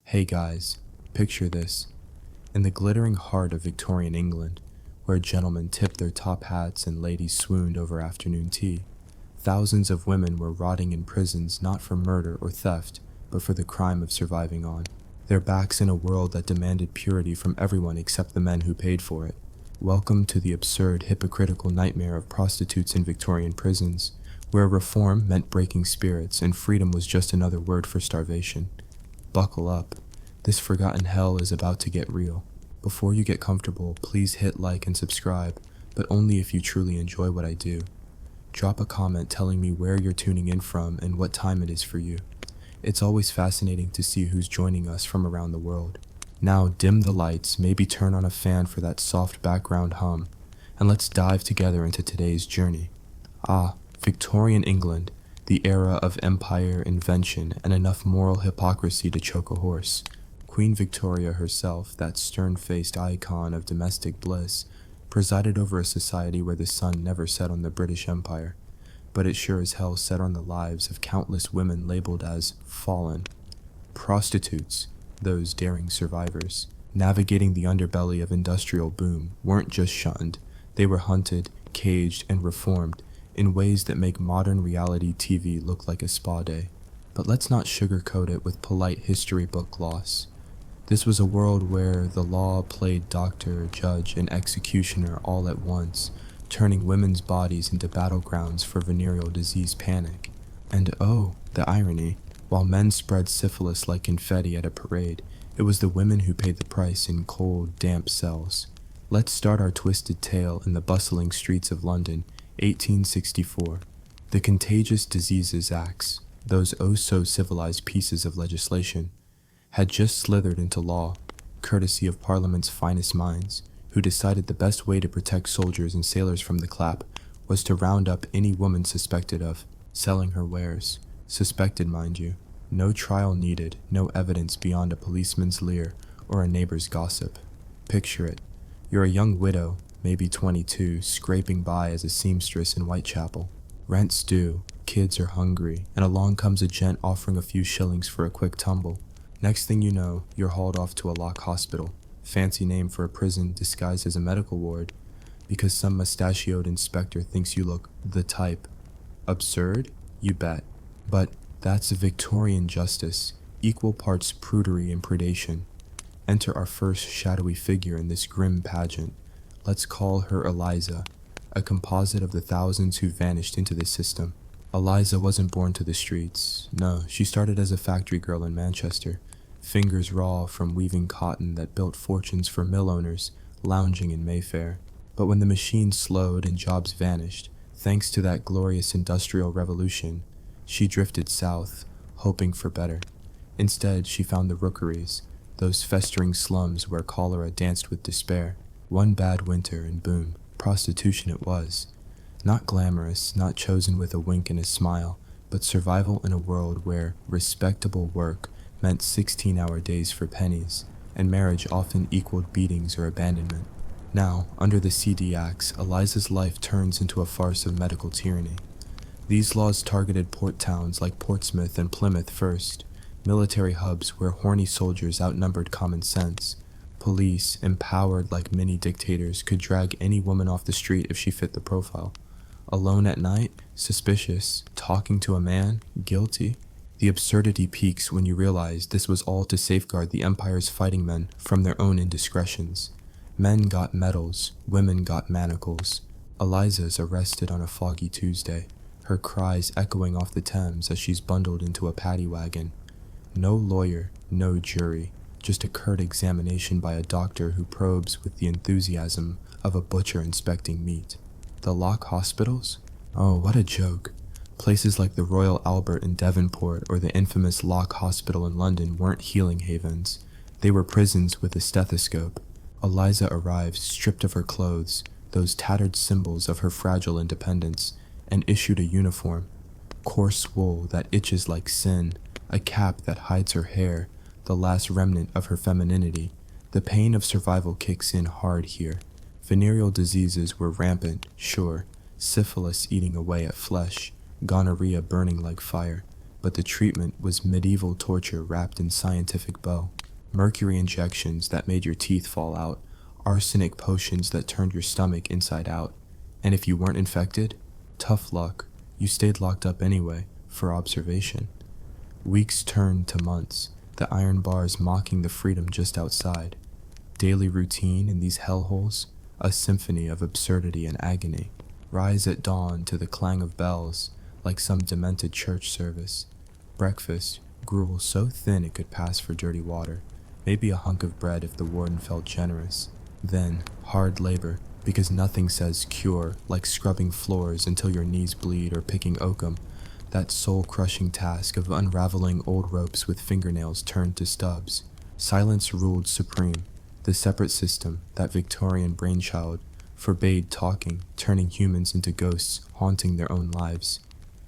Hey guys, picture this. In the glittering heart of Victorian England, where gentlemen tipped their top hats and ladies swooned over afternoon tea, thousands of women were rotting in prisons not for murder or theft, but for the crime of surviving on. Their backs in a world that demanded purity from everyone except the men who paid for it. Welcome to the absurd, hypocritical nightmare of prostitutes in Victorian prisons, where reform meant breaking spirits and freedom was just another word for starvation. Buckle up. This forgotten hell is about to get real. Before you get comfortable, please hit like and subscribe, but only if you truly enjoy what I do. Drop a comment telling me where you're tuning in from and what time it is for you. It's always fascinating to see who's joining us from around the world. Now dim the lights, maybe turn on a fan for that soft background hum, and let's dive together into today's journey. Victorian England, the era of empire, invention, and enough moral hypocrisy to choke a horse. Queen Victoria herself, that stern-faced icon of domestic bliss, presided over a society where the sun never set on the British Empire, but it sure as hell set on the lives of countless women labeled as fallen. Prostitutes, those daring survivors, navigating the underbelly of industrial boom, weren't just shunned, they were hunted, caged, and reformed in ways that make modern reality TV look like a spa day. But let's not sugarcoat it with polite history book gloss. This was a world where the law played doctor, judge, and executioner all at once, turning women's bodies into battlegrounds for venereal disease panic. And oh, the irony, while men spread syphilis like confetti at a parade, it was the women who paid the price in cold, damp cells. Let's start our twisted tale in the bustling streets of London, 1864. The Contagious Diseases Acts, those oh-so-civilized pieces of legislation, had just slithered into law, courtesy of Parliament's finest minds, who decided the best way to protect soldiers and sailors from the clap was to round up any woman suspected of selling her wares. Suspected, mind you. No trial needed, no evidence beyond a policeman's leer or a neighbor's gossip. Picture it. You're a young widow, maybe 22, scraping by as a seamstress in Whitechapel. Rent's due, kids are hungry, and along comes a gent offering a few shillings for a quick tumble. Next thing you know, you're hauled off to a lock hospital, fancy name for a prison disguised as a medical ward, because some mustachioed inspector thinks you look the type. Absurd? You bet. But that's Victorian justice, equal parts prudery and predation. Enter our first shadowy figure in this grim pageant. Let's call her Eliza, a composite of the thousands who vanished into the system. Eliza wasn't born to the streets. No, she started as a factory girl in Manchester, fingers raw from weaving cotton that built fortunes for mill owners lounging in Mayfair. But when the machine slowed and jobs vanished, thanks to that glorious industrial revolution, she drifted south, hoping for better. Instead, she found the rookeries, those festering slums where cholera danced with despair. One bad winter and boom, prostitution it was. Not glamorous, not chosen with a wink and a smile, but survival in a world where respectable work meant 16-hour days for pennies, and marriage often equaled beatings or abandonment. Now, under the CD Acts, Eliza's life turns into a farce of medical tyranny. These laws targeted port towns like Portsmouth and Plymouth first, military hubs where horny soldiers outnumbered common sense. Police, empowered like mini dictators, could drag any woman off the street if she fit the profile. Alone at night? Suspicious. Talking to a man? Guilty. The absurdity peaks when you realize this was all to safeguard the empire's fighting men from their own indiscretions. Men got medals, women got manacles. Eliza's arrested on a foggy Tuesday, her cries echoing off the Thames as she's bundled into a paddy wagon. No lawyer, no jury, just a curt examination by a doctor who probes with the enthusiasm of a butcher inspecting meat. The lock hospitals? Oh, what a joke. Places like the Royal Albert in Devonport or the infamous Lock Hospital in London weren't healing havens. They were prisons with a stethoscope. Eliza arrived stripped of her clothes, those tattered symbols of her fragile independence, and issued a uniform. Coarse wool that itches like sin, a cap that hides her hair, the last remnant of her femininity. The pain of survival kicks in hard here. Venereal diseases were rampant, sure, syphilis eating away at flesh, gonorrhea burning like fire, but the treatment was medieval torture wrapped in scientific bow. mercury injections that made your teeth fall out, arsenic potions that turned your stomach inside out. And if you weren't infected, tough luck, you stayed locked up anyway, for observation. Weeks turned to months, the iron bars mocking the freedom just outside. Daily routine in these hellholes, a symphony of absurdity and agony. Rise at dawn to the clang of bells, like some demented church service. Breakfast, gruel so thin it could pass for dirty water, maybe a hunk of bread if the warden felt generous. Then, hard labor, because nothing says cure like scrubbing floors until your knees bleed or picking oakum, that soul-crushing task of unraveling old ropes with fingernails turned to stubs. Silence ruled supreme. The separate system, that Victorian brainchild, forbade talking, turning humans into ghosts haunting their own lives.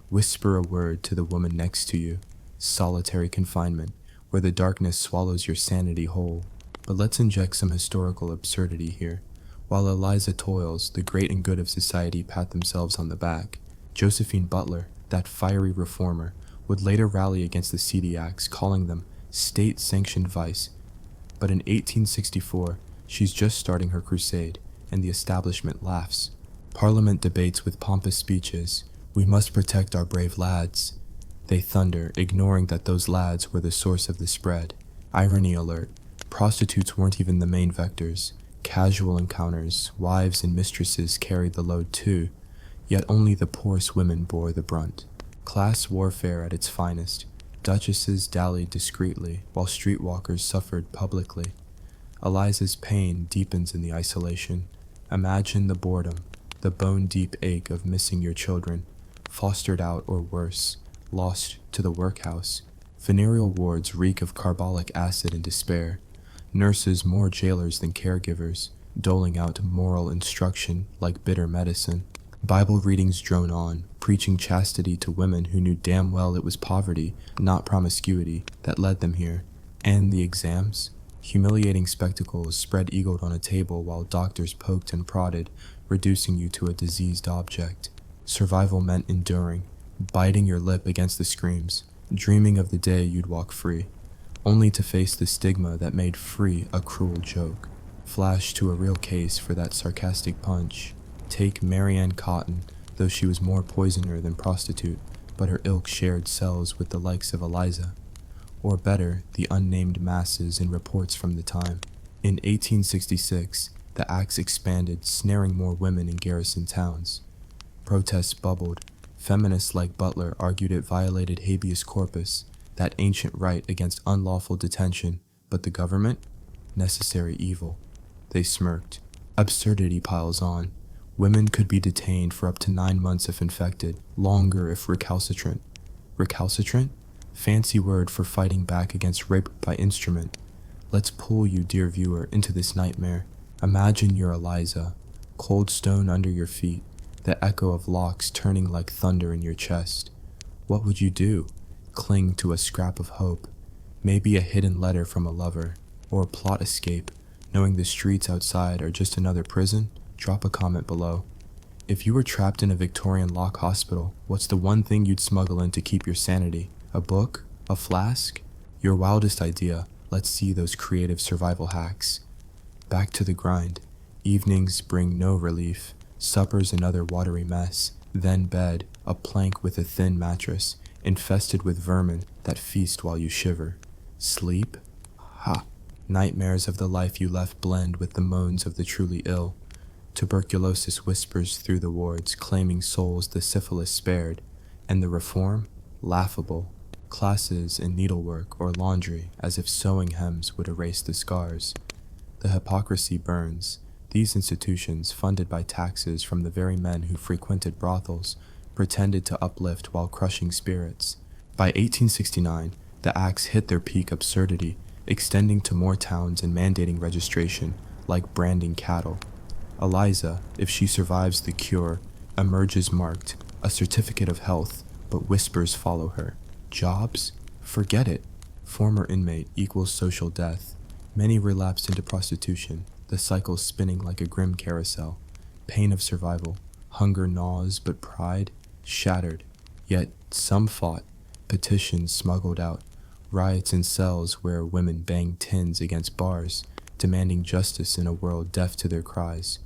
Whisper a word to the woman next to you. Solitary confinement, where the darkness swallows your sanity whole. But let's inject some historical absurdity here. While Eliza toils, the great and good of society pat themselves on the back. Josephine Butler, that fiery reformer, would later rally against the seedy acts, calling them state-sanctioned vice. But in 1864, she's just starting her crusade, and the establishment laughs. Parliament debates with pompous speeches. We must protect our brave lads. They thunder, ignoring that those lads were the source of the spread. Irony alert. Prostitutes weren't even the main vectors. Casual encounters, wives and mistresses carried the load too, yet only the poorest women bore the brunt. Class warfare at its finest. Duchesses dallied discreetly, while streetwalkers suffered publicly. Eliza's pain deepens in the isolation. Imagine the boredom, the bone-deep ache of missing your children, fostered out or worse, lost to the workhouse. Venereal wards reek of carbolic acid and despair. Nurses more jailers than caregivers, doling out moral instruction like bitter medicine. Bible readings drone on, preaching chastity to women who knew damn well it was poverty, not promiscuity, that led them here. And the exams? Humiliating spectacles spread-eagled on a table while doctors poked and prodded, reducing you to a diseased object. Survival meant enduring, biting your lip against the screams, dreaming of the day you'd walk free, only to face the stigma that made free a cruel joke. Flash to a real case for that sarcastic punch. Take Marianne Cotton, though she was more poisoner than prostitute, but her ilk shared cells with the likes of Eliza. Or better, the unnamed masses in reports from the time. In 1866, the acts expanded, snaring more women in garrison towns. Protests bubbled. Feminists like Butler argued it violated habeas corpus, that ancient right against unlawful detention, but the government? Necessary evil. They smirked. Absurdity piles on. Women could be detained for up to 9 months if infected, longer if recalcitrant. Recalcitrant? Fancy word for fighting back against rape by instrument. Let's pull you, dear viewer, into this nightmare. Imagine you're Eliza, cold stone under your feet, the echo of locks turning like thunder in your chest. What would you do? Cling to a scrap of hope, maybe a hidden letter from a lover, or a plot escape, knowing the streets outside are just another prison? Drop a comment below. If you were trapped in a Victorian lock hospital, what's the one thing you'd smuggle in to keep your sanity? A book? A flask? Your wildest idea. Let's see those creative survival hacks. Back to the grind. Evenings bring no relief. Supper's another watery mess. Then bed, a plank with a thin mattress, infested with vermin that feast while you shiver. Sleep? Ha! Nightmares of the life you left blend with the moans of the truly ill. Tuberculosis whispers through the wards, claiming souls the syphilis spared. And the reform? Laughable. Classes in needlework or laundry, as if sewing hems would erase the scars. The hypocrisy burns. These institutions, funded by taxes from the very men who frequented brothels, pretended to uplift while crushing spirits. By 1869, the acts hit their peak absurdity, extending to more towns and mandating registration, like branding cattle. Eliza, if she survives the cure, emerges marked, a certificate of health, but whispers follow her. Jobs? Forget it. Former inmate equals social death. Many relapsed into prostitution, the cycle spinning like a grim carousel. Pain of survival, hunger gnaws, but pride shattered. Yet some fought, petitions smuggled out, riots in cells where women banged tins against bars, demanding justice in a world deaf to their cries.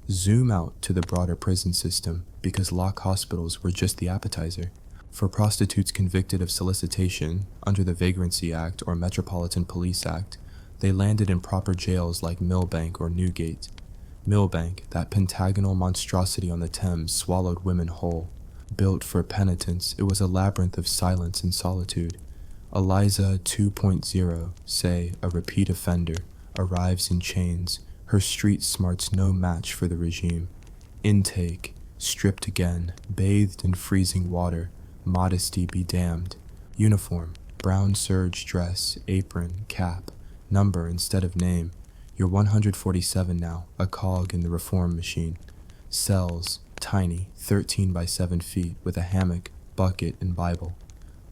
Zoom out to the broader prison system, because lock hospitals were just the appetizer. For prostitutes convicted of solicitation under the Vagrancy Act or Metropolitan Police Act, they landed in proper jails like Millbank or Newgate. Millbank, that pentagonal monstrosity on the Thames, swallowed women whole. Built for penitence, it was a labyrinth of silence and solitude. Eliza 2.0, say, a repeat offender, arrives in chains. Her street smarts no match for the regime. Intake, stripped again, bathed in freezing water, modesty be damned. Uniform, brown serge dress, apron, cap, number instead of name. You're 147 now, a cog in the reform machine. Cells, tiny, 13 by 7 feet, with a hammock, bucket, and Bible.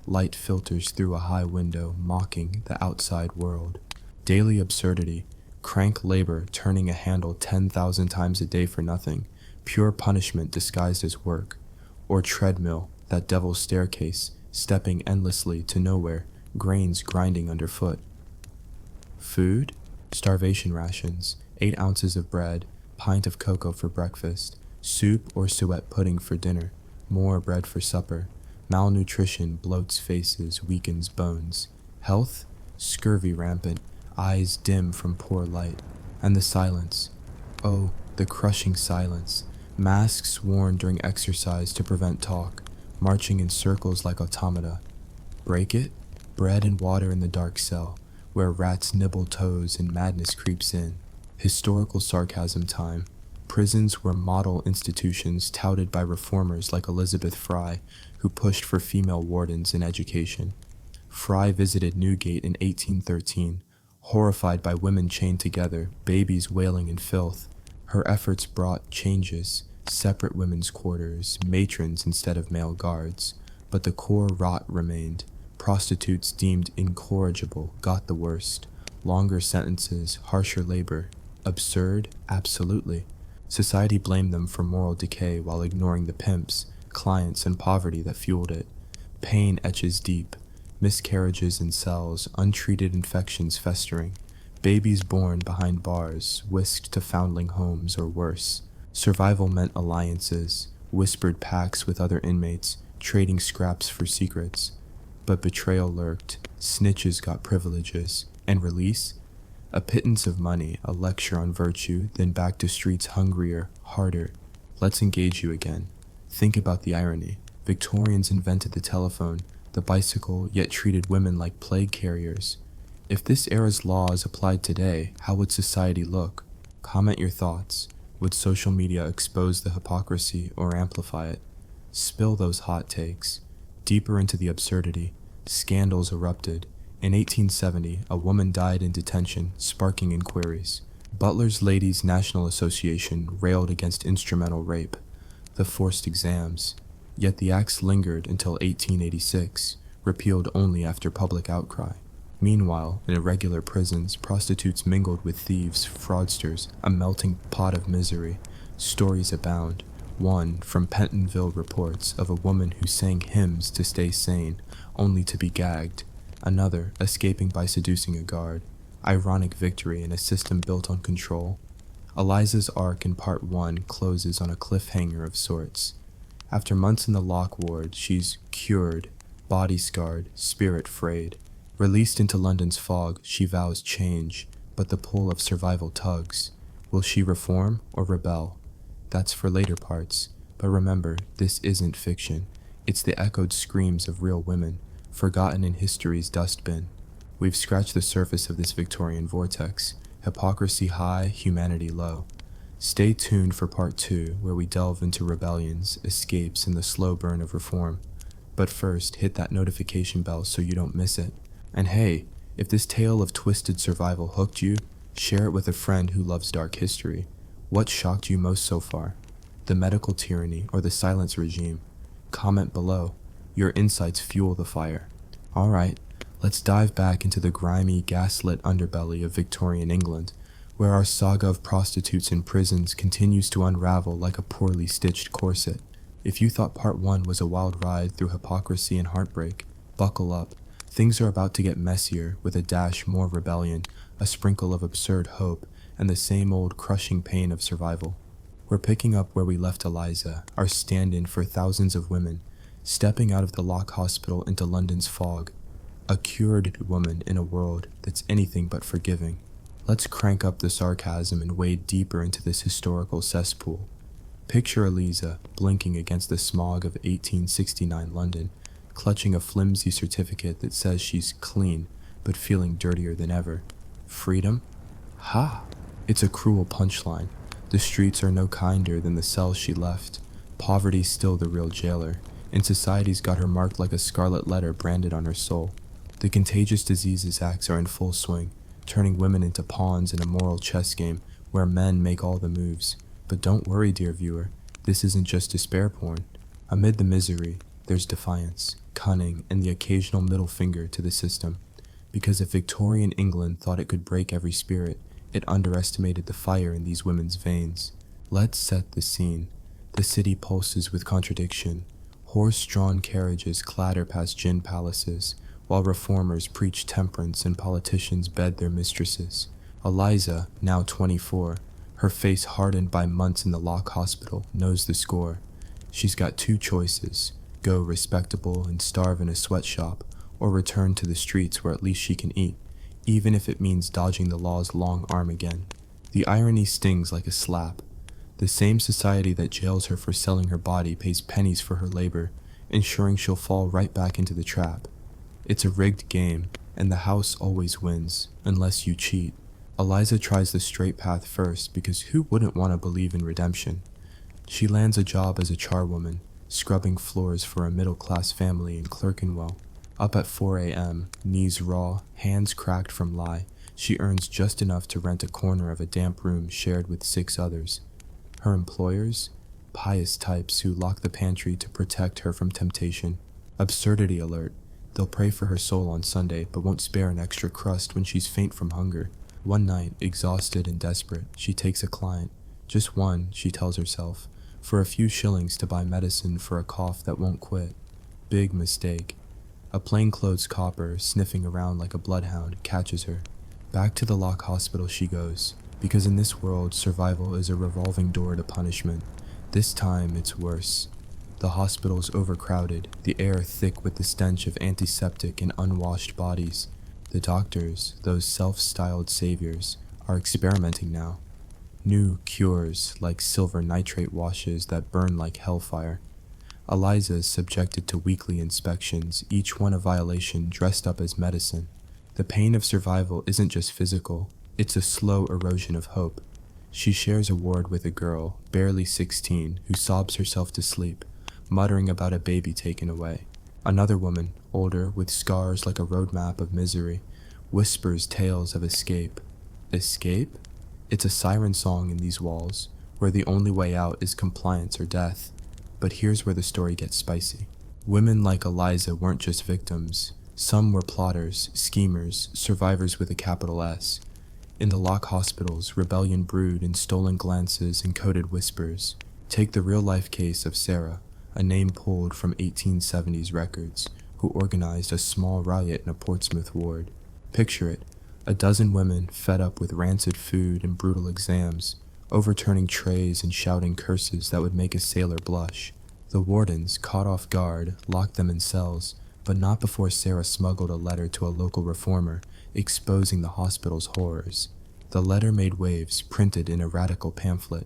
Light filters through a high window, mocking the outside world. Daily absurdity, crank labor turning a handle 10,000 times a day for nothing, pure punishment disguised as work. Or treadmill, that devil's staircase, stepping endlessly to nowhere, grains grinding underfoot. Food? Starvation rations, 8 ounces of bread, pint of cocoa for breakfast, soup or suet pudding for dinner, more bread for supper. Malnutrition bloats faces, weakens bones. Health? Scurvy rampant, eyes dim from poor light. And the silence. Oh, the crushing silence. Masks worn during exercise to prevent talk, marching in circles like automata. Break it? Bread and water in the dark cell, where rats nibble toes and madness creeps in. Historical sarcasm time. Prisons were model institutions touted by reformers like Elizabeth Fry, who pushed for female wardens in education. Fry visited Newgate in 1813, horrified by women chained together, babies wailing in filth. Her efforts brought changes, separate women's quarters, matrons instead of male guards, but the core rot remained. Prostitutes deemed incorrigible got the worst. Longer sentences, harsher labor. Absurd? Absolutely. Society blamed them for moral decay while ignoring the pimps, clients, and poverty that fueled it. Pain etches deep. Miscarriages in cells, untreated infections festering. Babies born behind bars, whisked to foundling homes or worse. Survival meant alliances, whispered pacts with other inmates, trading scraps for secrets. But betrayal lurked, snitches got privileges, and release? A pittance of money, a lecture on virtue, then back to streets hungrier, harder. Let's engage you again. Think about the irony. Victorians invented the telephone, the bicycle, yet treated women like plague carriers. If this era's laws applied today, how would society look? Comment your thoughts. Would social media expose the hypocrisy or amplify it? Spill those hot takes. Deeper into the absurdity, scandals erupted. In 1870, a woman died in detention, sparking inquiries. Butler's Ladies' National Association railed against instrumental rape, the forced exams. Yet the acts lingered until 1886, repealed only after public outcry. Meanwhile, in irregular prisons, prostitutes mingled with thieves, fraudsters, a melting pot of misery. Stories abound. One from Pentonville reports of a woman who sang hymns to stay sane, only to be gagged. Another escaping by seducing a guard. Ironic victory in a system built on control. Eliza's arc in part 1 closes on a cliffhanger of sorts. After months in the lock ward, she's cured, body scarred, spirit frayed. Released into London's fog, she vows change, but the pull of survival tugs. Will she reform or rebel? That's for later parts, but remember, this isn't fiction. It's the echoed screams of real women, forgotten in history's dustbin. We've scratched the surface of this Victorian vortex, hypocrisy high, humanity low. Stay tuned for part 2, where we delve into rebellions, escapes, and the slow burn of reform. But first, hit that notification bell so you don't miss it. And hey, if this tale of twisted survival hooked you, share it with a friend who loves dark history. What shocked you most so far? The medical tyranny or the silence regime? Comment below. Your insights fuel the fire. Alright, let's dive back into the grimy, gaslit underbelly of Victorian England, where our saga of prostitutes in prisons continues to unravel like a poorly stitched corset. If you thought part 1 was a wild ride through hypocrisy and heartbreak, buckle up. Things are about to get messier with a dash more rebellion, a sprinkle of absurd hope, and the same old crushing pain of survival. We're picking up where we left Eliza, our stand-in for thousands of women, stepping out of the Lock Hospital into London's fog, a cured woman in a world that's anything but forgiving. Let's crank up the sarcasm and wade deeper into this historical cesspool. Picture Eliza blinking against the smog of 1869 London, clutching a flimsy certificate that says she's clean, but feeling dirtier than ever. Freedom? Ha! It's a cruel punchline. The streets are no kinder than the cells she left. Poverty's still the real jailer, and society's got her marked like a scarlet letter branded on her soul. The Contagious Diseases Acts are in full swing, turning women into pawns in a moral chess game where men make all the moves. But don't worry, dear viewer, this isn't just despair porn. Amid the misery, there's defiance, cunning, and the occasional middle finger to the system. Because if Victorian England thought it could break every spirit, it underestimated the fire in these women's veins. Let's set the scene. The city pulses with contradiction. Horse-drawn carriages clatter past gin palaces, while reformers preach temperance and politicians bed their mistresses. Eliza, now 24, her face hardened by months in the Lock Hospital, knows the score. She's got two choices: go respectable and starve in a sweatshop, or return to the streets where at least she can eat, even if it means dodging the law's long arm again. The irony stings like a slap. The same society that jails her for selling her body pays pennies for her labor, ensuring she'll fall right back into the trap. It's a rigged game, and the house always wins, unless you cheat. Eliza tries the straight path first because who wouldn't want to believe in redemption? She lands a job as a charwoman, scrubbing floors for a middle-class family in Clerkenwell. Up at 4 a.m., knees raw, hands cracked from lie, she earns just enough to rent a corner of a damp room shared with 6 others. Her employers? Pious types who lock the pantry to protect her from temptation. Absurdity alert. They'll pray for her soul on Sunday, but won't spare an extra crust when she's faint from hunger. One night, exhausted and desperate, she takes a client. Just one, she tells herself, for a few shillings to buy medicine for a cough that won't quit. Big mistake. A plainclothes copper, sniffing around like a bloodhound, catches her. Back to the Lock Hospital she goes, because in this world, survival is a revolving door to punishment. This time, it's worse. The hospital's overcrowded, the air thick with the stench of antiseptic and unwashed bodies. The doctors, those self-styled saviors, are experimenting now. New cures, like silver nitrate washes that burn like hellfire. Eliza is subjected to weekly inspections, each one a violation dressed up as medicine. The pain of survival isn't just physical, it's a slow erosion of hope. She shares a ward with a girl, barely 16, who sobs herself to sleep, muttering about a baby taken away. Another woman, older, with scars like a roadmap of misery, whispers tales of escape. Escape? It's a siren song in these walls, where the only way out is compliance or death. But here's where the story gets spicy. Women like Eliza weren't just victims. Some were plotters, schemers, survivors with a capital S. In the Lock Hospitals, rebellion brewed in stolen glances and coded whispers. Take the real-life case of Sarah, a name pulled from 1870s records, who organized a small riot in a Portsmouth ward. Picture it, a dozen women fed up with rancid food and brutal exams, overturning trays and shouting curses that would make a sailor blush. The wardens, caught off guard, locked them in cells, but not before Sarah smuggled a letter to a local reformer, exposing the hospital's horrors. The letter made waves, printed in a radical pamphlet,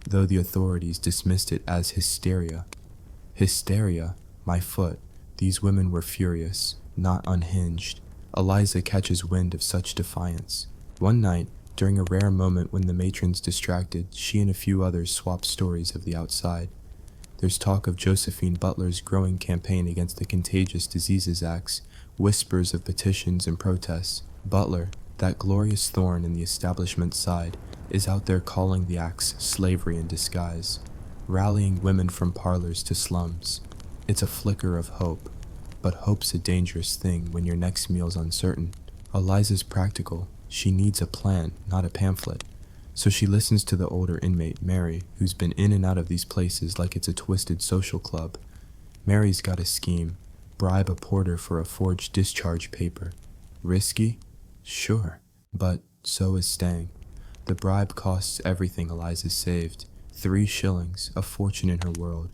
though the authorities dismissed it as hysteria. Hysteria? My foot. These women were furious, not unhinged. Eliza catches wind of such defiance. One night, during a rare moment when the matron's distracted, she and a few others swap stories of the outside. There's talk of Josephine Butler's growing campaign against the Contagious Diseases Acts, whispers of petitions and protests. Butler, that glorious thorn in the establishment's side, is out there calling the acts slavery in disguise, rallying women from parlors to slums. It's a flicker of hope, but hope's a dangerous thing when your next meal's uncertain. Eliza's practical. She needs a plan, not a pamphlet. So she listens to the older inmate, Mary, who's been in and out of these places like it's a twisted social club. Mary's got a scheme. bribe a porter for a forged discharge paper. Risky? Sure, but so is staying. The bribe costs everything Eliza saved. 3 shillings, a fortune in her world.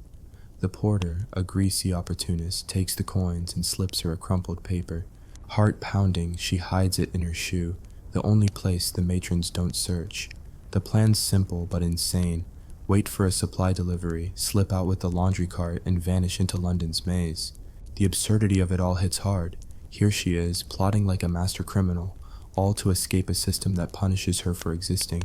The porter, a greasy opportunist, takes the coins and slips her a crumpled paper. Heart pounding, she hides it in her shoe, the only place the matrons don't search. The plan's simple but insane. Wait for a supply delivery, slip out with the laundry cart, and vanish into London's maze. The absurdity of it all hits hard. Here she is, plotting like a master criminal, all to escape a system that punishes her for existing.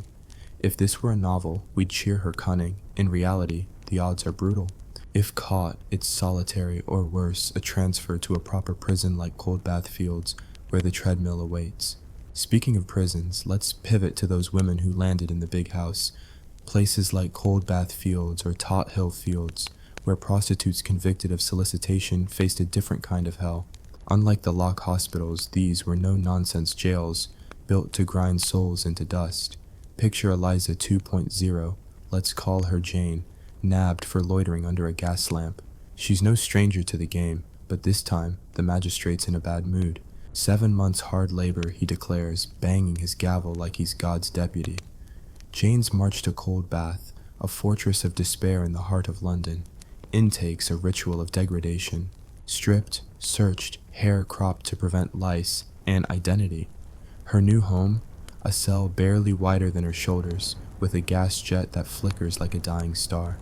If this were a novel, we'd cheer her cunning. In reality, the odds are brutal. If caught, it's solitary or worse, a transfer to a proper prison like Coldbath Fields, where the treadmill awaits. Speaking of prisons, let's pivot to those women who landed in the big house. Places like Coldbath Fields or Tot Hill Fields, where prostitutes convicted of solicitation faced a different kind of hell. Unlike the lock hospitals, these were no-nonsense jails, built to grind souls into dust. Picture Eliza 2.0, let's call her Jane, nabbed for loitering under a gas lamp. She's no stranger to the game, but this time, the magistrate's in a bad mood. 7 months hard labor, he declares, banging his gavel like he's God's deputy. Jane's march to Coldbath, a fortress of despair in the heart of London. Intake's a ritual of degradation. Stripped, searched, hair cropped to prevent lice, and identity. Her new home, a cell barely wider than her shoulders, with a gas jet that flickers like a dying star.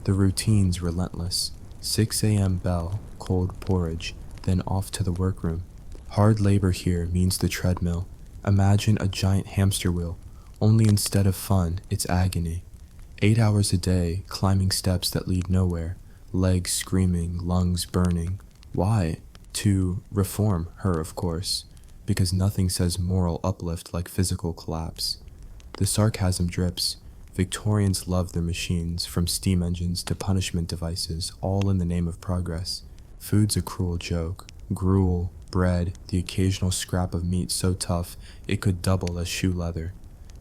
The routine's relentless. 6 a.m. bell, cold porridge, then off to the workroom. Hard labor here means the treadmill. Imagine a giant hamster wheel, only instead of fun, it's agony. 8 hours a day, climbing steps that lead nowhere, legs screaming, lungs burning. Why? To reform her, of course, because nothing says moral uplift like physical collapse. The sarcasm drips. Victorians loved their machines, from steam engines to punishment devices, all in the name of progress. Food's a cruel joke. Gruel, bread, the occasional scrap of meat so tough it could double as shoe leather.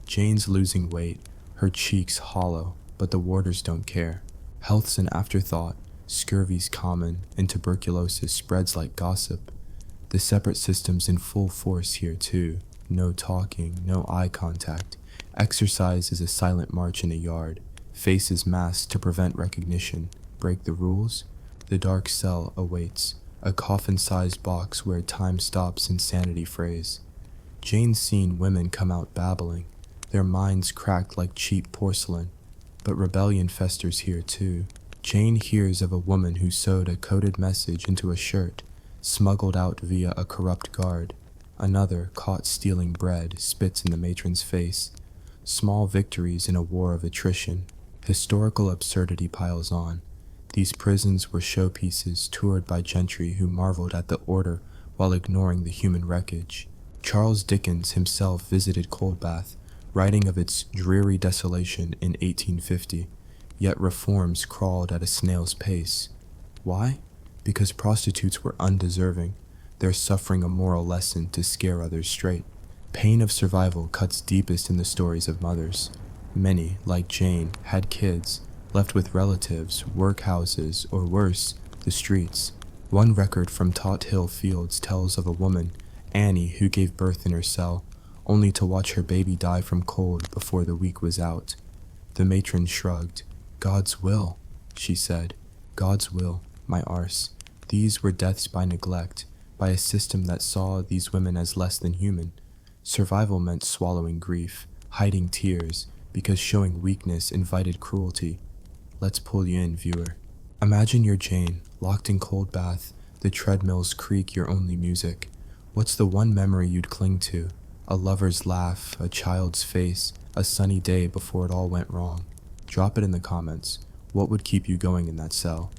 Jane's losing weight, her cheeks hollow, but the warders don't care. Health's an afterthought. Scurvy's common, and tuberculosis spreads like gossip. The separate system's in full force here too. No talking, no eye contact. Exercise is a silent march in a yard. Faces masked to prevent recognition. Break the rules? The dark cell awaits. A coffin-sized box where time stops and sanity frays. Jane's seen women come out babbling, their minds cracked like cheap porcelain. But rebellion festers here too. Jane hears of a woman who sewed a coded message into a shirt, smuggled out via a corrupt guard. Another, caught stealing bread, spits in the matron's face. Small victories in a war of attrition. Historical absurdity piles on. These prisons were showpieces toured by gentry who marveled at the order while ignoring the human wreckage. Charles Dickens himself visited Coldbath, writing of its dreary desolation in 1850. Yet reforms crawled at a snail's pace. Why? Because prostitutes were undeserving, their suffering a moral lesson to scare others straight. Pain of survival cuts deepest in the stories of mothers. Many, like Jane, had kids, left with relatives, workhouses, or worse, the streets. One record from Tot Hill Fields tells of a woman, Annie, who gave birth in her cell, only to watch her baby die from cold before the week was out. The matron shrugged. God's will, she said. God's will, my arse. These were deaths by neglect, by a system that saw these women as less than human. Survival meant swallowing grief, hiding tears, because showing weakness invited cruelty. Let's pull you in, viewer. Imagine you're Jane, locked in Coldbath, the treadmills creak your only music. What's the one memory you'd cling to? A lover's laugh, a child's face, a sunny day before it all went wrong. Drop it in the comments. What would keep you going in that cell?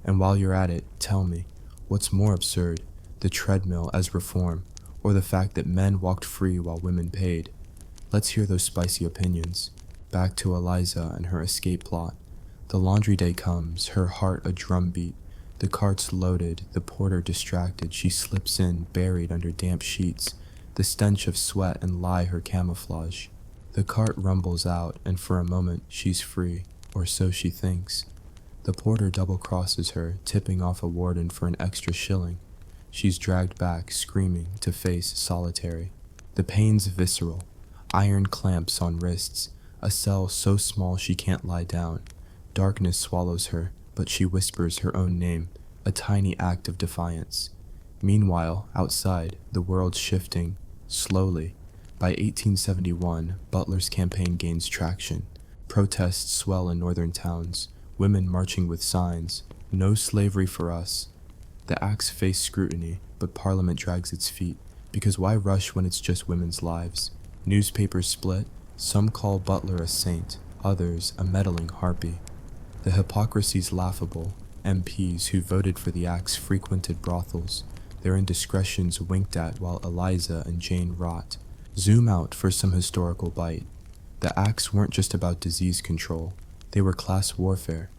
And while you're at it, tell me, what's more absurd, the treadmill as reform, or the fact that men walked free while women paid? Let's hear those spicy opinions. Back to Eliza and her escape plot. The laundry day comes, her heart a drumbeat. The cart's loaded, the porter distracted. She slips in, buried under damp sheets. The stench of sweat and lie her camouflage. The cart rumbles out, and for a moment she's free, or so she thinks. The porter double-crosses her, tipping off a warden for an extra shilling. She's dragged back, screaming, to face solitary. The pain's visceral. Iron clamps on wrists, a cell so small she can't lie down. Darkness swallows her, but she whispers her own name, a tiny act of defiance. Meanwhile, outside, the world's shifting, slowly. By 1871, Butler's campaign gains traction. Protests swell in northern towns, women marching with signs, "No slavery for us." The acts face scrutiny, but Parliament drags its feet, because why rush when it's just women's lives? Newspapers split, some call Butler a saint, others a meddling harpy. The hypocrisy's laughable. MPs who voted for the acts frequented brothels, their indiscretions winked at while Eliza and Jane rot. Zoom out for some historical bite. The acts weren't just about disease control, they were class warfare.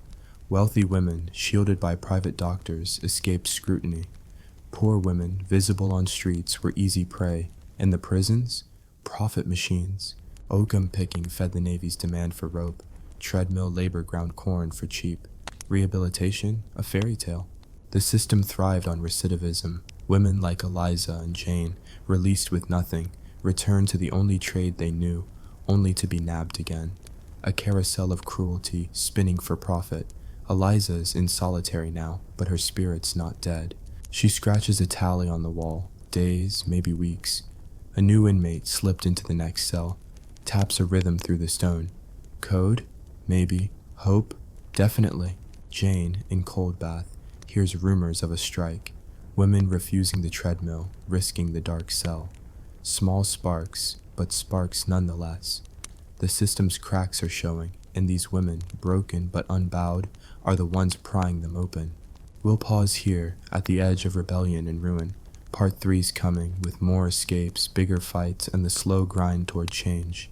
Wealthy women, shielded by private doctors, escaped scrutiny. Poor women, visible on streets, were easy prey. And the prisons? Profit machines. Oakum picking fed the Navy's demand for rope. Treadmill labor ground corn for cheap. Rehabilitation? A fairy tale. The system thrived on recidivism. Women like Eliza and Jane, released with nothing, returned to the only trade they knew, only to be nabbed again. A carousel of cruelty, spinning for profit. Eliza's in solitary now, but her spirit's not dead. She scratches a tally on the wall, days, maybe weeks. A new inmate slipped into the next cell, taps a rhythm through the stone. Code? Maybe. Hope? Definitely. Jane, in cold bath, hears rumors of a strike. Women refusing the treadmill, risking the dark cell. Small sparks, but sparks nonetheless. The system's cracks are showing, and these women, broken but unbowed, are the ones prying them open. We'll pause here, at the edge of rebellion and ruin. Part 3's coming, with more escapes, bigger fights, and the slow grind toward change.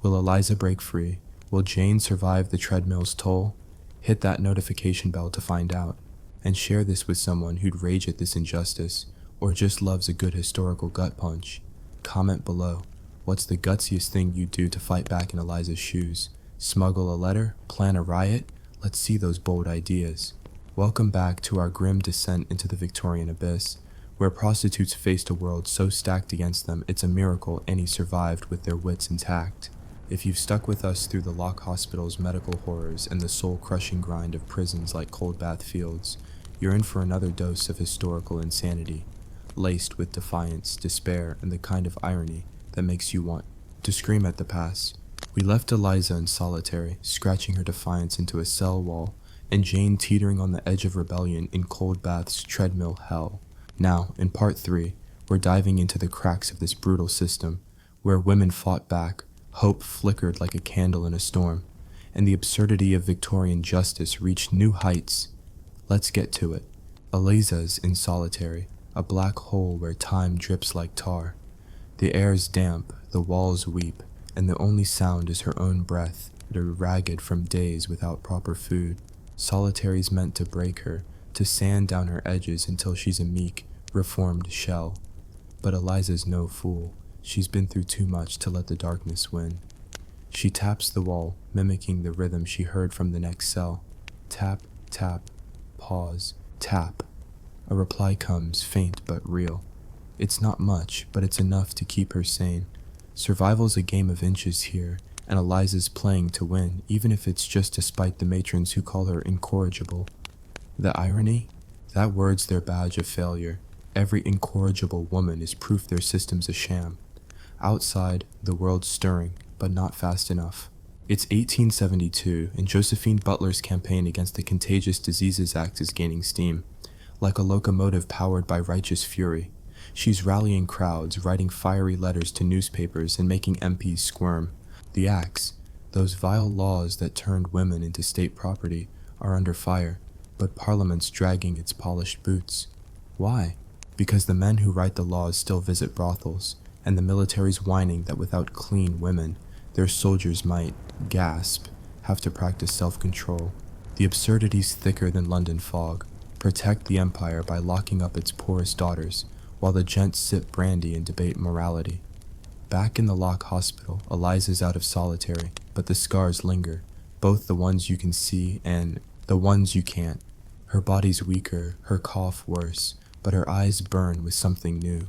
Will Eliza break free? Will Jane survive the treadmill's toll? Hit that notification bell to find out. And share this with someone who'd rage at this injustice, or just loves a good historical gut punch. Comment below. What's the gutsiest thing you'd do to fight back in Eliza's shoes? Smuggle a letter? Plan a riot? Let's see those bold ideas. Welcome back to our grim descent into the Victorian abyss, where prostitutes faced a world so stacked against them it's a miracle any survived with their wits intact. If you've stuck with us through the Lock Hospital's medical horrors and the soul-crushing grind of prisons like Cold Bath Fields, you're in for another dose of historical insanity, laced with defiance, despair, and the kind of irony that makes you want to scream at the past. We left Eliza in solitary, scratching her defiance into a cell wall, and Jane teetering on the edge of rebellion in Cold Bath's treadmill hell. Now, in part 3, we're diving into the cracks of this brutal system, where women fought back, hope flickered like a candle in a storm, and the absurdity of Victorian justice reached new heights. Let's get to it. Eliza's in solitary, a black hole where time drips like tar. The air's damp, the walls weep, and the only sound is her own breath, ragged from days without proper food. Solitary's meant to break her, to sand down her edges until she's a meek, reformed shell. But Eliza's no fool. She's been through too much to let the darkness win. She taps the wall, mimicking the rhythm she heard from the next cell. Tap, tap, pause, tap. A reply comes, faint but real. It's not much, but it's enough to keep her sane. Survival's a game of inches here, and Eliza's playing to win, even if it's just to spite the matrons who call her incorrigible. The irony? That word's their badge of failure. Every incorrigible woman is proof their system's a sham. Outside, the world's stirring, but not fast enough. It's 1872, and Josephine Butler's campaign against the Contagious Diseases Act is gaining steam. Like a locomotive powered by righteous fury, she's rallying crowds, writing fiery letters to newspapers, and making MPs squirm. The acts, those vile laws that turned women into state property, are under fire, but Parliament's dragging its polished boots. Why? Because the men who write the laws still visit brothels, and the military's whining that without clean women, their soldiers might, gasp, have to practice self-control. The absurdity's thicker than London fog. Protect the empire by locking up its poorest daughters, while the gents sip brandy and debate morality. Back in the Lock Hospital, Eliza's out of solitary, but the scars linger, both the ones you can see and, the ones you can't. Her body's weaker, her cough worse, but her eyes burn with something new.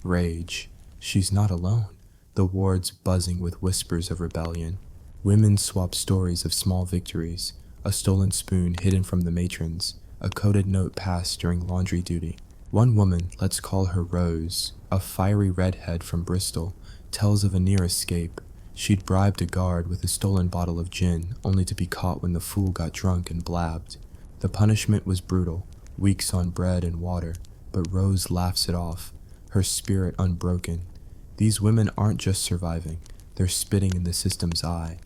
Rage. She's not alone. The ward's buzzing with whispers of rebellion. Women swap stories of small victories, a stolen spoon hidden from the matrons, a coded note passed during laundry duty. One woman, let's call her Rose, a fiery redhead from Bristol, tells of a near escape. She'd bribed a guard with a stolen bottle of gin, only to be caught when the fool got drunk and blabbed. The punishment was brutal, weeks on bread and water, but Rose laughs it off, her spirit unbroken. These women aren't just surviving, they're spitting in the system's eye.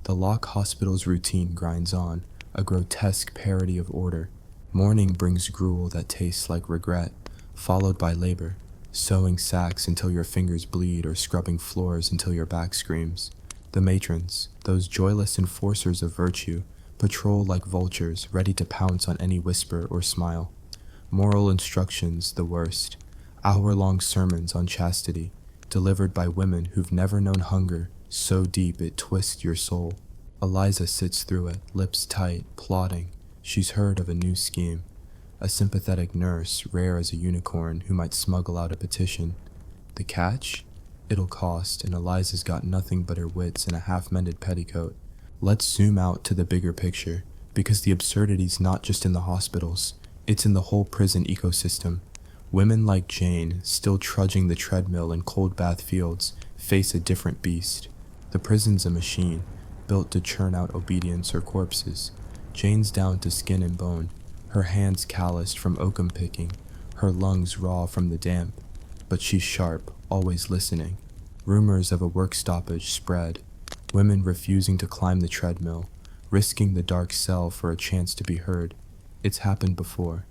The Lock Hospital's routine grinds on, a grotesque parody of order. Morning brings gruel that tastes like regret, followed by labor, sewing sacks until your fingers bleed or scrubbing floors until your back screams. The matrons, those joyless enforcers of virtue, patrol like vultures, ready to pounce on any whisper or smile. Moral instructions, the worst. Hour-long sermons on chastity, delivered by women who've never known hunger, so deep it twists your soul. Eliza sits through it, lips tight, plotting. She's heard of a new scheme. A sympathetic nurse, rare as a unicorn, who might smuggle out a petition. The catch? It'll cost, and Eliza's got nothing but her wits and a half-mended petticoat. Let's zoom out to the bigger picture, because the absurdity's not just in the hospitals, it's in the whole prison ecosystem. Women like Jane, still trudging the treadmill in cold bath fields, face a different beast. The prison's a machine, built to churn out obedience or corpses. Jane's down to skin and bone, her hands calloused from oakum picking, her lungs raw from the damp. But she's sharp, always listening. Rumors of a work stoppage spread, women refusing to climb the treadmill, risking the dark cell for a chance to be heard. It's happened before.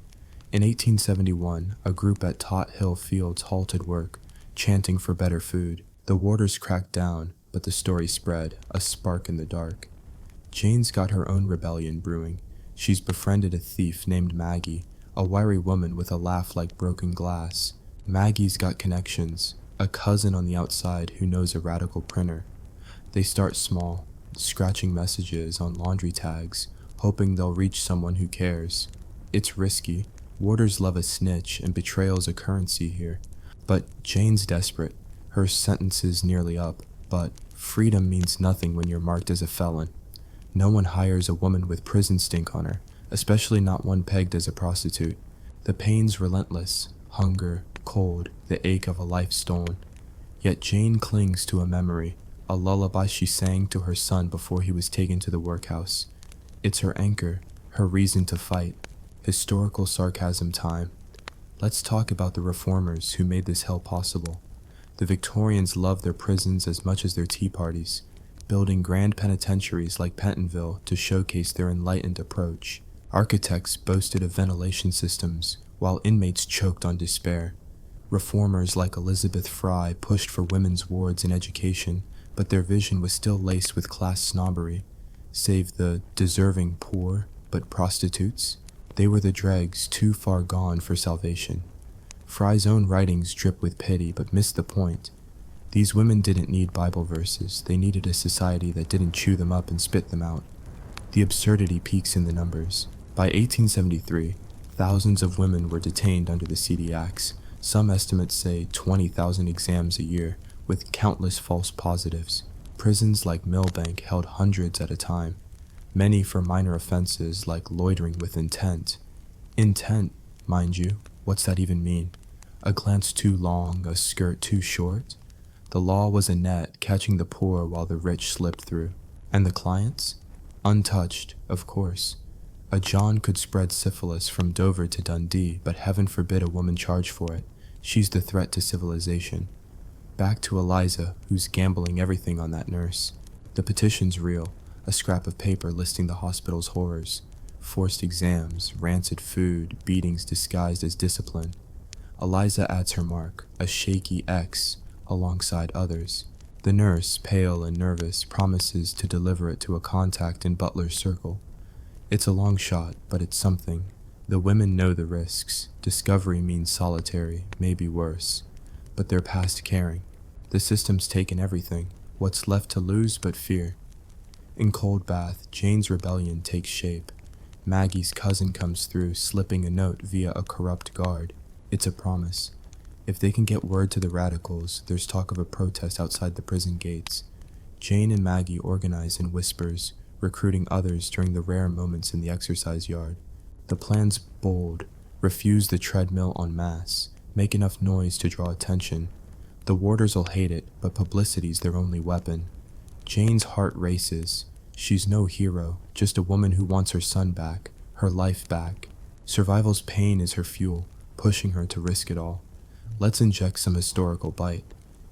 In 1871, a group at Tot Hill Fields halted work, chanting for better food. The warders cracked down, but the story spread, a spark in the dark. Jane's got her own rebellion brewing. She's befriended a thief named Maggie, a wiry woman with a laugh like broken glass. Maggie's got connections, a cousin on the outside who knows a radical printer. They start small, scratching messages on laundry tags, hoping they'll reach someone who cares. It's risky. Warders love a snitch, and betrayal's a currency here. But Jane's desperate. Her sentence's nearly up, but freedom means nothing when you're marked as a felon. No one hires a woman with prison stink on her, especially not one pegged as a prostitute. The pain's relentless, hunger, cold, the ache of a life stolen. Yet Jane clings to a memory, a lullaby she sang to her son before he was taken to the workhouse. It's her anchor, her reason to fight. Historical sarcasm time. Let's talk about the reformers who made this hell possible. The Victorians loved their prisons as much as their tea parties, building grand penitentiaries like Pentonville to showcase their enlightened approach. Architects boasted of ventilation systems, while inmates choked on despair. Reformers like Elizabeth Fry pushed for women's wards and education, but their vision was still laced with class snobbery. Save the deserving poor, but prostitutes? They were the dregs too far gone for salvation. Fry's own writings drip with pity but missed the point. These women didn't need Bible verses, they needed a society that didn't chew them up and spit them out. The absurdity peaks in the numbers. By 1873, thousands of women were detained under the CD Acts. Some estimates say 20,000 exams a year, with countless false positives. Prisons like Millbank held hundreds at a time, many for minor offenses like loitering with intent. Intent, mind you, what's that even mean? A glance too long, a skirt too short? The law was a net catching the poor while the rich slipped through. And the clients? Untouched, of course. A John could spread syphilis from Dover to Dundee, but heaven forbid a woman charge for it. She's the threat to civilization. Back to Eliza, who's gambling everything on that nurse. The petition's real, a scrap of paper listing the hospital's horrors. Forced exams, rancid food, beatings disguised as discipline. Eliza adds her mark, a shaky X, alongside others. The nurse, pale and nervous, promises to deliver it to a contact in Butler's circle. It's a long shot, but it's something. The women know the risks. Discovery means solitary, maybe worse. But they're past caring. The system's taken everything. What's left to lose but fear? In Cold Bath, Jane's rebellion takes shape. Maggie's cousin comes through, slipping a note via a corrupt guard. It's a promise. If they can get word to the radicals, there's talk of a protest outside the prison gates. Jane and Maggie organize in whispers, recruiting others during the rare moments in the exercise yard. The plan's bold: refuse the treadmill en masse, make enough noise to draw attention. The warders'll hate it, but publicity's their only weapon. Jane's heart races. She's no hero, just a woman who wants her son back, her life back. Survival's pain is her fuel, pushing her to risk it all. Let's inject some historical bite.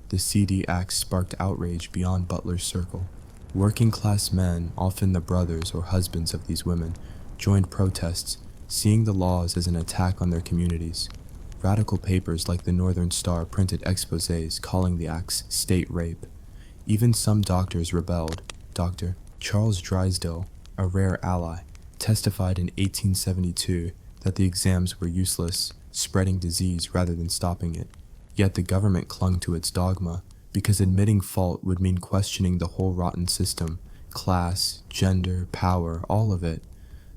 The CD Act sparked outrage beyond Butler's circle. Working class men, often the brothers or husbands of these women, joined protests, seeing the laws as an attack on their communities. Radical papers like the Northern Star printed exposés calling the acts state rape. Even some doctors rebelled. Dr. Charles Drysdale, a rare ally, testified in 1872 that the exams were useless, spreading disease rather than stopping it. Yet the government clung to its dogma, because admitting fault would mean questioning the whole rotten system: class, gender, power, all of it.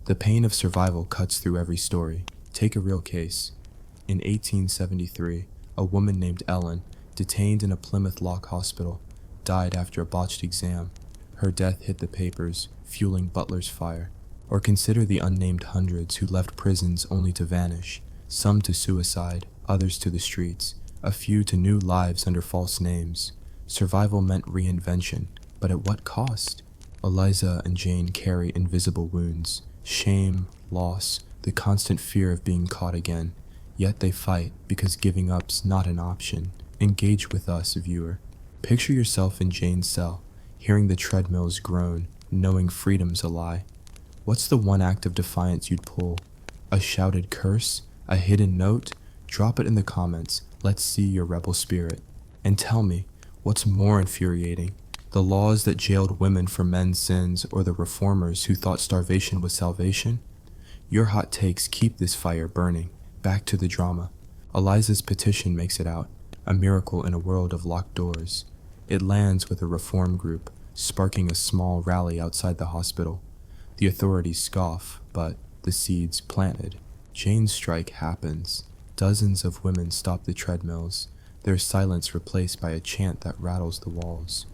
The pain of survival cuts through every story. Take a real case. In 1873, a woman named Ellen, detained in a Plymouth Lock hospital, died after a botched exam. Her death hit the papers, fueling Butler's fire. Or consider the unnamed hundreds who left prisons only to vanish, some to suicide, others to the streets, a few to new lives under false names. Survival meant reinvention, but at what cost? Eliza and Jane carry invisible wounds: shame, loss, the constant fear of being caught again. Yet they fight because giving up's not an option. Engage with us, viewer. Picture yourself in Jane's cell, hearing the treadmills groan, knowing freedom's a lie. What's the one act of defiance you'd pull? A shouted curse? A hidden note? Drop it in the comments. Let's see your rebel spirit. And tell me, what's more infuriating? The laws that jailed women for men's sins, or the reformers who thought starvation was salvation? Your hot takes keep this fire burning. Back to the drama. Eliza's petition makes it out, a miracle in a world of locked doors. It lands with a reform group, sparking a small rally outside the hospital. The authorities scoff, but the seed's planted. Jane's strike happens. Dozens of women stop the treadmills, their silence replaced by a chant that rattles the walls.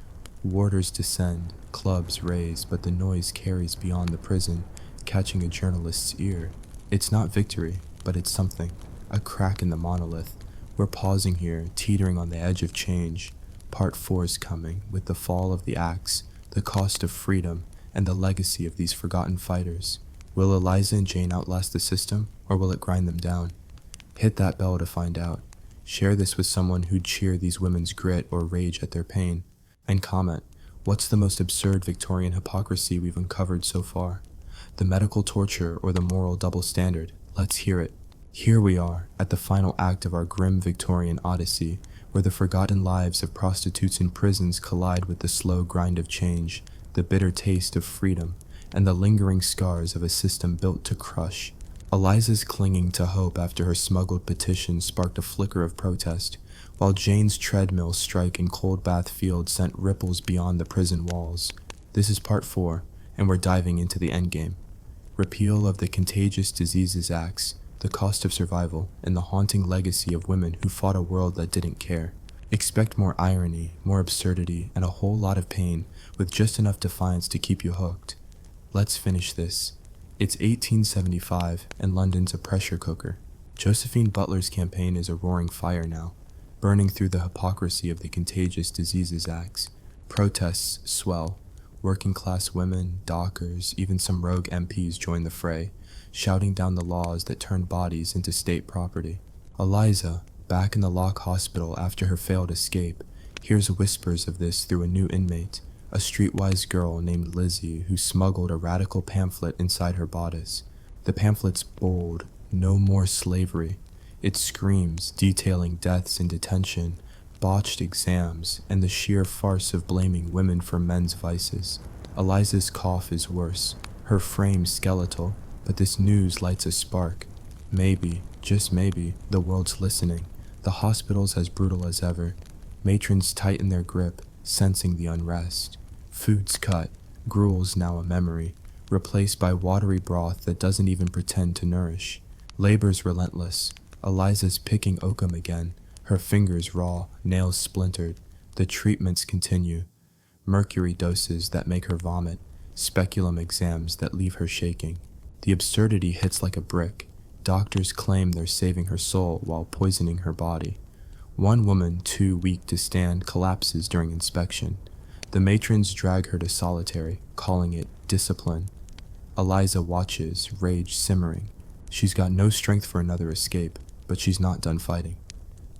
Warders descend, clubs raise, but the noise carries beyond the prison, catching a journalist's ear. It's not victory, but it's something. A crack in the monolith. We're pausing here, teetering on the edge of change. Part 4 is coming, with the fall of the axe, the cost of freedom, and the legacy of these forgotten fighters. Will Eliza and Jane outlast the system, or will it grind them down? Hit that bell to find out. Share this with someone who'd cheer these women's grit or rage at their pain. And comment, what's the most absurd Victorian hypocrisy we've uncovered so far? The medical torture or the moral double standard? Let's hear it. Here we are, at the final act of our grim Victorian odyssey, where the forgotten lives of prostitutes in prisons collide with the slow grind of change, the bitter taste of freedom, and the lingering scars of a system built to crush. Eliza's clinging to hope after her smuggled petition sparked a flicker of protest, while Jane's treadmill strike in Cold Bath Field sent ripples beyond the prison walls. This is part 4, and we're diving into the endgame. Repeal of the Contagious Diseases Acts, the cost of survival, and the haunting legacy of women who fought a world that didn't care. Expect more irony, more absurdity, and a whole lot of pain, with just enough defiance to keep you hooked. Let's finish this. It's 1875, and London's a pressure cooker. Josephine Butler's campaign is a roaring fire now, burning through the hypocrisy of the Contagious Diseases Acts. Protests swell. Working class women, dockers, even some rogue MPs join the fray, shouting down the laws that turned bodies into state property. Eliza, back in the Lock Hospital after her failed escape, hears whispers of this through a new inmate, a streetwise girl named Lizzie who smuggled a radical pamphlet inside her bodice. The pamphlet's bold: no more slavery. It screams, detailing deaths in detention, botched exams, and the sheer farce of blaming women for men's vices. Eliza's cough is worse, her frame skeletal, but this news lights a spark. Maybe, just maybe, the world's listening. The hospital's as brutal as ever. Matrons tighten their grip, sensing the unrest. Food's cut, gruel's now a memory. replaced by watery broth that doesn't even pretend to nourish. Labor's relentless. Eliza's picking oakum again, her fingers raw, nails splintered. The treatments continue. Mercury doses that make her vomit, speculum exams that leave her shaking. The absurdity hits like a brick. Doctors claim they're saving her soul while poisoning her body. One woman, too weak to stand, collapses during inspection. The matrons drag her to solitary, calling it discipline. Eliza watches, rage simmering. She's got no strength for another escape, but she's not done fighting.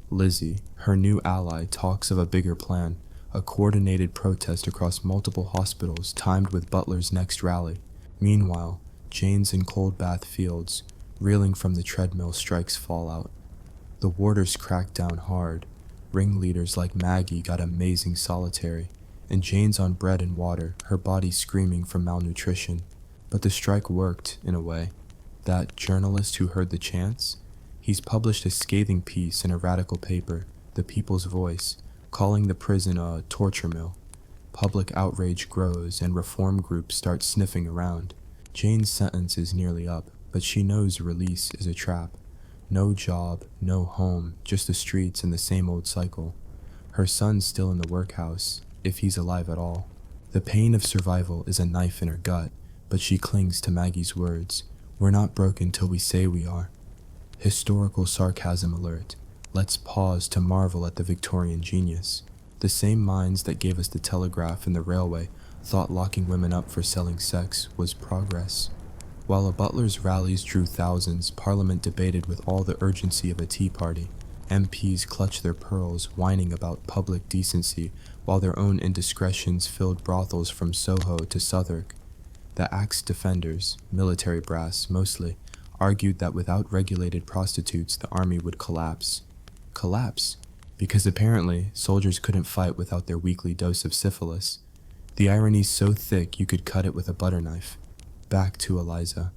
Lizzie, her new ally, talks of a bigger plan, a coordinated protest across multiple hospitals timed with Butler's next rally. Meanwhile, Jane's in Cold Bath Fields, reeling from the treadmill strikes fallout. The warders crack down hard. Ringleaders like Maggie got amazing solitary, and Jane's on bread and water, her body screaming from malnutrition. But the strike worked, in a way. That journalist who heard the chants? He's published a scathing piece in a radical paper, The People's Voice, calling the prison a torture mill. Public outrage grows, and reform groups start sniffing around. Jane's sentence is nearly up, but she knows release is a trap. No job, no home, just the streets and the same old cycle. Her son's still in the workhouse, if he's alive at all. The pain of survival is a knife in her gut, but she clings to Maggie's words. We're not broken till we say we are. Historical sarcasm alert. Let's pause to marvel at the Victorian genius. The same minds that gave us the telegraph and the railway thought locking women up for selling sex was progress. While a Butler's rallies drew thousands, Parliament debated with all the urgency of a tea party. MPs clutched their pearls, whining about public decency, while their own indiscretions filled brothels from Soho to Southwark. The Act's defenders, military brass mostly, argued that without regulated prostitutes, the army would collapse. Collapse? Because apparently, soldiers couldn't fight without their weekly dose of syphilis. The irony's so thick you could cut it with a butter knife. Back to Eliza.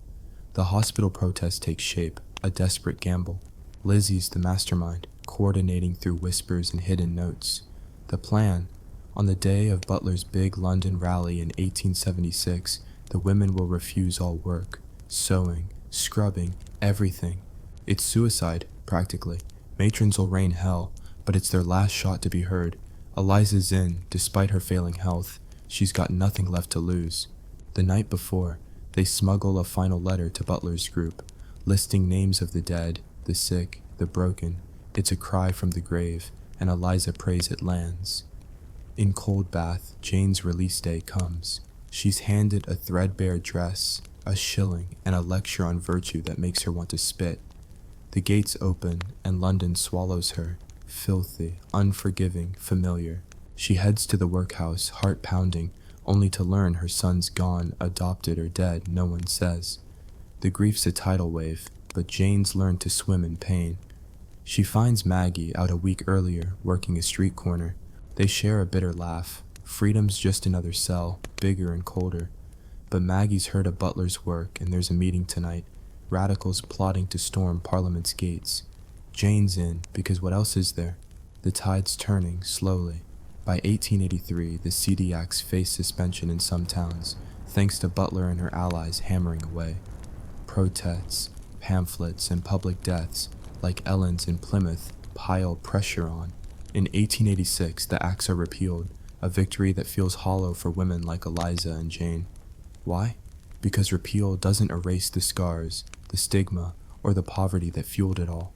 The hospital protest takes shape, a desperate gamble. Lizzie's the mastermind, coordinating through whispers and hidden notes. The plan: on the day of Butler's big London rally in 1876, the women will refuse all work, sewing, scrubbing, everything. It's suicide, practically. Matrons will rain hell, but it's their last shot to be heard. Eliza's in, despite her failing health. She's got nothing left to lose. The night before, they smuggle a final letter to Butler's group, listing names of the dead, the sick, the broken. It's a cry from the grave, and Eliza prays it lands. In Cold Bath, Jane's release day comes. She's handed a threadbare dress, a shilling, and a lecture on virtue that makes her want to spit. The gates open, and London swallows her, filthy, unforgiving, familiar. She heads to the workhouse, heart pounding, only to learn her son's gone, adopted or dead, no one says. The grief's a tidal wave, but Jane's learned to swim in pain. She finds Maggie out a week earlier, working a street corner. They share a bitter laugh. Freedom's just another cell, bigger and colder. But Maggie's heard of Butler's work, and there's a meeting tonight. Radicals plotting to storm Parliament's gates. Jane's in, because what else is there? The tide's turning, slowly. By 1883, the CD Acts face suspension in some towns, thanks to Butler and her allies hammering away. Protests, pamphlets, and public deaths, like Ellen's in Plymouth, pile pressure on. In 1886, the Acts are repealed, a victory that feels hollow for women like Eliza and Jane. Why? Because repeal doesn't erase the scars, the stigma, or the poverty that fueled it all.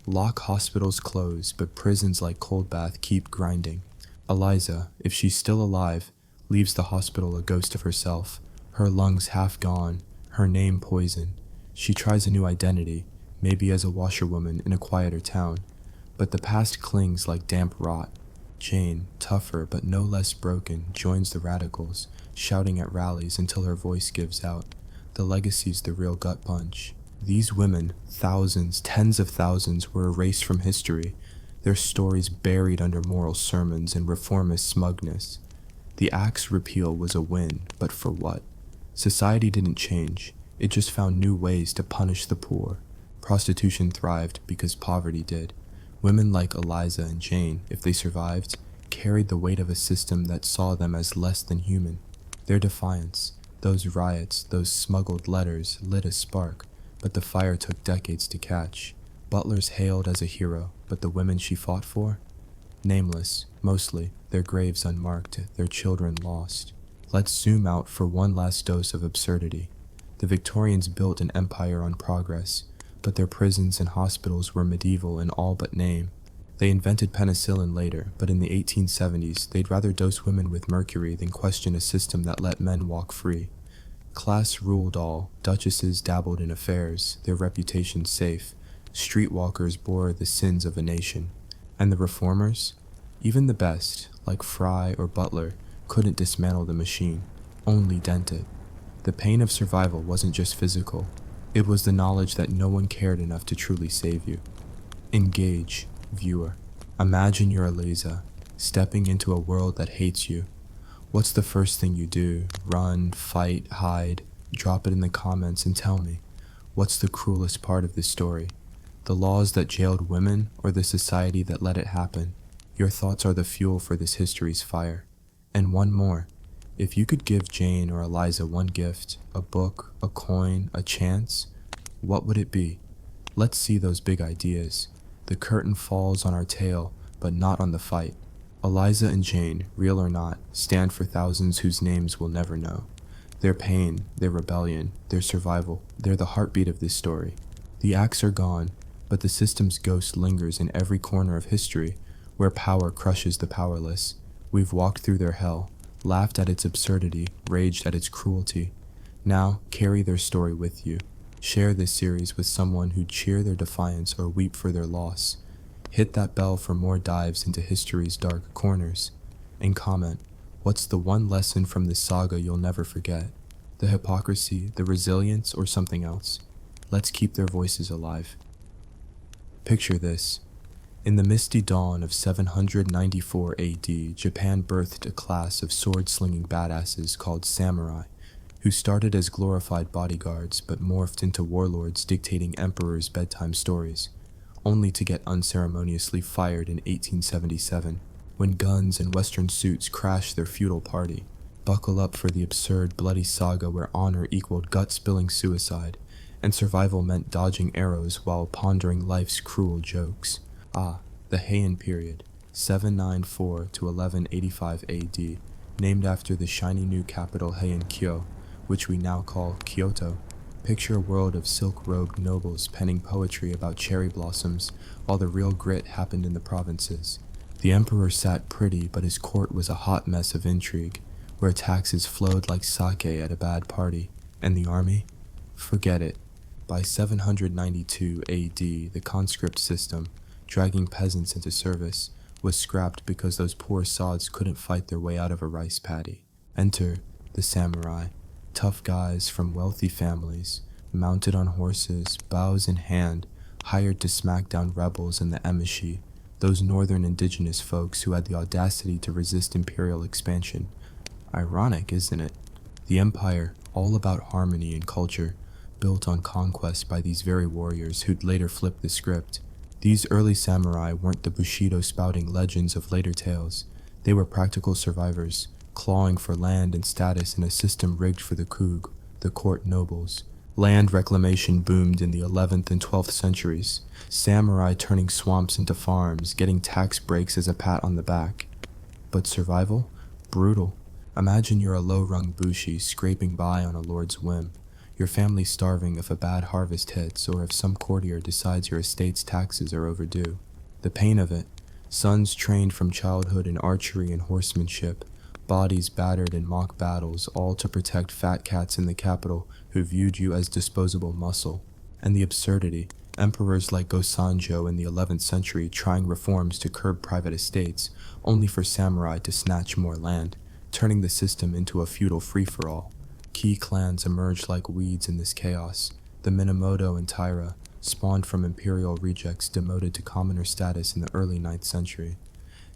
Lock hospitals close, but prisons like Cold Bath keep grinding. Eliza, if she's still alive, leaves the hospital a ghost of herself, her lungs half gone, her name poisoned. She tries a new identity, maybe as a washerwoman in a quieter town, but the past clings like damp rot. Jane, tougher but no less broken, joins the radicals, shouting at rallies until her voice gives out. The legacy's the real gut punch. These women, thousands, tens of thousands, were erased from history, their stories buried under moral sermons and reformist smugness. The Act's repeal was a win, but for what? Society didn't change, it just found new ways to punish the poor. Prostitution thrived because poverty did. Women like Eliza and Jane, if they survived, carried the weight of a system that saw them as less than human. Their defiance, Those riots, those smuggled letters lit a spark, but the fire took decades to catch. Butlers hailed as a hero, but the women she fought for? Nameless, mostly, their graves unmarked, their children lost. Let's zoom out for one last dose of absurdity. The Victorians built an empire on progress, but their prisons and hospitals were medieval in all but name. They invented penicillin later, but in the 1870s, they'd rather dose women with mercury than question a system that let men walk free. Class ruled all, duchesses dabbled in affairs, their reputations safe. Streetwalkers bore the sins of a nation. And the reformers? Even the best, like Fry or Butler, couldn't dismantle the machine, only dent it. The pain of survival wasn't just physical, it was the knowledge that no one cared enough to truly save you. Engage, viewer. Imagine you're Eliza, stepping into a world that hates you. What's the first thing you do? Run, fight, hide? Drop it in the comments and tell me. What's the cruelest part of this story? The laws that jailed women or the society that let it happen? Your thoughts are the fuel for this history's fire. And one more. If you could give Jane or Eliza one gift, a book, a coin, a chance, what would it be? Let's see those big ideas. The curtain falls on our tale, but not on the fight. Eliza and Jane, real or not, stand for thousands whose names we'll never know. Their pain, their rebellion, their survival, they're the heartbeat of this story. The acts are gone, but the system's ghost lingers in every corner of history, where power crushes the powerless. We've walked through their hell, laughed at its absurdity, raged at its cruelty. Now, carry their story with you. Share this series with someone who'd cheer their defiance or weep for their loss. Hit that bell for more dives into history's dark corners. And comment, what's the one lesson from this saga you'll never forget? The hypocrisy, the resilience, or something else? Let's keep their voices alive. Picture this. In the misty dawn of 794 AD, Japan birthed a class of sword-slinging badasses called samurai, who started as glorified bodyguards but morphed into warlords dictating emperors' bedtime stories, only to get unceremoniously fired in 1877, when guns and Western suits crashed their feudal party. Buckle up for the absurd, bloody saga where honor equaled gut-spilling suicide, and survival meant dodging arrows while pondering life's cruel jokes. The Heian period, 794 to 1185 AD, named after the shiny new capital Heian-kyo, which we now call Kyoto. Picture a world of silk-robed nobles penning poetry about cherry blossoms, while the real grit happened in the provinces. The emperor sat pretty, but his court was a hot mess of intrigue, where taxes flowed like sake at a bad party. And the army? Forget it. By 792 AD, the conscript system, dragging peasants into service, was scrapped because those poor sods couldn't fight their way out of a rice paddy. Enter the samurai, tough guys from wealthy families, mounted on horses, bows in hand, hired to smack down rebels in the emishi, those northern indigenous folks who had the audacity to resist imperial expansion. Ironic, isn't it? The empire, all about harmony and culture, built on conquest by these very warriors who'd later flip the script. These early samurai weren't the Bushido-spouting legends of later tales. They were practical survivors, clawing for land and status in a system rigged for the Kug, the court nobles. Land reclamation boomed in the 11th and 12th centuries, samurai turning swamps into farms, getting tax breaks as a pat on the back. But survival? Brutal. Imagine you're a low-rung bushi scraping by on a lord's whim. Your family starving if a bad harvest hits or if some courtier decides your estate's taxes are overdue. The pain of it, sons trained from childhood in archery and horsemanship, bodies battered in mock battles, all to protect fat cats in the capital who viewed you as disposable muscle. And the absurdity, emperors like Go-Sanjo in the 11th century trying reforms to curb private estates, only for samurai to snatch more land, turning the system into a feudal free-for-all. Key clans emerged like weeds in this chaos. The Minamoto and Taira, spawned from imperial rejects demoted to commoner status in the early 9th century.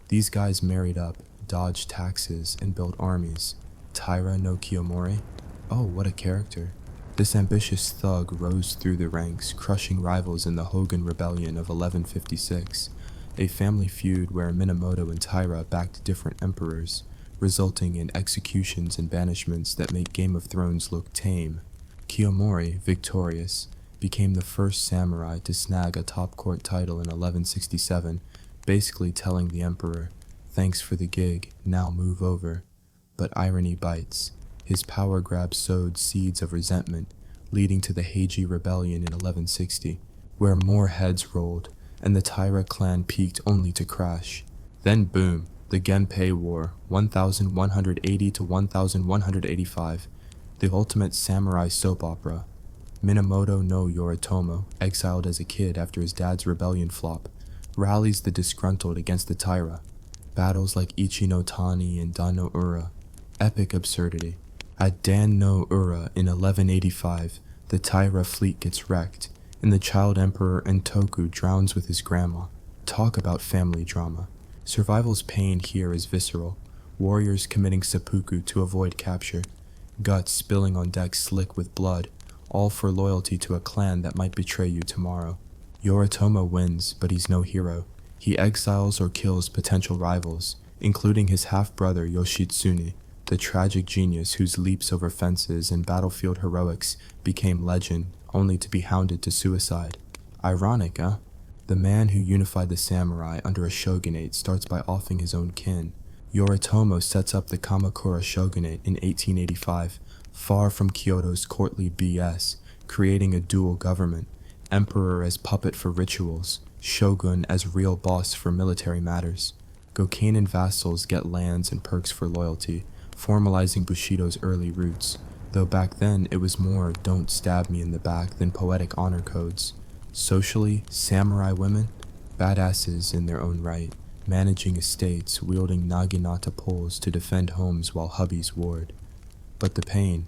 These guys married up, dodged taxes, and built armies. Taira no Kiyomori? Oh, what a character. This ambitious thug rose through the ranks, crushing rivals in the Hogan Rebellion of 1156, a family feud where Minamoto and Taira backed different emperors, resulting in executions and banishments that make Game of Thrones look tame. Kiyomori, victorious, became the first samurai to snag a top court title in 1167, basically telling the emperor, "Thanks for the gig, now move over." But irony bites. His power grab sowed seeds of resentment, leading to the Heiji Rebellion in 1160, where more heads rolled, and the Taira clan peaked only to crash. Then boom, the Genpei War, 1180 to 1185, the ultimate samurai soap opera. Minamoto no Yoritomo, exiled as a kid after his dad's rebellion flop, rallies the disgruntled against the Taira. Battles like Ichi no Tani and Dan no Ura. Epic absurdity. At Dan no Ura in 1185, the Taira fleet gets wrecked, and the child emperor Entoku drowns with his grandma. Talk about family drama. Survival's pain here is visceral. Warriors committing seppuku to avoid capture. Guts spilling on decks slick with blood, all for loyalty to a clan that might betray you tomorrow. Yoritomo wins, but he's no hero. He exiles or kills potential rivals, including his half-brother Yoshitsune, the tragic genius whose leaps over fences and battlefield heroics became legend, only to be hounded to suicide. Ironic, huh? The man who unified the samurai under a shogunate starts by offing his own kin. Yoritomo sets up the Kamakura shogunate in 1885, far from Kyoto's courtly BS, creating a dual government, emperor as puppet for rituals, shogun as real boss for military matters. Gokanen vassals get lands and perks for loyalty, formalizing Bushido's early roots, though back then it was more "don't stab me in the back" than poetic honor codes. Socially, samurai women, badasses in their own right, managing estates, wielding naginata poles to defend homes while hubbies warred. But the pain,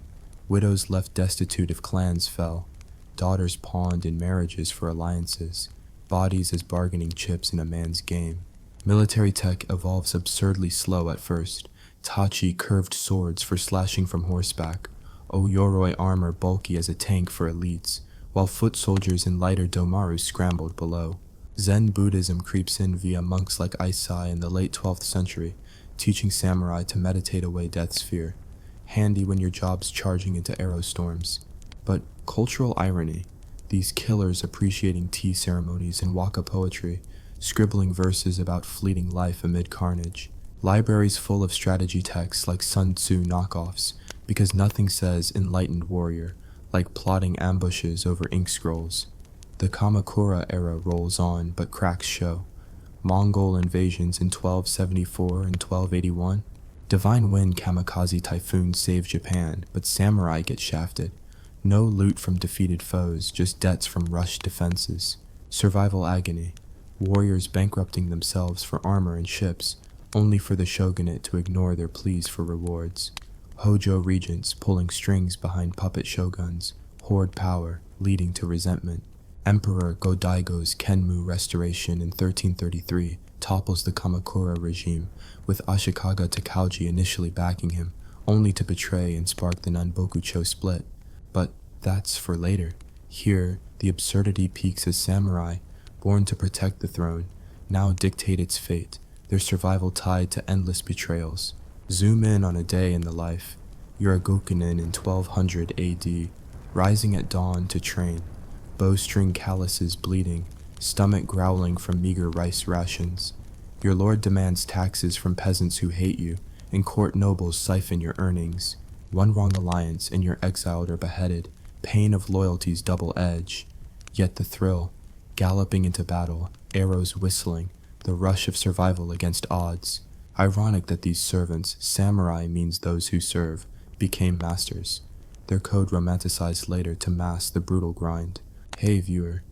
widows left destitute if clans fell, daughters pawned in marriages for alliances, bodies as bargaining chips in a man's game. Military tech evolves absurdly slow at first, tachi curved swords for slashing from horseback, Oyoroi armor bulky as a tank for elites, while foot soldiers in lighter domaru scrambled below. Zen Buddhism creeps in via monks like Aisai in the late 12th century, teaching samurai to meditate away death's fear, handy when your job's charging into arrow storms. But cultural irony, these killers appreciating tea ceremonies and waka poetry, scribbling verses about fleeting life amid carnage. Libraries full of strategy texts like Sun Tzu knockoffs, because nothing says enlightened warrior like plotting ambushes over ink scrolls. The Kamakura era rolls on, but cracks show. Mongol invasions in 1274 and 1281. Divine Wind kamikaze typhoons save Japan, but samurai get shafted. No loot from defeated foes, just debts from rushed defenses. Survival agony. Warriors bankrupting themselves for armor and ships, only for the shogunate to ignore their pleas for rewards. Hojo regents pulling strings behind puppet shoguns, hoard power, leading to resentment. Emperor Go-Daigo's Kenmu restoration in 1333 topples the Kamakura regime, with Ashikaga Takauji initially backing him, only to betray and spark the Nanbokucho split. But that's for later. Here, the absurdity peaks as samurai, born to protect the throne, now dictate its fate, their survival tied to endless betrayals. Zoom in on a day in the life. You're a Gokunin in 1200 AD, rising at dawn to train, bowstring calluses bleeding, stomach growling from meager rice rations. Your lord demands taxes from peasants who hate you, and court nobles siphon your earnings. One wrong alliance and you're exiled or beheaded, pain of loyalty's double edge. Yet the thrill, galloping into battle, arrows whistling, the rush of survival against odds. Ironic that these servants, samurai means those who serve, became masters. Their code romanticized later to mask the brutal grind. Hey viewer,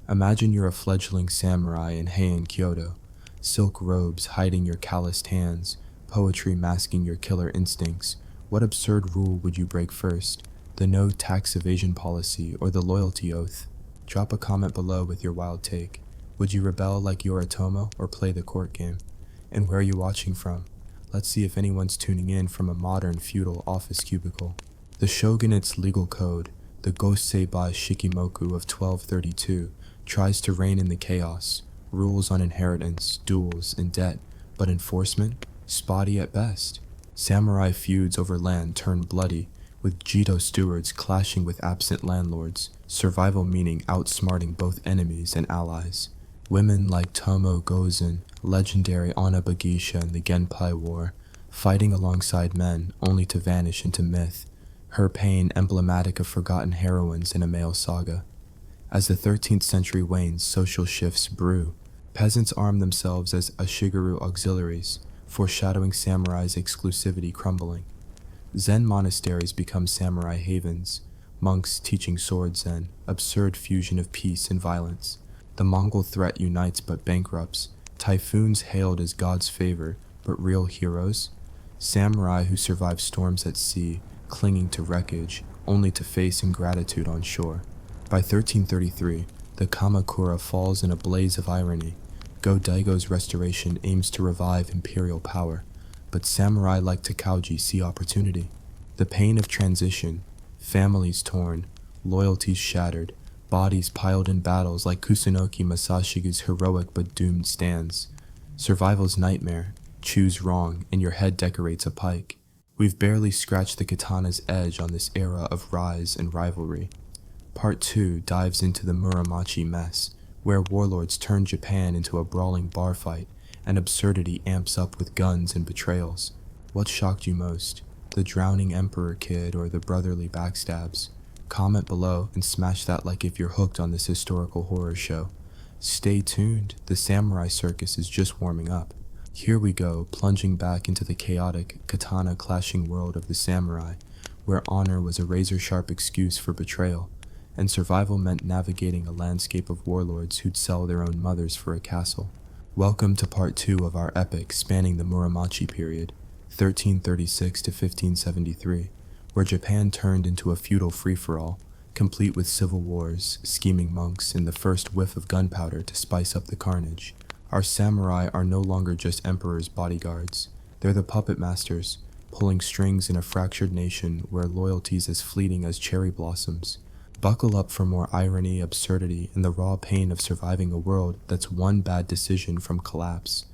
imagine you're a fledgling samurai in Heian, Kyoto. Silk robes hiding your calloused hands, poetry masking your killer instincts. What absurd rule would you break first? The no tax evasion policy or the loyalty oath? Drop a comment below with your wild take. Would you rebel like Yoritomo or play the court game? And where are you watching from? Let's see if anyone's tuning in from a modern feudal office cubicle. The shogunate's legal code, the Goseibai Shikimoku of 1232, tries to rein in the chaos, rules on inheritance, duels, and debt, but enforcement? Spotty at best. Samurai feuds over land turned bloody, with Jito stewards clashing with absent landlords, survival meaning outsmarting both enemies and allies. Women like Tomo Gozen, legendary Anna Bagisha in the Genpei War, fighting alongside men only to vanish into myth, her pain emblematic of forgotten heroines in a male saga. As the 13th century wanes, social shifts brew. Peasants arm themselves as Ashigaru auxiliaries, foreshadowing samurai's exclusivity crumbling. Zen monasteries become samurai havens, monks teaching sword zen, absurd fusion of peace and violence. The Mongol threat unites but bankrupts, typhoons hailed as God's favor, but real heroes? Samurai who survive storms at sea, clinging to wreckage, only to face ingratitude on shore. By 1333, the Kamakura falls in a blaze of irony. Go-Daigo's restoration aims to revive imperial power, but samurai like Takauji see opportunity. The pain of transition, families torn, loyalties shattered, bodies piled in battles like Kusunoki Masashige's heroic but doomed stands. Survival's nightmare, choose wrong and your head decorates a pike. We've barely scratched the katana's edge on this era of rise and rivalry. Part 2 dives into the Muromachi mess, where warlords turn Japan into a brawling bar fight, and absurdity amps up with guns and betrayals. What shocked you most? The drowning emperor kid or the brotherly backstabs? Comment below and smash that like if you're hooked on this historical horror show. Stay tuned, the samurai circus is just warming up. Here we go, plunging back into the chaotic, katana-clashing world of the samurai, where honor was a razor-sharp excuse for betrayal, and survival meant navigating a landscape of warlords who'd sell their own mothers for a castle. Welcome to part 2 of our epic spanning the Muromachi period, 1336 to 1573, where Japan turned into a feudal free-for-all, complete with civil wars, scheming monks, and the first whiff of gunpowder to spice up the carnage. Our samurai are no longer just emperor's bodyguards. They're the puppet masters, pulling strings in a fractured nation where loyalty's as fleeting as cherry blossoms. Buckle up for more irony, absurdity, and the raw pain of surviving a world that's one bad decision from collapse.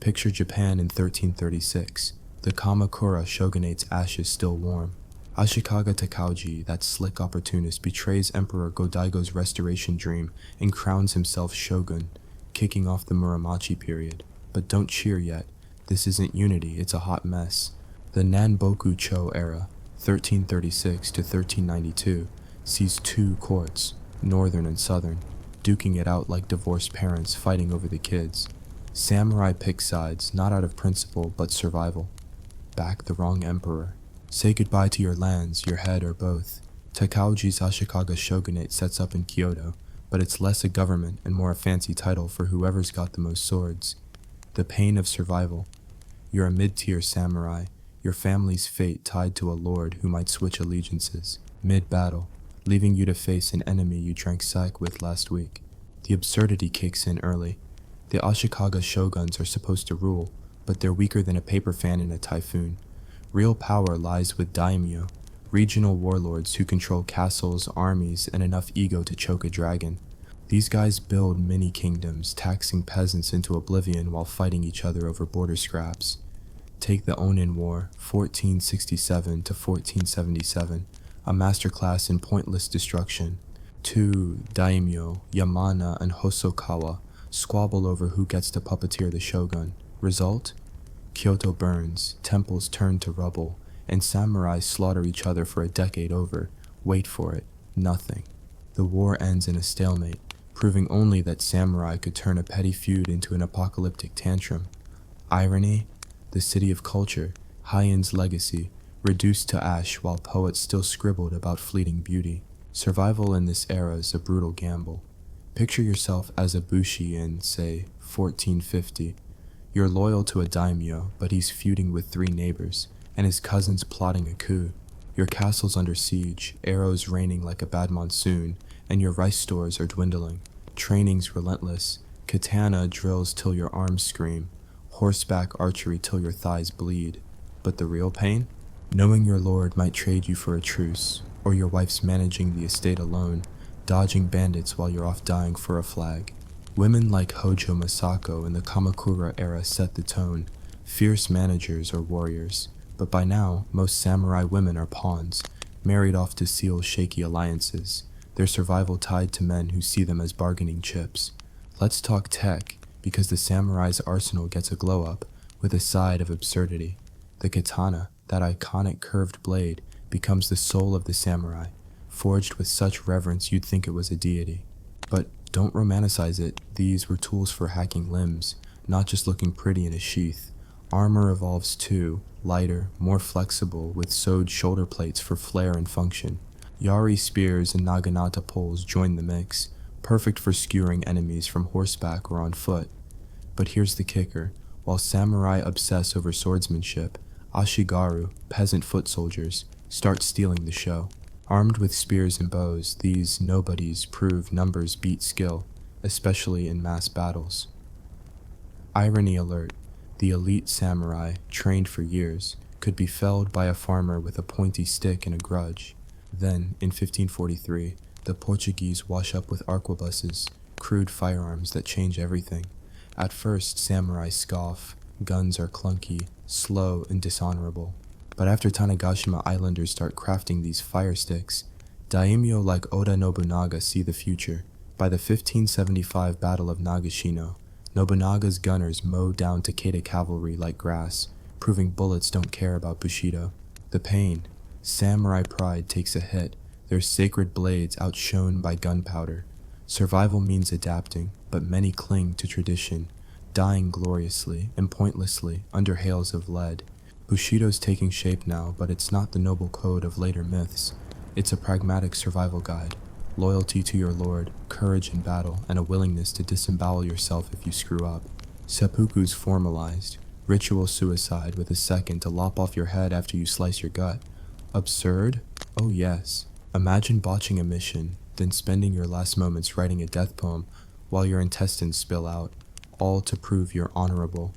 Picture Japan in 1336, the Kamakura shogunate's ashes still warm. Ashikaga Takauji, that slick opportunist, betrays Emperor Go-Daigo's restoration dream and crowns himself shogun, kicking off the Muromachi period. But don't cheer yet. This isn't unity, it's a hot mess. The Nanboku Cho era, 1336 to 1392, sees two courts, northern and southern, duking it out like divorced parents fighting over the kids. Samurai pick sides, not out of principle, but survival. Back the wrong emperor. Say goodbye to your lands, your head, or both. Takauji's Ashikaga shogunate sets up in Kyoto, but it's less a government and more a fancy title for whoever's got the most swords. The pain of survival. You're a mid-tier samurai, your family's fate tied to a lord who might switch allegiances, mid-battle, leaving you to face an enemy you drank sake with last week. The absurdity kicks in early. The Ashikaga shoguns are supposed to rule, but they're weaker than a paper fan in a typhoon. Real power lies with daimyo, regional warlords who control castles, armies, and enough ego to choke a dragon. These guys build mini-kingdoms, taxing peasants into oblivion while fighting each other over border scraps. Take the Onin War, 1467 to 1477, a masterclass in pointless destruction. Two daimyo, Yamana and Hosokawa, squabble over who gets to puppeteer the shogun. Result? Kyoto burns, temples turn to rubble, and samurai slaughter each other for a decade over. Wait for it, nothing. The war ends in a stalemate, proving only that samurai could turn a petty feud into an apocalyptic tantrum. Irony? The city of culture, Heian's legacy, reduced to ash while poets still scribbled about fleeting beauty. Survival in this era is a brutal gamble. Picture yourself as a bushi in, say, 1450. You're loyal to a daimyo, but he's feuding with three neighbors, and his cousin's plotting a coup. Your castle's under siege, arrows raining like a bad monsoon, and your rice stores are dwindling. Training's relentless. Katana drills till your arms scream, horseback archery till your thighs bleed. But the real pain? Knowing your lord might trade you for a truce, or your wife's managing the estate alone, dodging bandits while you're off dying for a flag. Women like Hojo Masako in the Kamakura era set the tone, fierce managers or warriors, but by now, most samurai women are pawns, married off to seal shaky alliances, their survival tied to men who see them as bargaining chips. Let's talk tech, because the samurai's arsenal gets a glow-up with a side of absurdity. The katana, that iconic curved blade, becomes the soul of the samurai, forged with such reverence you'd think it was a deity. But don't romanticize it, these were tools for hacking limbs, not just looking pretty in a sheath. Armor evolves too, lighter, more flexible, with sewed shoulder plates for flair and function. Yari spears and naginata poles join the mix, perfect for skewering enemies from horseback or on foot. But here's the kicker, while samurai obsess over swordsmanship, ashigaru, peasant foot soldiers, start stealing the show. Armed with spears and bows, these nobodies prove numbers beat skill, especially in mass battles. Irony alert, the elite samurai, trained for years, could be felled by a farmer with a pointy stick and a grudge. Then, in 1543, the Portuguese wash up with arquebuses, crude firearms that change everything. At first, samurai scoff, guns are clunky, slow, and dishonorable. But after Tanegashima islanders start crafting these fire sticks, daimyo like Oda Nobunaga see the future. By the 1575 Battle of Nagashino, Nobunaga's gunners mow down Takeda cavalry like grass, proving bullets don't care about Bushido. The pain. Samurai pride takes a hit, their sacred blades outshone by gunpowder. Survival means adapting, but many cling to tradition, dying gloriously and pointlessly under hails of lead. Bushido's taking shape now, but it's not the noble code of later myths. It's a pragmatic survival guide. Loyalty to your lord, courage in battle, and a willingness to disembowel yourself if you screw up. Seppuku's formalized. Ritual suicide with a second to lop off your head after you slice your gut. Absurd? Oh yes. Imagine botching a mission, then spending your last moments writing a death poem while your intestines spill out, all to prove you're honorable.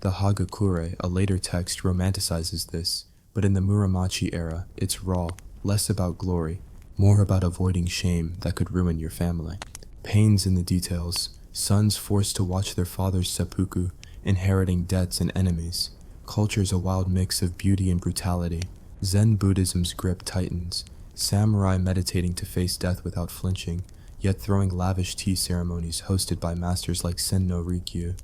The Hagakure, a later text, romanticizes this, but in the Muromachi era, it's raw, less about glory, more about avoiding shame that could ruin your family. Pains in the details, sons forced to watch their father's seppuku, inheriting debts and enemies. Culture's a wild mix of beauty and brutality. Zen Buddhism's grip tightens, samurai meditating to face death without flinching, yet throwing lavish tea ceremonies hosted by masters like Senno Rikyu.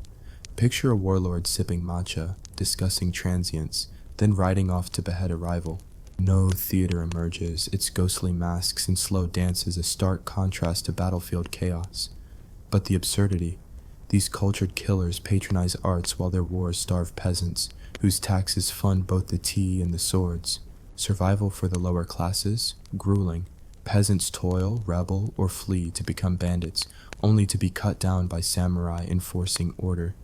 Picture a warlord sipping matcha, discussing transients, then riding off to behead a rival. No theater emerges, its ghostly masks and slow dances a stark contrast to battlefield chaos. But the absurdity. These cultured killers patronize arts while their wars starve peasants, whose taxes fund both the tea and the swords. Survival for the lower classes? Grueling. Peasants toil, rebel, or flee to become bandits, only to be cut down by samurai enforcing order.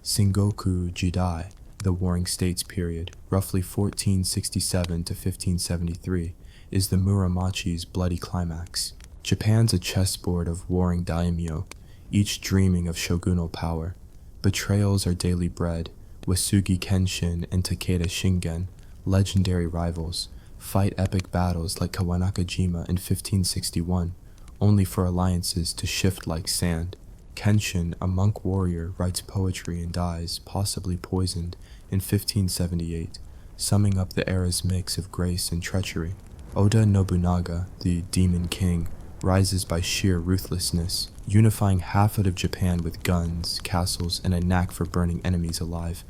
Sengoku Jidai, the Warring States period, roughly 1467 to 1573, is the Muromachi's bloody climax. Japan's a chessboard of warring daimyo, each dreaming of shogunal power. Betrayals are daily bread. Wasugi Kenshin and Takeda Shingen, legendary rivals, fight epic battles like Kawanakajima in 1561, only for alliances to shift like sand. Kenshin, a monk warrior, writes poetry and dies, possibly poisoned, in 1578, summing up the era's mix of grace and treachery. Oda Nobunaga, the Demon King, rises by sheer ruthlessness, unifying half of Japan with guns, castles, and a knack for burning enemies alive,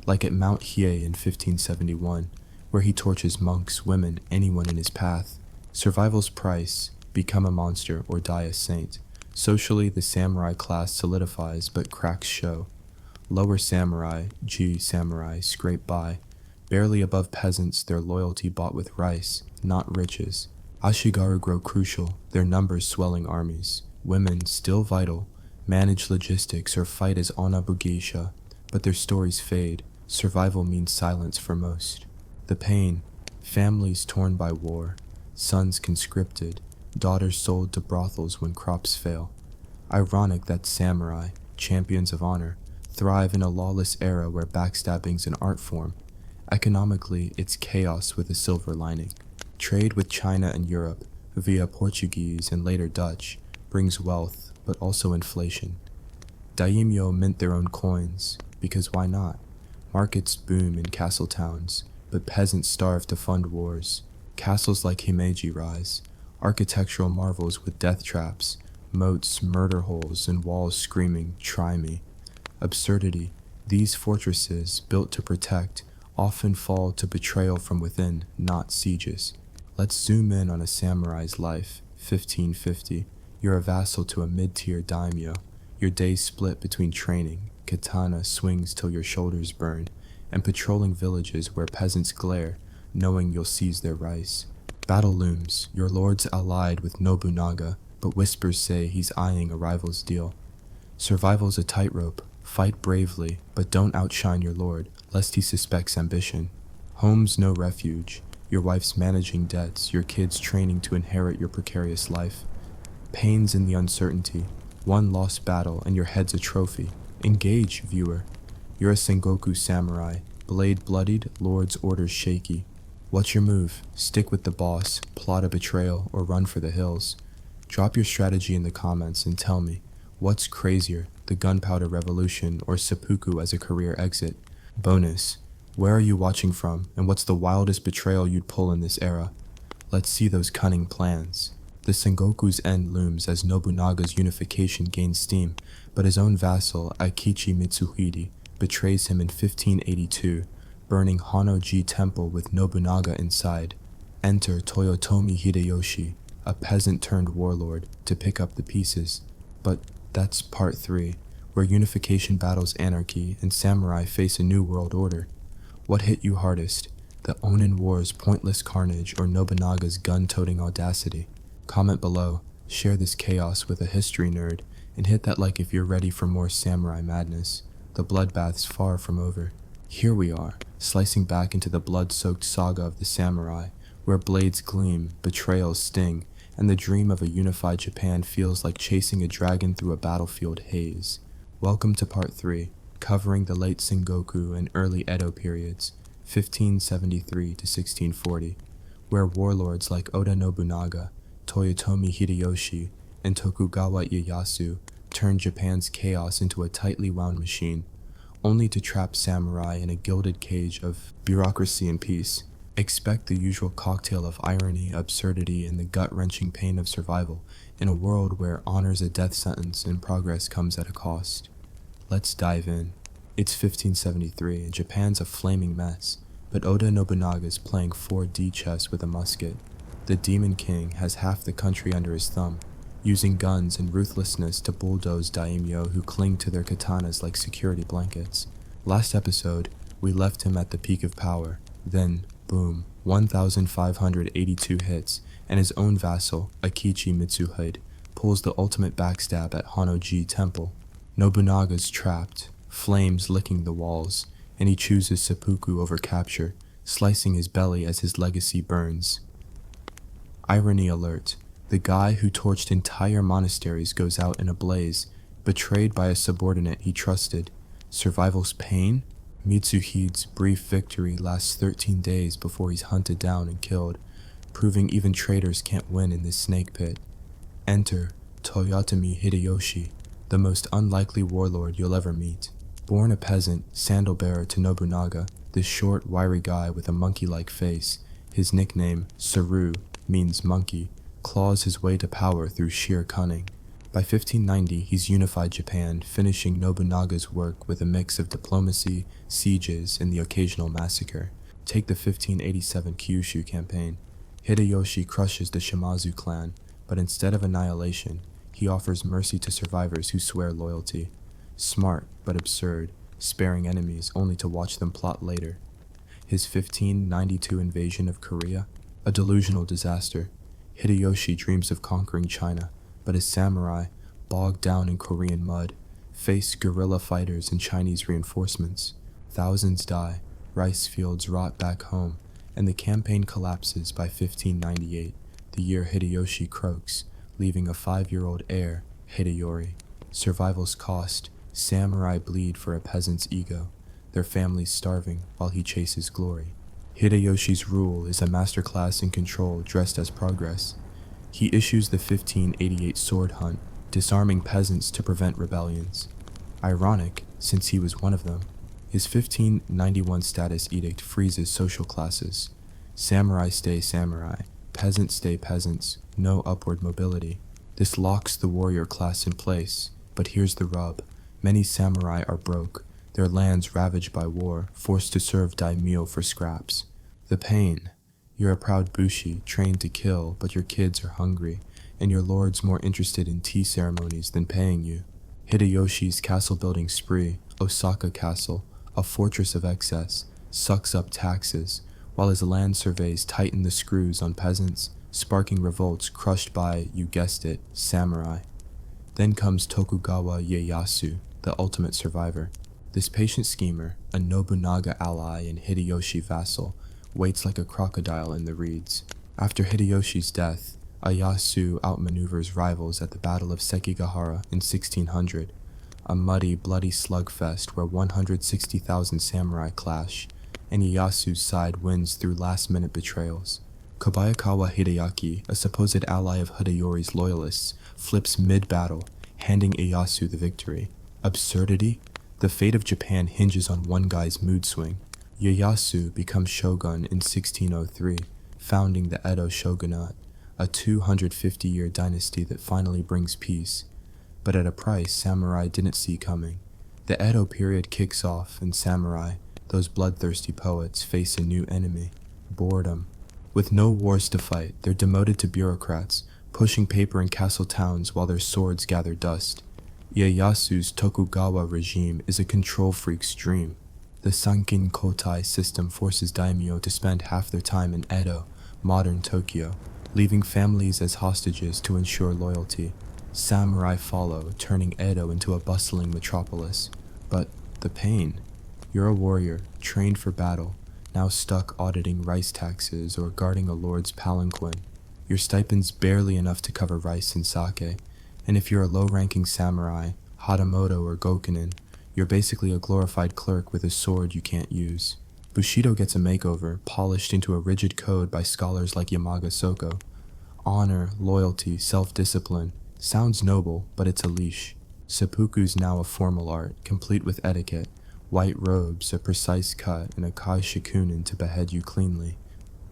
like at Mount Hiei in 1571, where he torches monks, women, anyone in his path. Survival's price, become a monster or die a saint. Socially, the samurai class solidifies but cracks show. Lower samurai, samurai, scrape by. Barely above peasants, their loyalty bought with rice, not riches. Ashigaru grow crucial, their numbers swelling armies. Women, still vital, manage logistics or fight as onabugeisha, but their stories fade. Survival means silence for most. The pain, families torn by war, sons conscripted, daughters sold to brothels when crops fail. Ironic that samurai, champions of honor, thrive in a lawless era where backstabbing's an art form. Economically, it's chaos with a silver lining. Trade with China and Europe, via Portuguese and later Dutch, brings wealth, but also inflation. Daimyo mint their own coins, because why not? Markets boom in castle towns, but peasants starve to fund wars. Castles like Himeji rise, architectural marvels with death traps, moats, murder holes, and walls screaming, "Try me." Absurdity. These fortresses, built to protect, often fall to betrayal from within, not sieges. Let's zoom in on a samurai's life. 1550. You're a vassal to a mid-tier daimyo. Your days split between training, katana swings till your shoulders burn, and patrolling villages where peasants glare, knowing you'll seize their rice. Battle looms. Your lord's allied with Nobunaga, but whispers say he's eyeing a rival's deal. Survival's a tightrope. Fight bravely, but don't outshine your lord, lest he suspects ambition. Home's no refuge. Your wife's managing debts, your kids training to inherit your precarious life. Pains in the uncertainty. One lost battle and your head's a trophy. Engage, viewer. You're a Sengoku samurai, blade bloodied, lord's orders shaky. What's your move? Stick with the boss, plot a betrayal, or run for the hills? Drop your strategy in the comments and tell me, what's crazier, the gunpowder revolution or seppuku as a career exit? Bonus, where are you watching from, and what's the wildest betrayal you'd pull in this era? Let's see those cunning plans. The Sengoku's end looms as Nobunaga's unification gains steam, but his own vassal, Aikichi Mitsuhide, betrays him in 1582, burning Hanoji Temple with Nobunaga inside. Enter Toyotomi Hideyoshi, a peasant-turned-warlord, to pick up the pieces. But that's part 3, where unification battles anarchy and samurai face a new world order. What hit you hardest, the Onin War's pointless carnage or Nobunaga's gun-toting audacity? Comment below, share this chaos with a history nerd, and hit that like if you're ready for more samurai madness. The bloodbath's far from over. Here we are, slicing back into the blood-soaked saga of the samurai, where blades gleam, betrayals sting, and the dream of a unified Japan feels like chasing a dragon through a battlefield haze. Welcome to part 3, covering the late Sengoku and early Edo periods, 1573 to 1640, where warlords like Oda Nobunaga, Toyotomi Hideyoshi, and Tokugawa Ieyasu turned Japan's chaos into a tightly wound machine, only to trap samurai in a gilded cage of bureaucracy and peace. Expect the usual cocktail of irony, absurdity, and the gut-wrenching pain of survival in a world where honor's a death sentence and progress comes at a cost. Let's dive in. It's 1573 and Japan's a flaming mess, but Oda Nobunaga's playing 4D chess with a musket. The Demon King has half the country under his thumb, using guns and ruthlessness to bulldoze daimyo who cling to their katanas like security blankets. Last episode, we left him at the peak of power, then boom, 1,582 hits, and his own vassal, Aikichi Mitsuhide, pulls the ultimate backstab at Hanoji Temple. Nobunaga's trapped, flames licking the walls, and he chooses seppuku over capture, slicing his belly as his legacy burns. Irony alert, the guy who torched entire monasteries goes out in a blaze, betrayed by a subordinate he trusted. Survival's pain? Mitsuhide's brief victory lasts 13 days before he's hunted down and killed, proving even traitors can't win in this snake pit. Enter Toyotomi Hideyoshi, the most unlikely warlord you'll ever meet. Born a peasant, sandal-bearer to Nobunaga, this short, wiry guy with a monkey-like face, his nickname, Saru, means monkey, claws his way to power through sheer cunning. By 1590, he's unified Japan, finishing Nobunaga's work with a mix of diplomacy, sieges, and the occasional massacre. Take the 1587 Kyushu campaign. Hideyoshi crushes the Shimazu clan, but instead of annihilation, he offers mercy to survivors who swear loyalty. Smart, but absurd, sparing enemies only to watch them plot later. His 1592 invasion of Korea? A delusional disaster. Hideyoshi dreams of conquering China, but his samurai, bogged down in Korean mud, face guerrilla fighters and Chinese reinforcements. Thousands die, rice fields rot back home, and the campaign collapses by 1598, the year Hideyoshi croaks, leaving a 5-year-old heir, Hideyori. Survival's cost, samurai bleed for a peasant's ego, their families starving while he chases glory. Hideyoshi's rule is a masterclass in control dressed as progress. He issues the 1588 sword hunt, disarming peasants to prevent rebellions. Ironic, since he was one of them. His 1591 status edict freezes social classes. Samurai stay samurai, peasants stay peasants, no upward mobility. This locks the warrior class in place, but here's the rub. Many samurai are broke, their lands ravaged by war, forced to serve daimyo for scraps. The pain. You're a proud bushi, trained to kill, but your kids are hungry, and your lord's more interested in tea ceremonies than paying you. Hideyoshi's castle-building spree, Osaka Castle, a fortress of excess, sucks up taxes, while his land surveys tighten the screws on peasants, sparking revolts crushed by, you guessed it, samurai. Then comes Tokugawa Ieyasu, the ultimate survivor. This patient schemer, a Nobunaga ally and Hideyoshi vassal, waits like a crocodile in the reeds. After Hideyoshi's death, Ieyasu outmaneuvers rivals at the Battle of Sekigahara in 1600, a muddy, bloody slugfest where 160,000 samurai clash, and Ieyasu's side wins through last-minute betrayals. Kobayakawa Hideaki, a supposed ally of Hideyori's loyalists, flips mid-battle, handing Ieyasu the victory. Absurdity? The fate of Japan hinges on one guy's mood swing. Ieyasu becomes shogun in 1603, founding the Edo shogunate, a 250-year dynasty that finally brings peace. But at a price samurai didn't see coming. The Edo period kicks off, and samurai, those bloodthirsty poets, face a new enemy: boredom. With no wars to fight, they're demoted to bureaucrats, pushing paper in castle towns while their swords gather dust. Ieyasu's Tokugawa regime is a control freak's dream. The Sankin Kotai system forces daimyo to spend half their time in Edo, modern Tokyo, leaving families as hostages to ensure loyalty. Samurai follow, turning Edo into a bustling metropolis. But the pain. You're a warrior, trained for battle, now stuck auditing rice taxes or guarding a lord's palanquin. Your stipend's barely enough to cover rice and sake, and if you're a low-ranking samurai, Hatamoto or Gokunin, you're basically a glorified clerk with a sword you can't use. Bushido gets a makeover, polished into a rigid code by scholars like Yamaga Soko. Honor, loyalty, self-discipline. Sounds noble, but it's a leash. Seppuku's now a formal art, complete with etiquette. White robes, a precise cut, and a kai shikunin to behead you cleanly.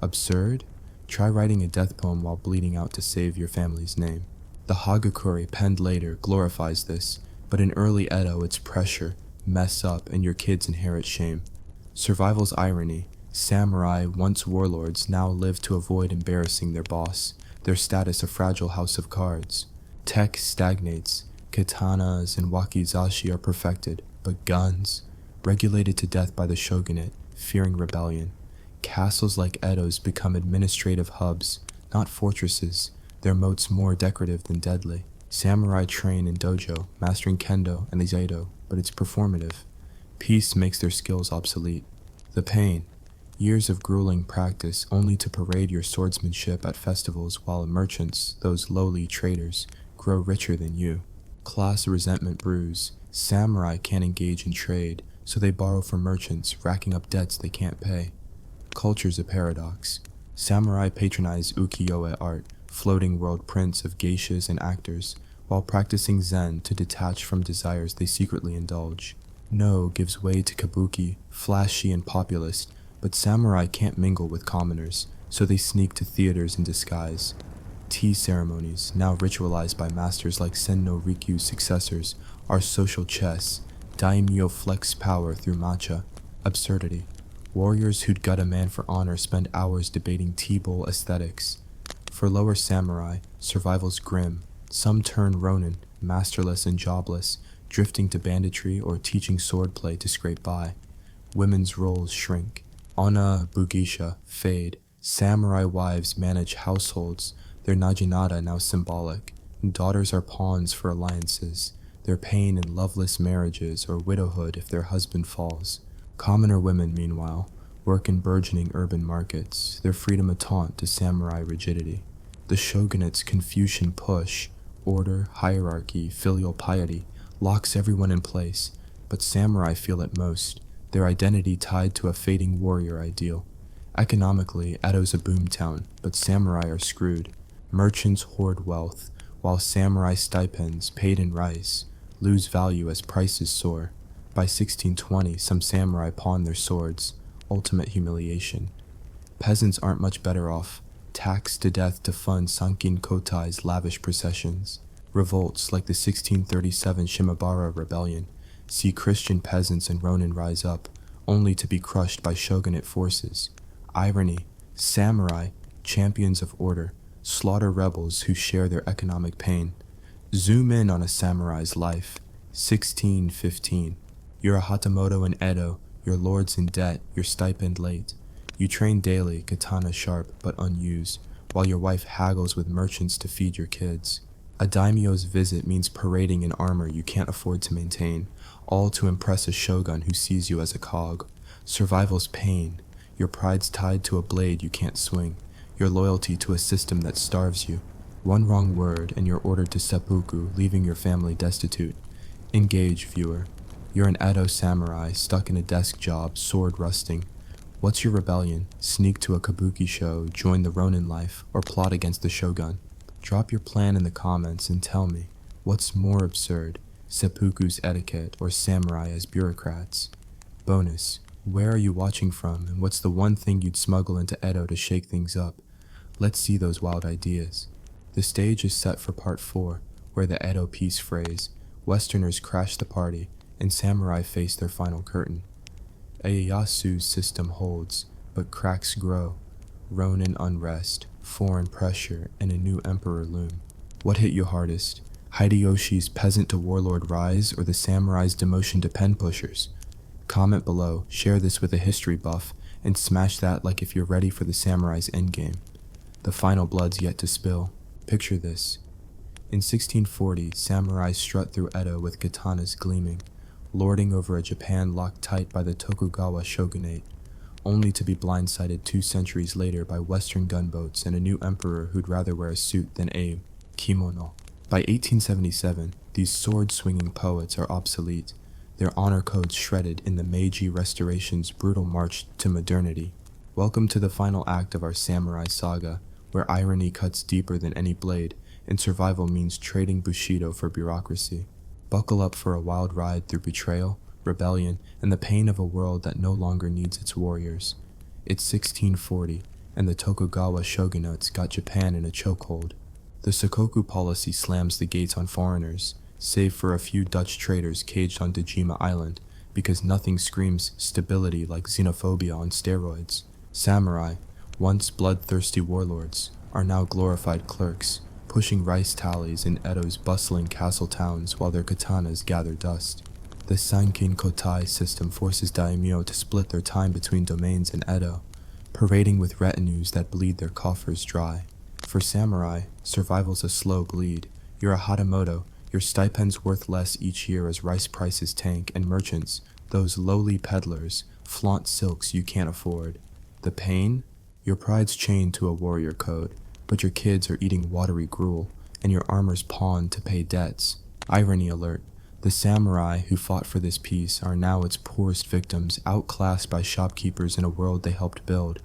Absurd? Try writing a death poem while bleeding out to save your family's name. The Hagakure penned later glorifies this, but in early Edo it's pressure, mess up, and your kids inherit shame. Survival's irony. Samurai, once warlords, now live to avoid embarrassing their boss, their status a fragile house of cards. Tech stagnates. Katanas and wakizashi are perfected, but guns? Regulated to death by the shogunate, fearing rebellion. Castles like Edo's become administrative hubs, not fortresses, their moats more decorative than deadly. Samurai train in dojo, mastering kendo and aikido, but it's performative. Peace makes their skills obsolete. The pain. Years of grueling practice only to parade your swordsmanship at festivals while merchants, those lowly traders, grow richer than you. Class resentment brews. Samurai can't engage in trade, so they borrow from merchants, racking up debts they can't pay. Culture's a paradox. Samurai patronize ukiyo-e art, floating world prints of geishas and actors, while practicing Zen to detach from desires they secretly indulge. No gives way to kabuki, flashy and populist, but samurai can't mingle with commoners, so they sneak to theaters in disguise. Tea ceremonies, now ritualized by masters like Senno Rikyu's successors, are social chess. Daimyo flex power through matcha. Absurdity. Warriors who'd gut a man for honor spend hours debating tea bowl aesthetics. For lower samurai, survival's grim. Some turn ronin, masterless and jobless, drifting to banditry or teaching swordplay to scrape by. Women's roles shrink. Onna Bugisha fade. Samurai wives manage households, their najinata now symbolic. Daughters are pawns for alliances, their pain in loveless marriages or widowhood if their husband falls. Commoner women, meanwhile, work in burgeoning urban markets, their freedom a taunt to samurai rigidity. The shogunate's Confucian push, order, hierarchy, filial piety, locks everyone in place, but samurai feel it most, their identity tied to a fading warrior ideal. Economically, Edo's a boomtown, but samurai are screwed. Merchants hoard wealth, while samurai stipends, paid in rice, lose value as prices soar. By 1620, some samurai pawned their swords, ultimate humiliation. Peasants aren't much better off, taxed to death to fund Sankin Kotai's lavish processions. Revolts like the 1637 Shimabara Rebellion see Christian peasants and Ronin rise up, only to be crushed by shogunate forces. Irony, samurai, champions of order, slaughter rebels who share their economic pain. Zoom in on a samurai's life. 1615. You're a Hatamoto in Edo, your lord's in debt, your stipend late. You train daily, katana sharp but unused, while your wife haggles with merchants to feed your kids. A daimyo's visit means parading in armor you can't afford to maintain, all to impress a shogun who sees you as a cog. Survival's pain, your pride's tied to a blade you can't swing, your loyalty to a system that starves you. One wrong word and you're ordered to seppuku, leaving your family destitute. Engage, viewer. You're an Edo samurai, stuck in a desk job, sword rusting. What's your rebellion? Sneak to a kabuki show, join the Ronin life, or plot against the shogun? Drop your plan in the comments and tell me, what's more absurd, seppuku's etiquette or samurai as bureaucrats? Bonus, where are you watching from, and what's the one thing you'd smuggle into Edo to shake things up? Let's see those wild ideas. The stage is set for part 4, where the Edo peace phrase, Westerners crash the party, and samurai face their final curtain. Ieyasu's system holds, but cracks grow. Ronin unrest, foreign pressure, and a new emperor loom. What hit you hardest? Hideyoshi's peasant to warlord rise, or the samurai's demotion to pen pushers? Comment below, share this with a history buff, and smash that like if you're ready for the samurai's endgame. The final blood's yet to spill. Picture this. In 1640, samurai strut through Edo with katanas gleaming, lording over a Japan locked tight by the Tokugawa shogunate, only to be blindsided 2 centuries later by Western gunboats and a new emperor who'd rather wear a suit than a kimono. By 1877, these sword-swinging poets are obsolete, their honor codes shredded in the Meiji Restoration's brutal march to modernity. Welcome to the final act of our samurai saga, where irony cuts deeper than any blade, and survival means trading Bushido for bureaucracy. Buckle up for a wild ride through betrayal, rebellion, and the pain of a world that no longer needs its warriors. It's 1640, and the Tokugawa shogunates got Japan in a chokehold. The Sakoku policy slams the gates on foreigners, save for a few Dutch traders caged on Dejima Island, because nothing screams stability like xenophobia on steroids. Samurai, once bloodthirsty warlords, are now glorified clerks, pushing rice tallies in Edo's bustling castle towns while their katanas gather dust. The Sankin Kotai system forces daimyo to split their time between domains in Edo, parading with retinues that bleed their coffers dry. For samurai, survival's a slow bleed. You're a Hatamoto, your stipend's worth less each year as rice prices tank, and merchants, those lowly peddlers, flaunt silks you can't afford. The pain? Your pride's chained to a warrior code, but your kids are eating watery gruel, and your armor's pawned to pay debts. Irony alert. The samurai who fought for this peace are now its poorest victims, outclassed by shopkeepers in a world they helped build.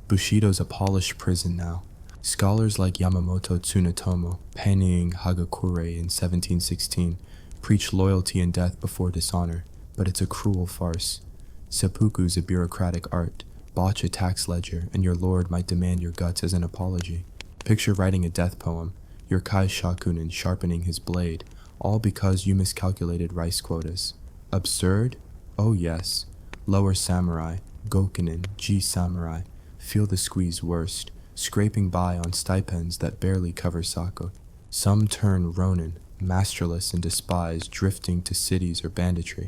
Bushido's a polished prison now. Scholars like Yamamoto Tsunetomo, penning Hagakure in 1716, preach loyalty and death before dishonor, but it's a cruel farce. Seppuku's a bureaucratic art. Botch a tax ledger, and your lord might demand your guts as an apology. Picture writing a death poem, your Kai Shakunin sharpening his blade, all because you miscalculated rice quotas. Absurd? Oh yes. Lower samurai, Gokinen, G-samurai, feel the squeeze worst, scraping by on stipends that barely cover sako. Some turn ronin, masterless and despised, drifting to cities or banditry.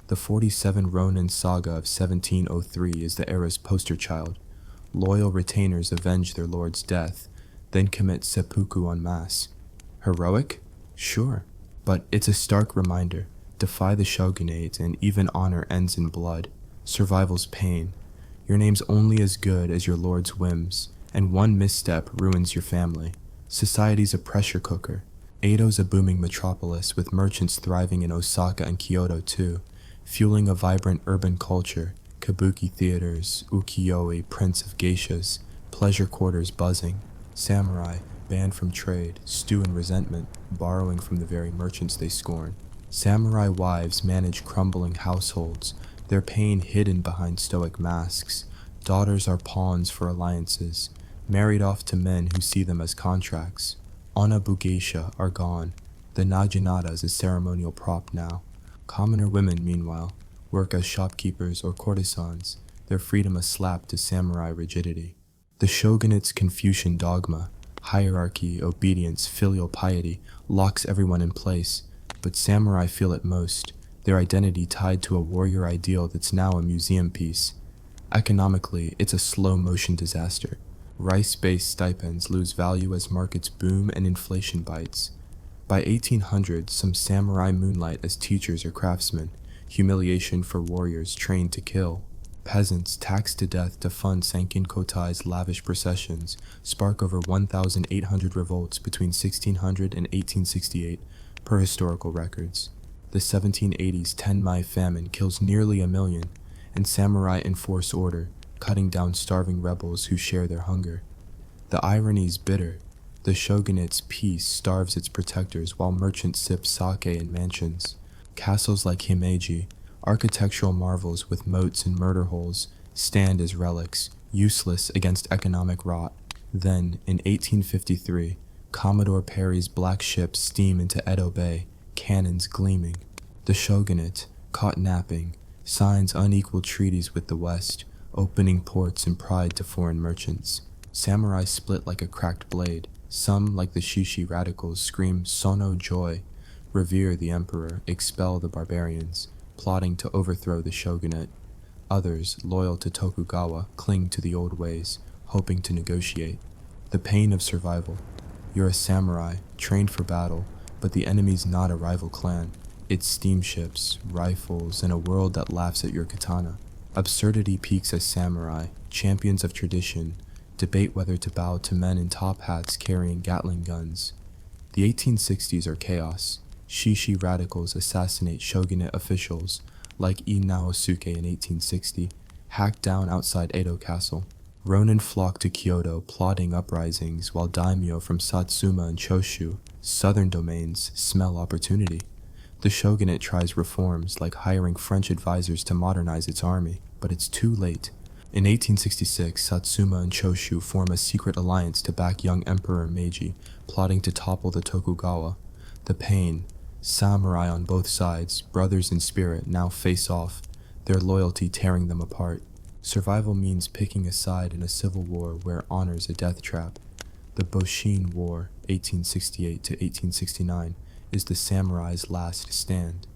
The 47 Ronin saga of 1703 is the era's poster child. Loyal retainers avenge their lord's death, then commit seppuku en masse. Heroic? Sure. But it's a stark reminder. Defy the shogunate, and even honor ends in blood. Survival's pain. Your name's only as good as your lord's whims, and one misstep ruins your family. Society's a pressure cooker. Edo's a booming metropolis with merchants thriving in Osaka and Kyoto too, fueling a vibrant urban culture, kabuki theaters, ukiyo-e, prince of geishas, pleasure quarters buzzing. Samurai, banned from trade, stew in resentment, borrowing from the very merchants they scorn. Samurai wives manage crumbling households, their pain hidden behind stoic masks. Daughters are pawns for alliances, married off to men who see them as contracts. Onabugeisha are gone. The Najinata is a ceremonial prop now. Commoner women, meanwhile, work as shopkeepers or courtesans, their freedom a slap to samurai rigidity. The shogunate's Confucian dogma, hierarchy, obedience, filial piety, locks everyone in place, but samurai feel it most, their identity tied to a warrior ideal that's now a museum piece. Economically, it's a slow-motion disaster. Rice-based stipends lose value as markets boom and inflation bites. By 1800, some samurai moonlight as teachers or craftsmen, humiliation for warriors trained to kill. Peasants taxed to death to fund Sankin Kotai's lavish processions spark over 1,800 revolts between 1600 and 1868, per historical records. The 1780s Tenmai famine kills nearly 1 million, and samurai enforce order, cutting down starving rebels who share their hunger. The irony's bitter. The shogunate's peace starves its protectors while merchants sip sake in mansions. Castles like Himeji, architectural marvels with moats and murder holes, stand as relics, useless against economic rot. Then, in 1853, Commodore Perry's black ships steam into Edo Bay, cannons gleaming. The shogunate, caught napping, signs unequal treaties with the West, opening ports and pride to foreign merchants. Samurai split like a cracked blade. Some, like the Shishi radicals, scream "Sono joy," revere the emperor, expel the barbarians, plotting to overthrow the shogunate. Others, loyal to Tokugawa, cling to the old ways, hoping to negotiate. The pain of survival. You're a samurai, trained for battle, but the enemy's not a rival clan. It's steamships, rifles, and a world that laughs at your katana. Absurdity peaks as samurai, champions of tradition, debate whether to bow to men in top hats carrying Gatling guns. The 1860s are chaos. Shishi radicals assassinate shogunate officials, like Ii Naosuke in 1860, hacked down outside Edo Castle. Ronin flock to Kyoto, plotting uprisings, while daimyo from Satsuma and Choshu, southern domains, smell opportunity. The shogunate tries reforms, like hiring French advisors to modernize its army, but it's too late. In 1866, Satsuma and Choshu form a secret alliance to back young Emperor Meiji, plotting to topple the Tokugawa. The pain. Samurai on both sides, brothers in spirit, now face off, their loyalty tearing them apart. Survival means picking a side in a civil war where honor's a death trap. The Boshin War, 1868 to 1869, is the samurai's last stand.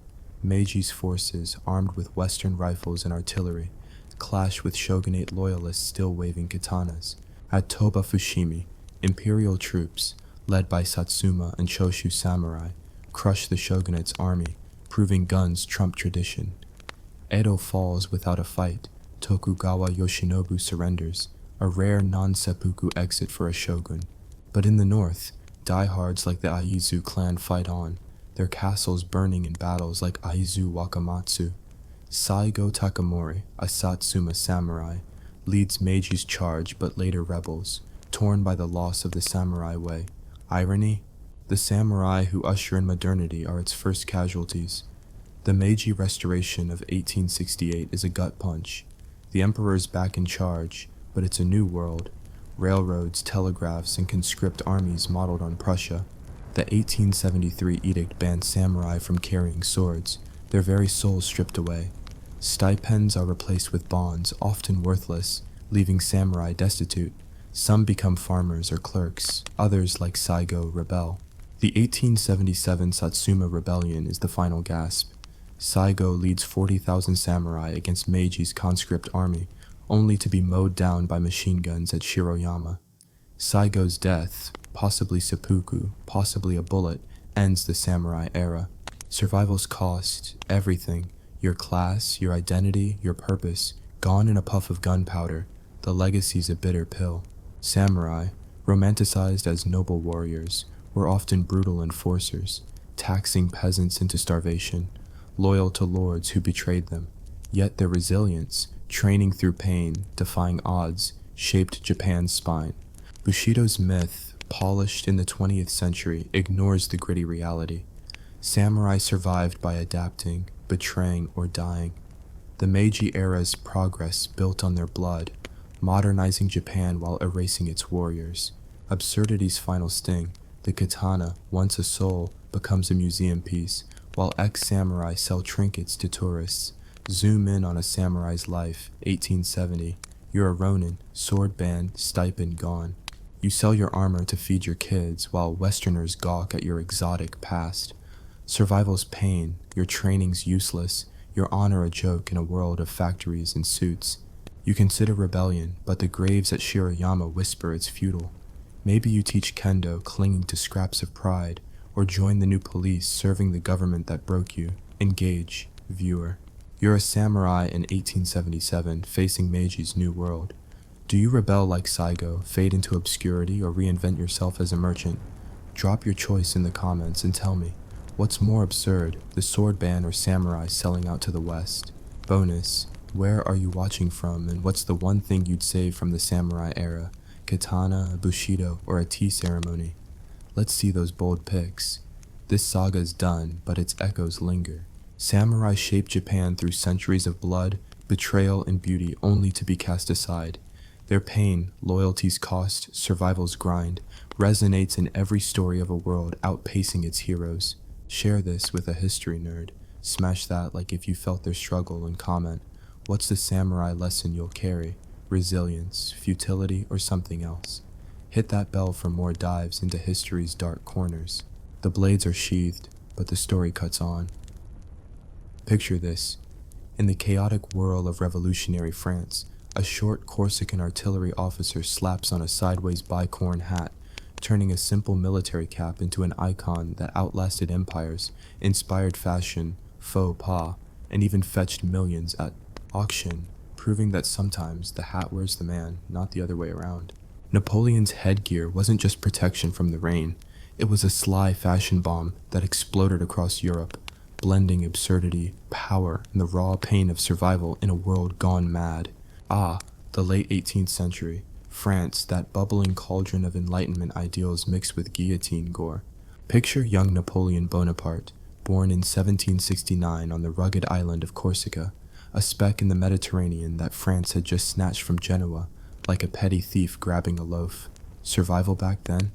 Meiji's forces, armed with Western rifles and artillery, clash with shogunate loyalists still waving katanas. At Toba Fushimi, imperial troops, led by Satsuma and Choshu samurai, crush the shogunate's army, proving guns trump tradition. Edo falls without a fight. Tokugawa Yoshinobu surrenders, a rare non-seppuku exit for a shogun. But in the north, diehards like the Aizu clan fight on, their castles burning in battles like Aizu Wakamatsu. Saigo Takamori, a Satsuma samurai, leads Meiji's charge but later rebels, torn by the loss of the samurai way. Irony? The samurai who usher in modernity are its first casualties. The Meiji Restoration of 1868 is a gut punch. The emperor's back in charge, but it's a new world. Railroads, telegraphs, and conscript armies modeled on Prussia. The 1873 edict banned samurai from carrying swords, their very souls stripped away. Stipends are replaced with bonds, often worthless, leaving samurai destitute. Some become farmers or clerks, others, like Saigo, rebel. The 1877 Satsuma Rebellion is the final gasp. Saigo leads 40,000 samurai against Meiji's conscript army, only to be mowed down by machine guns at Shiroyama. Saigo's death, possibly seppuku, possibly a bullet, ends the samurai era. Survival's cost, everything, your class, your identity, your purpose, gone in a puff of gunpowder. The legacy's a bitter pill. Samurai, romanticized as noble warriors, were often brutal enforcers, taxing peasants into starvation, loyal to lords who betrayed them. Yet their resilience, training through pain, defying odds, shaped Japan's spine. Bushido's myth, polished in the 20th century, ignores the gritty reality. Samurai survived by adapting, betraying, or dying. The Meiji era's progress built on their blood, modernizing Japan while erasing its warriors. Absurdity's final sting, the katana, once a soul, becomes a museum piece, while ex-samurai sell trinkets to tourists. Zoom in on a samurai's life, 1870. You're a ronin, sword banned, stipend gone. You sell your armor to feed your kids, while Westerners gawk at your exotic past. Survival's pain, your training's useless, your honor a joke in a world of factories and suits. You consider rebellion, but the graves at Shirayama whisper it's futile. Maybe you teach kendo, clinging to scraps of pride, or join the new police serving the government that broke you. Engage, viewer. You're a samurai in 1877, facing Meiji's new world. Do you rebel like Saigo, fade into obscurity, or reinvent yourself as a merchant? Drop your choice in the comments and tell me, what's more absurd, the sword ban or samurai selling out to the West? Bonus, where are you watching from, and what's the one thing you'd save from the samurai era? Katana, a bushido, or a tea ceremony? Let's see those bold pics. This saga is done, but its echoes linger. Samurai shaped Japan through centuries of blood, betrayal, and beauty only to be cast aside. Their pain, loyalty's cost, survival's grind, resonates in every story of a world outpacing its heroes. Share this with a history nerd. Smash that like if you felt their struggle, and comment, what's the samurai lesson you'll carry? Resilience, futility, or something else? Hit that bell for more dives into history's dark corners. The blades are sheathed, but the story cuts on. Picture this. In the chaotic whirl of revolutionary France, a short Corsican artillery officer slaps on a sideways bicorn hat, turning a simple military cap into an icon that outlasted empires, inspired fashion, faux pas, and even fetched millions at auction, proving that sometimes the hat wears the man, not the other way around. Napoleon's headgear wasn't just protection from the rain, it was a sly fashion bomb that exploded across Europe, blending absurdity, power, and the raw pain of survival in a world gone mad. Ah, the late 18th century, France, that bubbling cauldron of Enlightenment ideals mixed with guillotine gore. Picture young Napoleon Bonaparte, born in 1769 on the rugged island of Corsica, a speck in the Mediterranean that France had just snatched from Genoa, like a petty thief grabbing a loaf. Survival back then?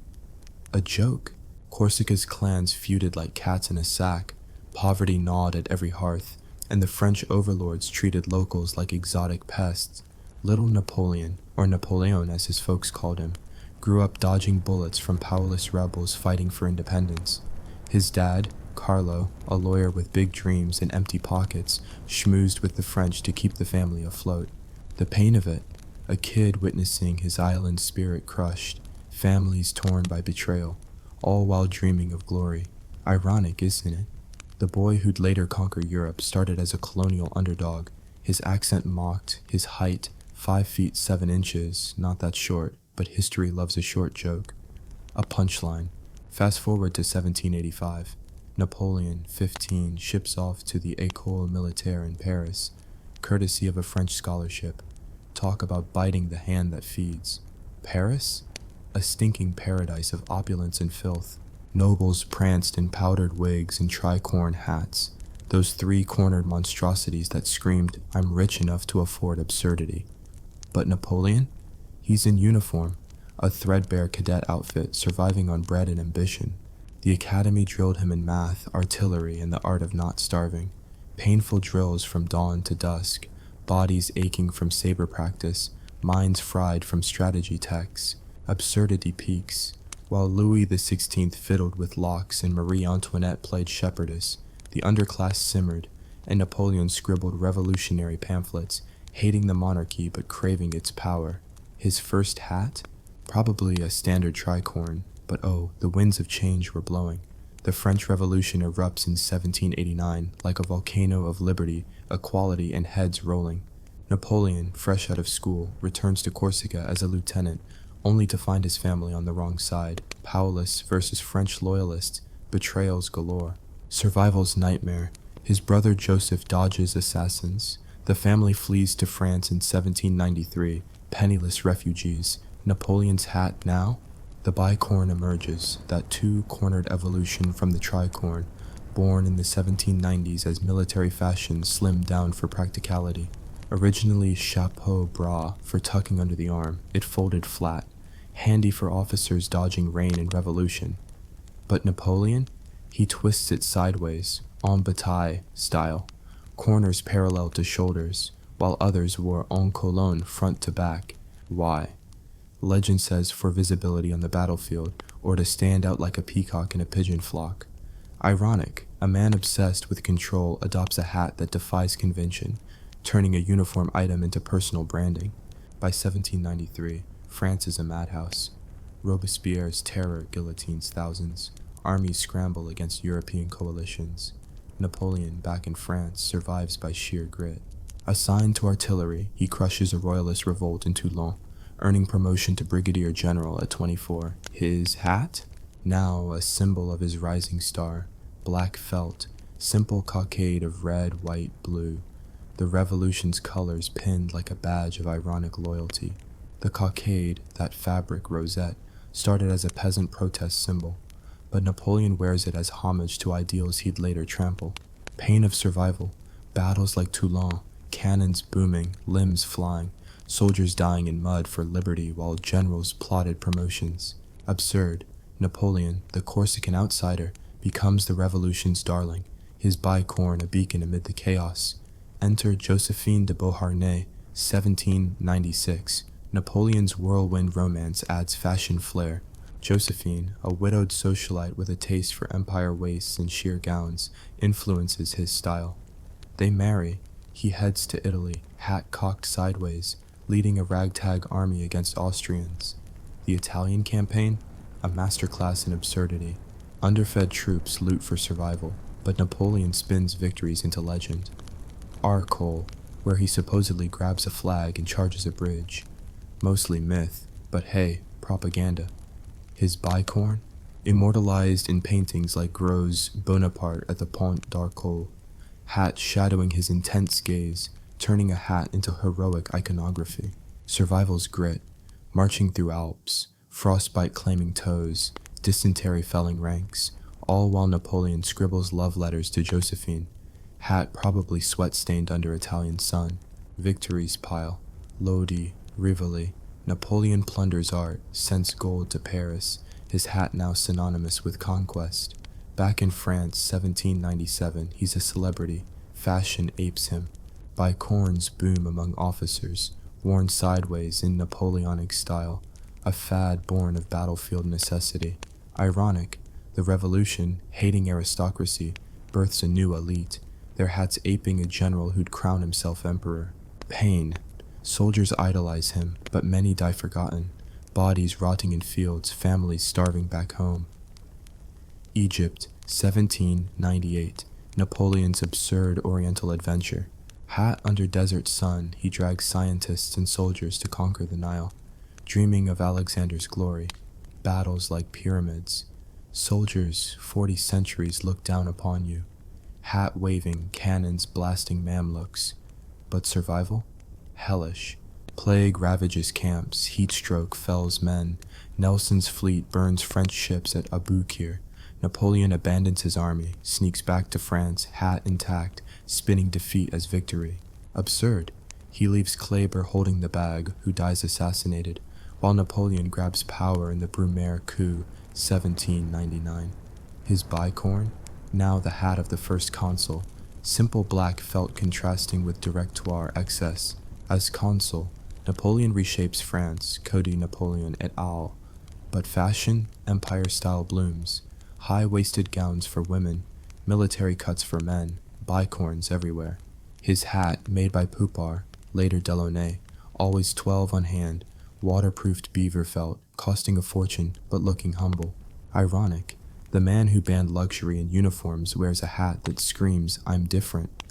A joke. Corsica's clans feuded like cats in a sack, poverty gnawed at every hearth, and the French overlords treated locals like exotic pests. Little Napoleon, or Napoleon as his folks called him, grew up dodging bullets from powerless rebels fighting for independence. His dad, Carlo, a lawyer with big dreams and empty pockets, schmoozed with the French to keep the family afloat. The pain of it, a kid witnessing his island spirit crushed, families torn by betrayal, all while dreaming of glory. Ironic, isn't it? The boy who'd later conquer Europe started as a colonial underdog, his accent mocked, his height 5 feet 7 inches, not that short, but history loves a short joke. A punchline. Fast forward to 1785. Napoleon, 15, ships off to the École Militaire in Paris, courtesy of a French scholarship. Talk about biting the hand that feeds. Paris? A stinking paradise of opulence and filth. Nobles pranced in powdered wigs and tricorn hats, those three-cornered monstrosities that screamed, "I'm rich enough to afford absurdity." But Napoleon? He's in uniform, a threadbare cadet outfit surviving on bread and ambition. The academy drilled him in math, artillery, and the art of not starving. Painful drills from dawn to dusk, bodies aching from saber practice, minds fried from strategy texts. Absurdity peaks. While Louis XVI fiddled with locks and Marie Antoinette played shepherdess, the underclass simmered, and Napoleon scribbled revolutionary pamphlets, hating the monarchy but craving its power. His first hat? Probably a standard tricorn, but oh, the winds of change were blowing. The French Revolution erupts in 1789 like a volcano of liberty, equality, and heads rolling. Napoleon, fresh out of school, returns to Corsica as a lieutenant, only to find his family on the wrong side. Powerless versus French loyalists, betrayals galore. Survival's nightmare. His brother Joseph dodges assassins. The family flees to France in 1793, penniless refugees. Napoleon's hat now? The bicorn emerges, that two-cornered evolution from the tricorn, born in the 1790s as military fashion slimmed down for practicality. Originally chapeau bras for tucking under the arm, it folded flat, handy for officers dodging rain and revolution. But Napoleon? He twists it sideways, en bataille style, corners parallel to shoulders, while others wore en colonne front to back. Why? Legend says for visibility on the battlefield, or to stand out like a peacock in a pigeon flock. Ironic, a man obsessed with control adopts a hat that defies convention, turning a uniform item into personal branding. By 1793, France is a madhouse. Robespierre's terror guillotines thousands. Armies scramble against European coalitions. Napoleon, back in France, survives by sheer grit. Assigned to artillery, he crushes a royalist revolt in Toulon, earning promotion to brigadier general at 24. His hat? Now a symbol of his rising star. Black felt, simple cockade of red, white, blue. The revolution's colors pinned like a badge of ironic loyalty. The cockade, that fabric rosette, started as a peasant protest symbol, but Napoleon wears it as homage to ideals he'd later trample. Pain of survival, battles like Toulon, cannons booming, limbs flying, soldiers dying in mud for liberty while generals plotted promotions. Absurd, Napoleon, the Corsican outsider, becomes the revolution's darling, his bicorn a beacon amid the chaos. Enter Josephine de Beauharnais, 1796. Napoleon's whirlwind romance adds fashion flair. Josephine, a widowed socialite with a taste for empire waists and sheer gowns, influences his style. They marry. He heads to Italy, hat cocked sideways, leading a ragtag army against Austrians. The Italian campaign? A masterclass in absurdity. Underfed troops loot for survival, but Napoleon spins victories into legend. Arcole, where he supposedly grabs a flag and charges a bridge. Mostly myth, but hey, propaganda. His bicorn? Immortalized in paintings like Gros' Bonaparte at the Pont d'Arcole. Hat shadowing his intense gaze, turning a hat into heroic iconography. Survival's grit, marching through Alps, frostbite claiming toes, dysentery felling ranks, all while Napoleon scribbles love letters to Josephine. Hat probably sweat-stained under Italian sun. Victories pile. Lodi, Rivoli. Napoleon plunders art, sends gold to Paris, his hat now synonymous with conquest. Back in France, 1797, he's a celebrity. Fashion apes him. Bicorns boom among officers, worn sideways in Napoleonic style, a fad born of battlefield necessity. Ironic, the revolution, hating aristocracy, births a new elite, their hats aping a general who'd crown himself emperor. Pain. Soldiers idolize him, but many die forgotten, bodies rotting in fields, families starving back home. Egypt, 1798, Napoleon's absurd oriental adventure. Hat under desert sun, he drags scientists and soldiers to conquer the Nile, dreaming of Alexander's glory. Battles like pyramids. Soldiers, 40 centuries look down upon you. Hat waving, cannons blasting Mamluks. But survival? Hellish. Plague ravages camps, heat stroke fells men. Nelson's fleet burns French ships at Aboukir. Napoleon abandons his army, sneaks back to France, hat intact, spinning defeat as victory. Absurd. He leaves Kleber holding the bag, who dies assassinated, while Napoleon grabs power in the Brumaire coup, 1799. His bicorn? Now the hat of the first consul, simple black felt contrasting with directoire excess. As consul, Napoleon reshapes France, Cody Napoleon et al. But fashion, empire-style blooms, high-waisted gowns for women, military cuts for men, bicorns everywhere. His hat, made by Poupart, later Delaunay, always 12 on hand, waterproofed beaver felt, costing a fortune but looking humble. Ironic, the man who banned luxury in uniforms wears a hat that screams, "I'm different."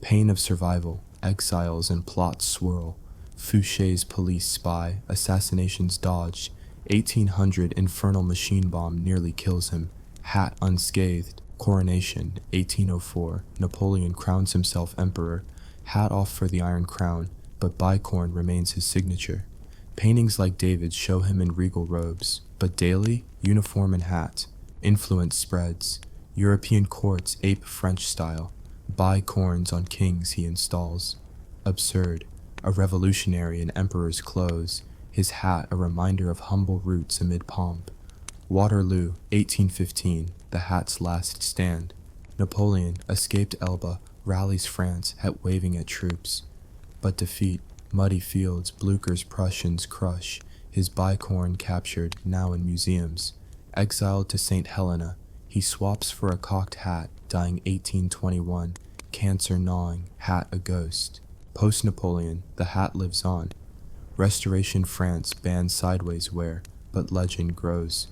Pain of survival, exiles and plots swirl. Fouché's police spy, assassinations dodged, 1800 infernal machine bomb nearly kills him. Hat unscathed. Coronation, 1804, Napoleon crowns himself emperor. Hat off for the Iron Crown, but bicorn remains his signature. Paintings like David's show him in regal robes, but daily, uniform and hat. Influence spreads. European courts ape French style, buy corns on kings he installs. Absurd, a revolutionary in emperor's clothes, his hat a reminder of humble roots amid pomp. Waterloo, 1815, the hat's last stand. Napoleon, escaped Elba, rallies France, hat waving at troops. But defeat, muddy fields, Blucher's Prussians crush, his bicorn captured, now in museums. Exiled to St. Helena, he swaps for a cocked hat, dying 1821, cancer gnawing, hat a ghost. Post-Napoleon, the hat lives on. Restoration France bans sideways wear, but legend grows.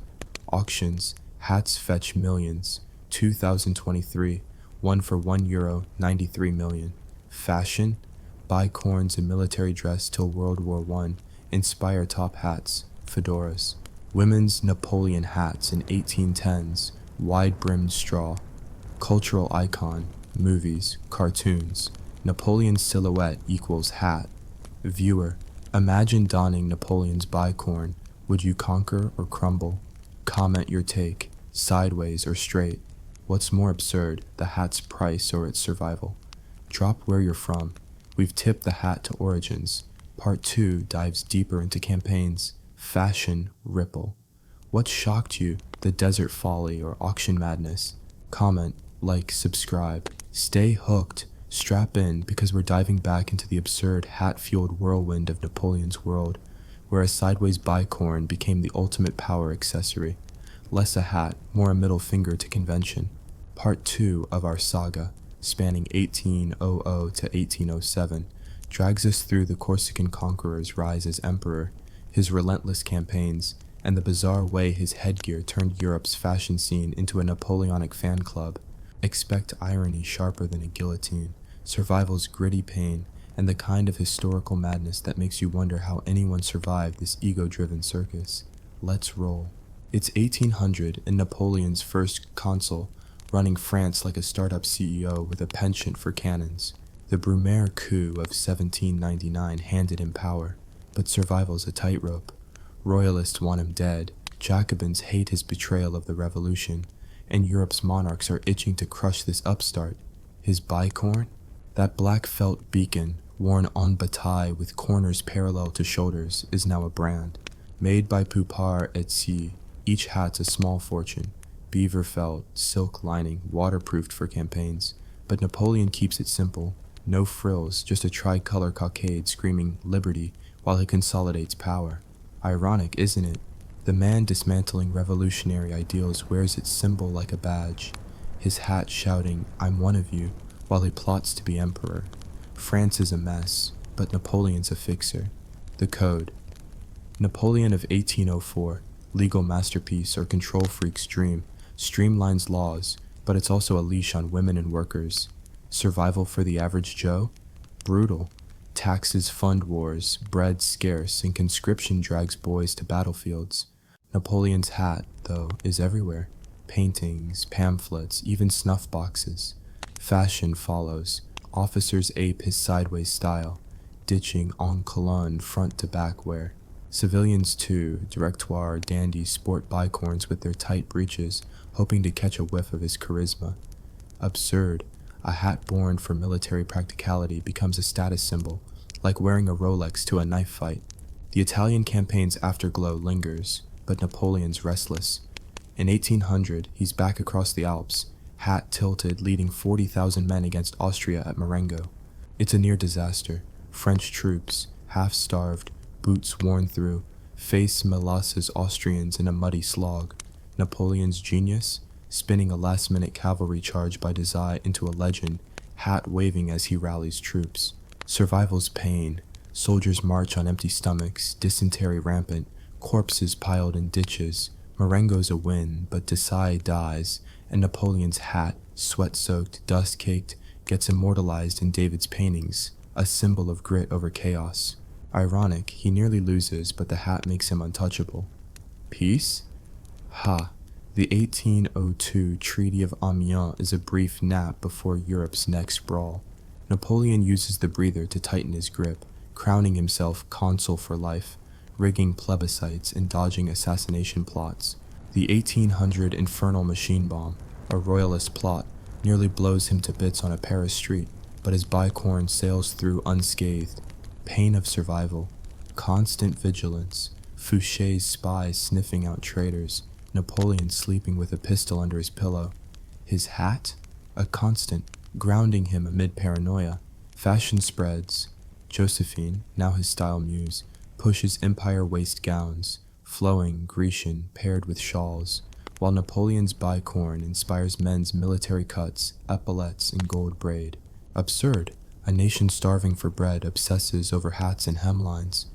Auctions, hats fetch millions. 2023, one for €1, 93 million. Fashion, buy corns and military dress till World War I, inspire top hats, fedoras. Women's Napoleon hats in 1810s, wide-brimmed straw. Cultural icon, movies, cartoons. Napoleon's silhouette equals hat. Viewer, imagine donning Napoleon's bicorn. Would you conquer or crumble? Comment your take, sideways or straight. What's more absurd, the hat's price or its survival? Drop where you're from. We've tipped the hat to origins. Part 2 dives deeper into campaigns. Fashion, ripple. What shocked you, the desert folly or auction madness? Comment, like, subscribe. Stay hooked. Strap in, because we're diving back into the absurd hat-fueled whirlwind of Napoleon's world, where a sideways bicorn became the ultimate power accessory. Less a hat, more a middle finger to convention. Part 2 of our saga, spanning 1800 to 1807, drags us through the Corsican conqueror's rise as emperor, his relentless campaigns, and the bizarre way his headgear turned Europe's fashion scene into a Napoleonic fan club. Expect irony sharper than a guillotine, survival's gritty pain, and the kind of historical madness that makes you wonder how anyone survived this ego-driven circus. Let's roll. It's 1800 and Napoleon's first consul, running France like a startup CEO with a penchant for cannons. The Brumaire coup of 1799 handed him power, but survival's a tightrope. Royalists want him dead, Jacobins hate his betrayal of the revolution, and Europe's monarchs are itching to crush this upstart. His bicorn? That black felt beacon, worn en bataille with corners parallel to shoulders, is now a brand. Made by Pr0stitutes, each hat's a small fortune. Beaver felt, silk lining, waterproofed for campaigns. But Napoleon keeps it simple. No frills, just a tricolor cockade screaming liberty while he consolidates power. Ironic, isn't it? The man dismantling revolutionary ideals wears its symbol like a badge, his hat shouting, "I'm one of you," while he plots to be emperor. France is a mess, but Napoleon's a fixer. The Code. Napoleon of 1804, legal masterpiece or control freak's dream, streamlines laws, but it's also a leash on women and workers. Survival for the average Joe? Brutal. Taxes fund wars, bread scarce, and conscription drags boys to battlefields. Napoleon's hat, though, is everywhere. Paintings, pamphlets, even snuff boxes. Fashion follows. Officers ape his sideways style, ditching en colonne front to back wear. Civilians too, directoire dandies sport bicorns with their tight breeches, hoping to catch a whiff of his charisma. Absurd. A hat born for military practicality becomes a status symbol, like wearing a Rolex to a knife fight. The Italian campaign's afterglow lingers, but Napoleon's restless. In 1800, he's back across the Alps, hat tilted, leading 40,000 men against Austria at Marengo. It's a near disaster. French troops, half-starved, boots worn through, face Melas's Austrians in a muddy slog. Napoleon's genius? Spinning a last-minute cavalry charge by design into a legend, hat waving as he rallies troops. Survival's pain. Soldiers march on empty stomachs, dysentery rampant, corpses piled in ditches. Marengo's a win, but Desai dies, and Napoleon's hat, sweat-soaked, dust-caked, gets immortalized in David's paintings, a symbol of grit over chaos. Ironic, he nearly loses, but the hat makes him untouchable. Peace? Ha! The 1802 Treaty of Amiens is a brief nap before Europe's next brawl. Napoleon uses the breather to tighten his grip, crowning himself consul for life, rigging plebiscites and dodging assassination plots. The 1800 infernal machine bomb, A royalist plot nearly blows him to bits on a Paris street, but his bicorn sails through unscathed. Pain of survival, constant vigilance, Fouché's spies sniffing out traitors, Napoleon sleeping with a pistol under his pillow. His hat? A constant, grounding him amid paranoia. Fashion spreads. Josephine, now his style muse, pushes empire waist gowns, flowing, Grecian, paired with shawls, while Napoleon's bicorn inspires men's military cuts, epaulettes, and gold braid. Absurd. A nation starving for bread obsesses over hats and hemlines.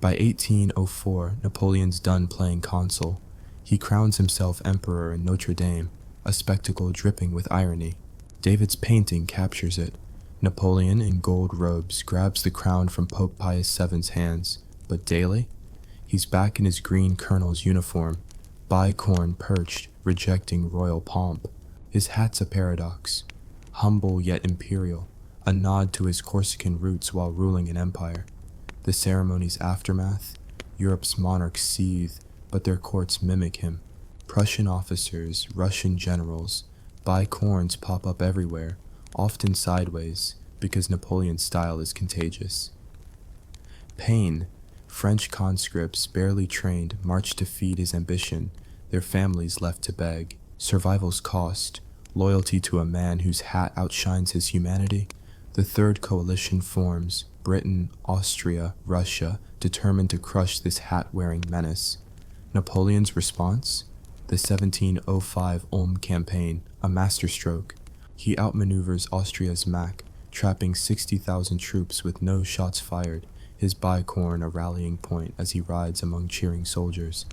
By 1804, Napoleon's done playing consul. He crowns himself emperor in Notre Dame, a spectacle dripping with irony. David's painting captures it. Napoleon in gold robes grabs the crown from Pope Pius VII's hands, but daily? He's back in his green colonel's uniform, bicorn perched, rejecting royal pomp. His hat's a paradox, humble yet imperial, a nod to his Corsican roots while ruling an empire. The ceremony's aftermath, Europe's monarchs seethe, but their courts mimic him. Prussian officers, Russian generals, bicorns pop up everywhere, often sideways, because Napoleon's style is contagious. Pain. French conscripts, barely trained, march to feed his ambition, their families left to beg. Survival's cost, loyalty to a man whose hat outshines his humanity. The third coalition forms, Britain, Austria, Russia, determined to crush this hat-wearing menace. Napoleon's response? The 1705 Ulm campaign, a masterstroke. He outmaneuvers Austria's Mack, trapping 60,000 troops with no shots fired, his bicorn a rallying point as he rides among cheering soldiers.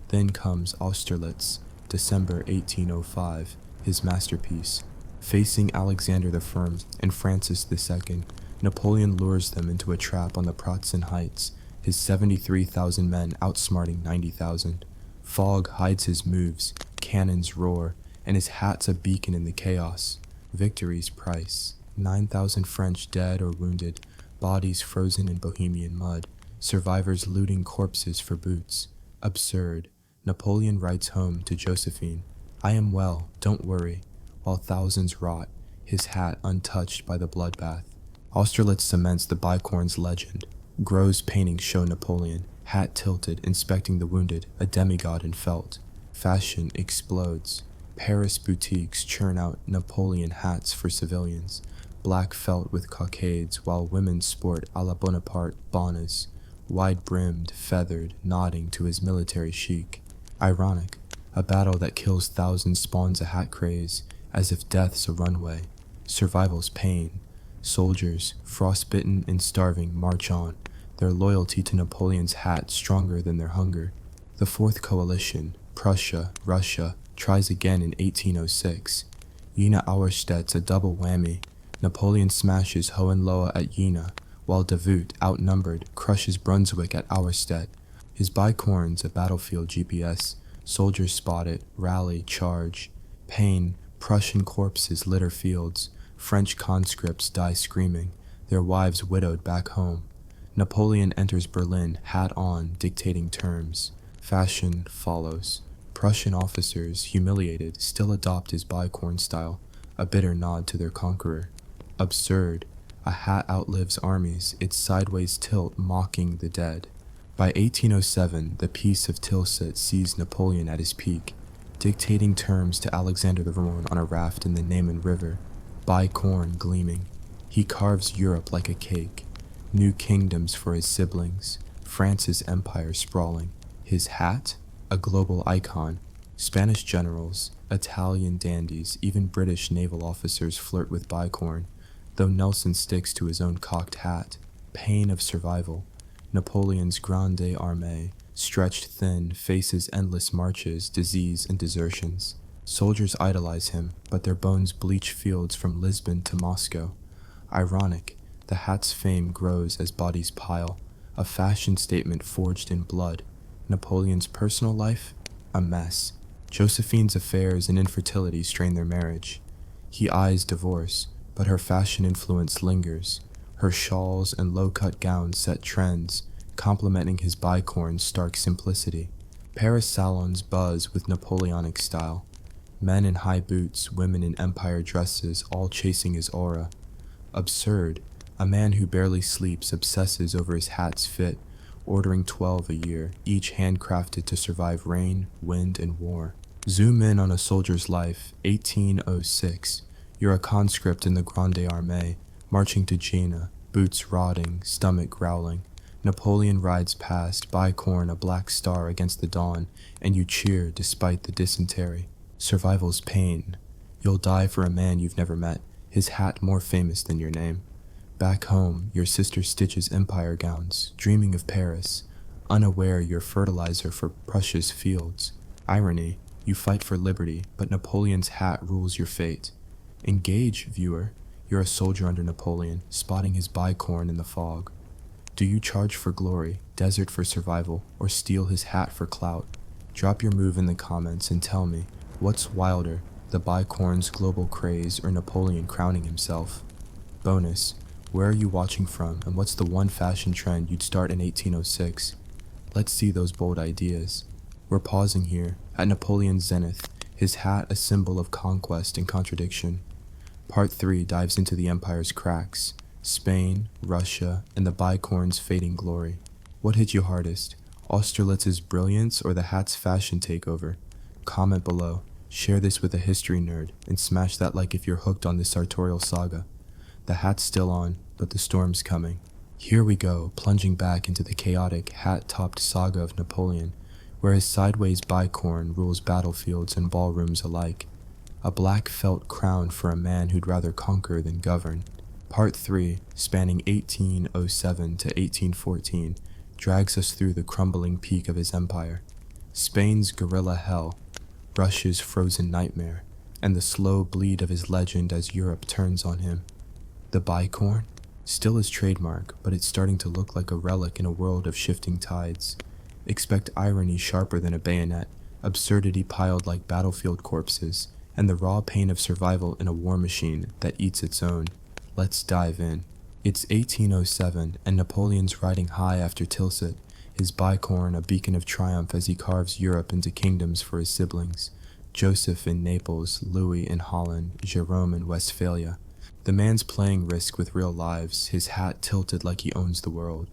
Then comes Austerlitz, December 1805, his masterpiece. Facing Alexander the Firm and Francis II, Napoleon lures them into a trap on the Pratzen Heights, his 73,000 men outsmarting 90,000. Fog hides his moves, cannons roar, and his hat's a beacon in the chaos. Victory's price, 9,000 French dead or wounded, bodies frozen in Bohemian mud, survivors looting corpses for boots. Absurd. Napoleon writes home to Josephine, "I am well, don't worry," while thousands rot, his hat untouched by the bloodbath. Austerlitz cements the bicorn's legend. Gro's paintings show Napoleon, hat tilted, inspecting the wounded, a demigod in felt. Fashion explodes. Paris boutiques churn out Napoleon hats for civilians, black felt with cockades, while women sport a la Bonaparte bonnets, wide-brimmed, feathered, nodding to his military chic. Ironic, a battle that kills thousands spawns a hat craze, as if death's a runway. Survival's pain. Soldiers, frostbitten and starving, march on, their loyalty to Napoleon's hat stronger than their hunger. The Fourth Coalition, Prussia, Russia, tries again in 1806. Jena Auerstedt's a double whammy. Napoleon smashes Hohenlohe at Jena, while Davout, outnumbered, crushes Brunswick at Auerstedt. His bicorn's a battlefield GPS. Soldiers spot it, rally, charge. Pain. Prussian corpses litter fields. French conscripts die screaming, their wives widowed back home. Napoleon enters Berlin, hat on, dictating terms. Fashion follows. Prussian officers, humiliated, still adopt his bicorn style, a bitter nod to their conqueror. Absurd. A hat outlives armies, its sideways tilt mocking the dead. By 1807, the Peace of Tilsit sees Napoleon at his peak, dictating terms to Alexander the Roman on a raft in the Niemen River, bicorn gleaming. He carves Europe like a cake, new kingdoms for his siblings, France's empire sprawling. His hat? A global icon. Spanish generals, Italian dandies, even British naval officers flirt with bicorn, though Nelson sticks to his own cocked hat. Pain of survival. Napoleon's Grande Armée, stretched thin, faces endless marches, disease, and desertions. Soldiers idolize him, but their bones bleach fields from Lisbon to Moscow. Ironic, the hat's fame grows as bodies pile, a fashion statement forged in blood. Napoleon's personal life? A mess. Josephine's affairs and infertility strain their marriage. He eyes divorce, but her fashion influence lingers. Her shawls and low-cut gowns set trends, complementing his bicorn's stark simplicity. Paris salons buzz with Napoleonic style. Men in high boots, women in empire dresses, all chasing his aura. Absurd. A man who barely sleeps obsesses over his hat's fit, ordering 12 a year, each handcrafted to survive rain, wind, and war. Zoom in on a soldier's life, 1806. You're a conscript in the Grande Armée, marching to Jena, boots rotting, stomach growling. Napoleon rides past, bicorn a black star against the dawn, and you cheer despite the dysentery. Survival's pain. You'll die for a man you've never met, his hat more famous than your name. Back home, your sister stitches empire gowns, dreaming of Paris, unaware you're fertilizer for Prussia's fields. Irony, you fight for liberty, but Napoleon's hat rules your fate. Engage, viewer. You're a soldier under Napoleon, spotting his bicorn in the fog. Do you charge for glory, desert for survival, or steal his hat for clout? Drop your move in the comments and tell me, what's wilder, the bicorn's global craze or Napoleon crowning himself? Bonus, where are you watching from, and what's the one fashion trend you'd start in 1806? Let's see those bold ideas. We're pausing here, at Napoleon's zenith, his hat a symbol of conquest and contradiction. Part 3 dives into the empire's cracks, Spain, Russia, and the bicorn's fading glory. What hit you hardest, Austerlitz's brilliance or the hat's fashion takeover? Comment below, share this with a history nerd, and smash that like if you're hooked on this sartorial saga. The hat's still on, but the storm's coming. Here we go, plunging back into the chaotic, hat-topped saga of Napoleon, where his sideways bicorn rules battlefields and ballrooms alike. A black felt crown for a man who'd rather conquer than govern. Part 3, spanning 1807 to 1814, drags us through the crumbling peak of his empire. Spain's guerrilla hell, Russia's frozen nightmare, and the slow bleed of his legend as Europe turns on him. The bicorn? Still his trademark, but it's starting to look like a relic in a world of shifting tides. Expect irony sharper than a bayonet, absurdity piled like battlefield corpses, and the raw pain of survival in a war machine that eats its own. Let's dive in. It's 1807, and Napoleon's riding high after Tilsit, his bicorn a beacon of triumph as he carves Europe into kingdoms for his siblings, Joseph in Naples, Louis in Holland, Jerome in Westphalia. The man's playing risk with real lives, his hat tilted like he owns the world.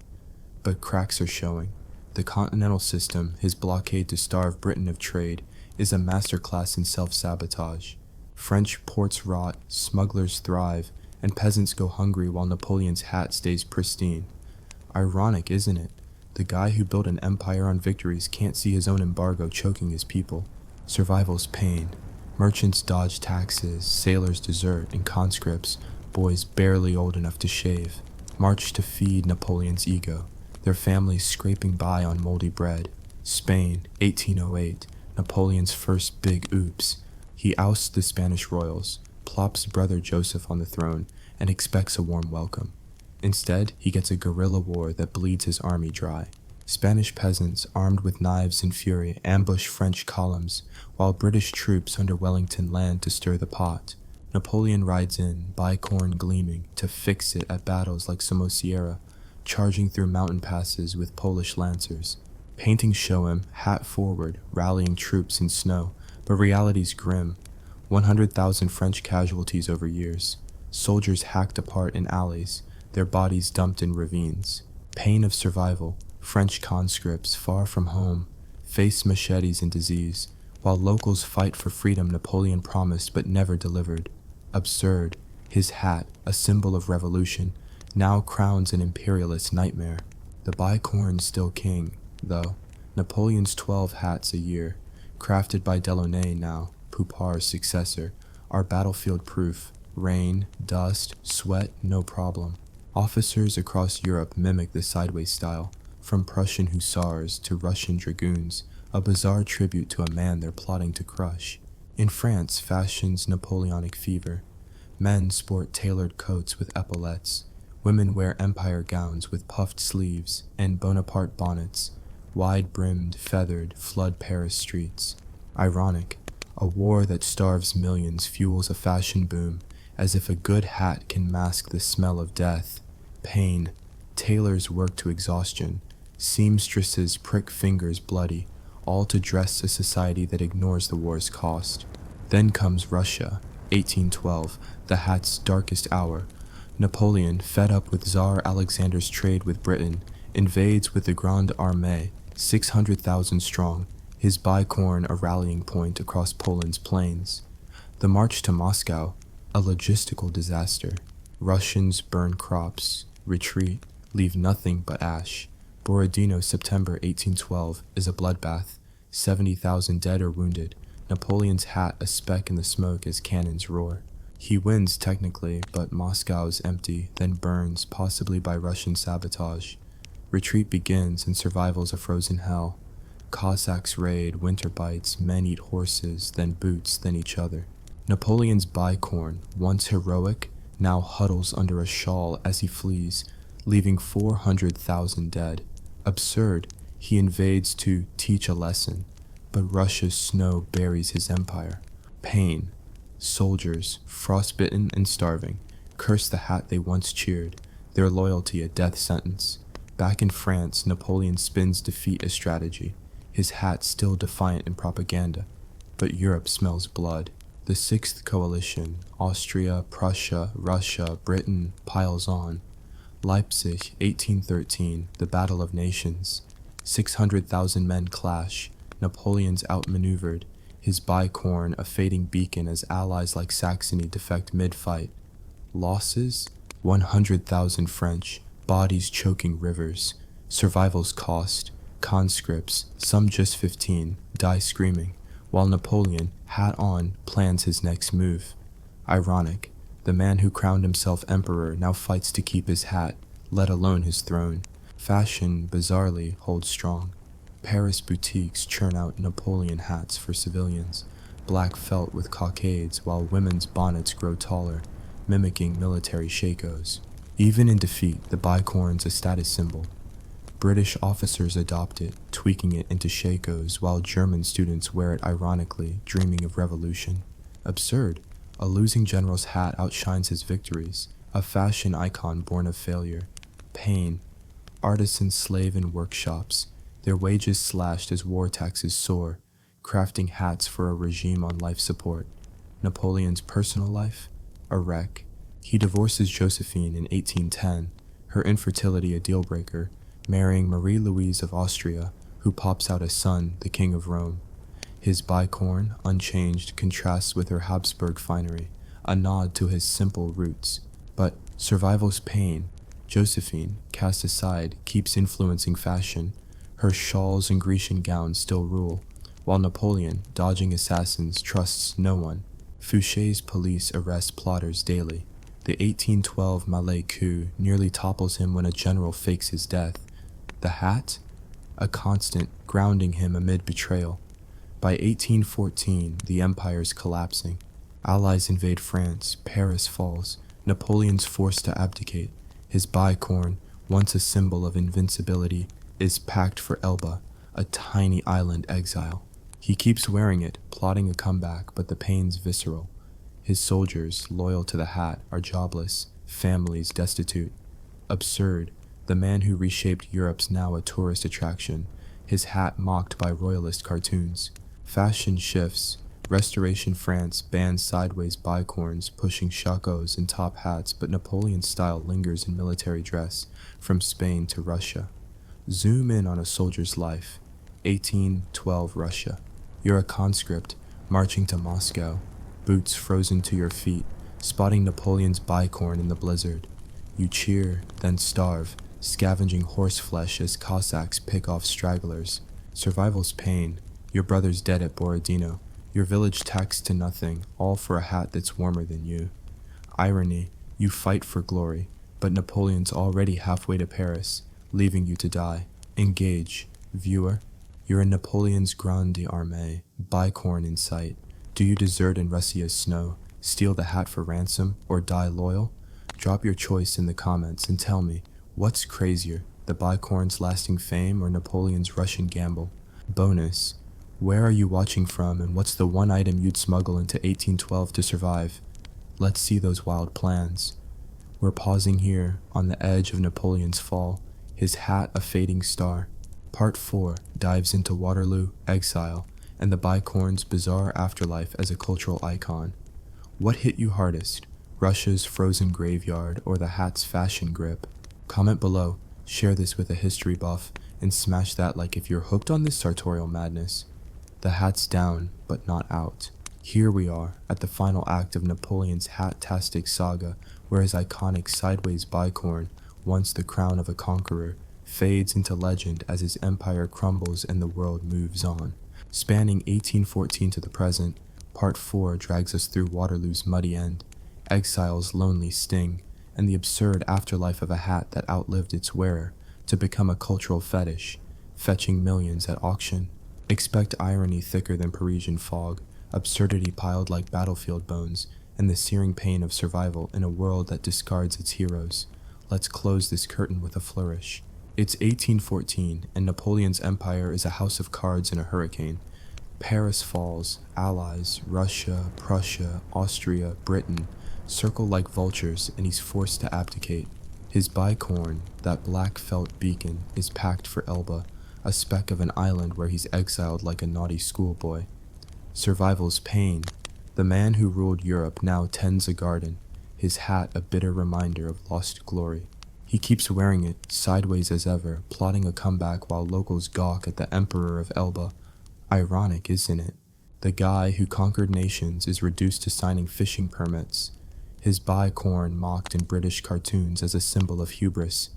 But cracks are showing. The continental system, his blockade to starve Britain of trade, is a masterclass in self-sabotage. French ports rot, smugglers thrive, and peasants go hungry while Napoleon's hat stays pristine. Ironic, isn't it? The guy who built an empire on victories can't see his own embargo choking his people. Survival's pain. Merchants dodge taxes, sailors desert, and conscripts, boys barely old enough to shave, march to feed Napoleon's ego, their families scraping by on moldy bread. Spain, 1808, Napoleon's first big oops. He ousts the Spanish royals, plops brother Joseph on the throne, and expects a warm welcome. Instead, he gets a guerrilla war that bleeds his army dry. Spanish peasants, armed with knives and fury, ambush French columns, while British troops under Wellington land to stir the pot. Napoleon rides in, bicorn gleaming, to fix it at battles like Somosierra, charging through mountain passes with Polish lancers. Paintings show him, hat forward, rallying troops in snow, but reality's grim. 100,000 French casualties over years. Soldiers hacked apart in alleys, their bodies dumped in ravines. Pain of survival. French conscripts, far from home, face machetes and disease, while locals fight for freedom Napoleon promised but never delivered. Absurd. His hat, a symbol of revolution, now crowns an imperialist nightmare. The bicorn's still king, though. Napoleon's 12 hats a year, crafted by Delaunay now, Poupard's successor, are battlefield proof. Rain, dust, sweat, no problem. Officers across Europe mimic the sideways style, from Prussian hussars to Russian dragoons, a bizarre tribute to a man they're plotting to crush. In France, fashion's Napoleonic fever. Men sport tailored coats with epaulettes. Women wear empire gowns with puffed sleeves and Bonaparte bonnets, wide-brimmed, feathered, flood Paris streets. Ironic, a war that starves millions fuels a fashion boom, as if a good hat can mask the smell of death. Pain. Tailors work to exhaustion. Seamstresses prick fingers bloody, all to dress a society that ignores the war's cost. Then comes Russia, 1812, the hat's darkest hour. Napoleon, fed up with Tsar Alexander's trade with Britain, invades with the Grande Armée, 600,000 strong, his bicorn a rallying point across Poland's plains. The march to Moscow, a logistical disaster. Russians burn crops, retreat, leave nothing but ash. Borodino, September 1812, is a bloodbath, 70,000 dead or wounded, Napoleon's hat a speck in the smoke as cannons roar. He wins technically, but Moscow is empty, then burns, possibly by Russian sabotage. Retreat begins and survival's a frozen hell. Cossacks raid, winter bites, men eat horses, then boots, then each other. Napoleon's bicorn, once heroic, now huddles under a shawl as he flees, leaving 400,000 dead. Absurd, he invades to teach a lesson, but Russia's snow buries his empire. Pain, soldiers, frostbitten and starving, curse the hat they once cheered, their loyalty a death sentence. Back in France, Napoleon spins defeat as strategy, his hat still defiant in propaganda, but Europe smells blood. The Sixth Coalition, Austria, Prussia, Russia, Britain, piles on. Leipzig, 1813, the Battle of Nations. 600,000 men clash, Napoleon's outmaneuvered, his bicorn a fading beacon as allies like Saxony defect mid-fight. Losses? 100,000 French, bodies choking rivers. Survival's cost, conscripts, some just 15, die screaming, while Napoleon, hat on, plans his next move. Ironic, the man who crowned himself emperor now fights to keep his hat, let alone his throne. Fashion, bizarrely, holds strong. Paris boutiques churn out Napoleon hats for civilians, black felt with cockades, while women's bonnets grow taller, mimicking military shakos. Even in defeat, the bicorn's a status symbol. British officers adopt it, tweaking it into shakos, while German students wear it ironically, dreaming of revolution. Absurd. A losing general's hat outshines his victories, a fashion icon born of failure. Pain. Artisans slave in workshops, their wages slashed as war taxes soar, crafting hats for a regime on life support. Napoleon's personal life? A wreck. He divorces Josephine in 1810, her infertility a deal-breaker, marrying Marie-Louise of Austria, who pops out a son, the King of Rome. His bicorn, unchanged, contrasts with her Habsburg finery, a nod to his simple roots. But survival's pain. Josephine, cast aside, keeps influencing fashion. Her shawls and Grecian gowns still rule, while Napoleon, dodging assassins, trusts no one. Fouché's police arrest plotters daily. The 1812 Malay coup nearly topples him when a general fakes his death. The hat? A constant, grounding him amid betrayal. By 1814, the empire's collapsing. Allies invade France, Paris falls, Napoleon's forced to abdicate. His bicorn, once a symbol of invincibility, is packed for Elba, a tiny island exile. He keeps wearing it, plotting a comeback, but the pain's visceral. His soldiers, loyal to the hat, are jobless, families destitute. Absurd, the man who reshaped Europe's now a tourist attraction, his hat mocked by royalist cartoons. Fashion shifts. Restoration France bans sideways bicorns, pushing shakos and top hats, but Napoleon's style lingers in military dress, from Spain to Russia. Zoom in on a soldier's life. 1812 Russia. You're a conscript, marching to Moscow, boots frozen to your feet, spotting Napoleon's bicorn in the blizzard. You cheer, then starve, scavenging horse flesh as Cossacks pick off stragglers. Survival's pain. Your brother's dead at Borodino. Your village taxed to nothing, all for a hat that's warmer than you. Irony. You fight for glory, but Napoleon's already halfway to Paris, leaving you to die. Engage. Viewer. You're in Napoleon's Grande Armée, bicorn in sight. Do you desert in Russia's snow, steal the hat for ransom, or die loyal? Drop your choice in the comments and tell me, what's crazier, the bicorn's lasting fame or Napoleon's Russian gamble? Bonus. Where are you watching from, and what's the one item you'd smuggle into 1812 to survive? Let's see those wild plans. We're pausing here, on the edge of Napoleon's fall, his hat a fading star. Part 4 dives into Waterloo, exile, and the bicorn's bizarre afterlife as a cultural icon. What hit you hardest? Russia's frozen graveyard or the hat's fashion grip? Comment below, share this with a history buff, and smash that like if you're hooked on this sartorial madness. The hat's down, but not out. Here we are, at the final act of Napoleon's hat-tastic saga, where his iconic sideways bicorn, once the crown of a conqueror, fades into legend as his empire crumbles and the world moves on. Spanning 1814 to the present, Part 4 drags us through Waterloo's muddy end, exile's lonely sting, and the absurd afterlife of a hat that outlived its wearer to become a cultural fetish, fetching millions at auction. Expect irony thicker than Parisian fog, absurdity piled like battlefield bones, and the searing pain of survival in a world that discards its heroes. Let's close this curtain with a flourish. It's 1814, and Napoleon's empire is a house of cards in a hurricane. Paris falls, allies, Russia, Prussia, Austria, Britain, circle like vultures, and he's forced to abdicate. His bicorn, that black felt beacon, is packed for Elba, a speck of an island where he's exiled like a naughty schoolboy. Survival's pain. The man who ruled Europe now tends a garden, his hat a bitter reminder of lost glory. He keeps wearing it, sideways as ever, plotting a comeback while locals gawk at the Emperor of Elba. Ironic, isn't it? The guy who conquered nations is reduced to signing fishing permits. His bicorn mocked in British cartoons as a symbol of hubris.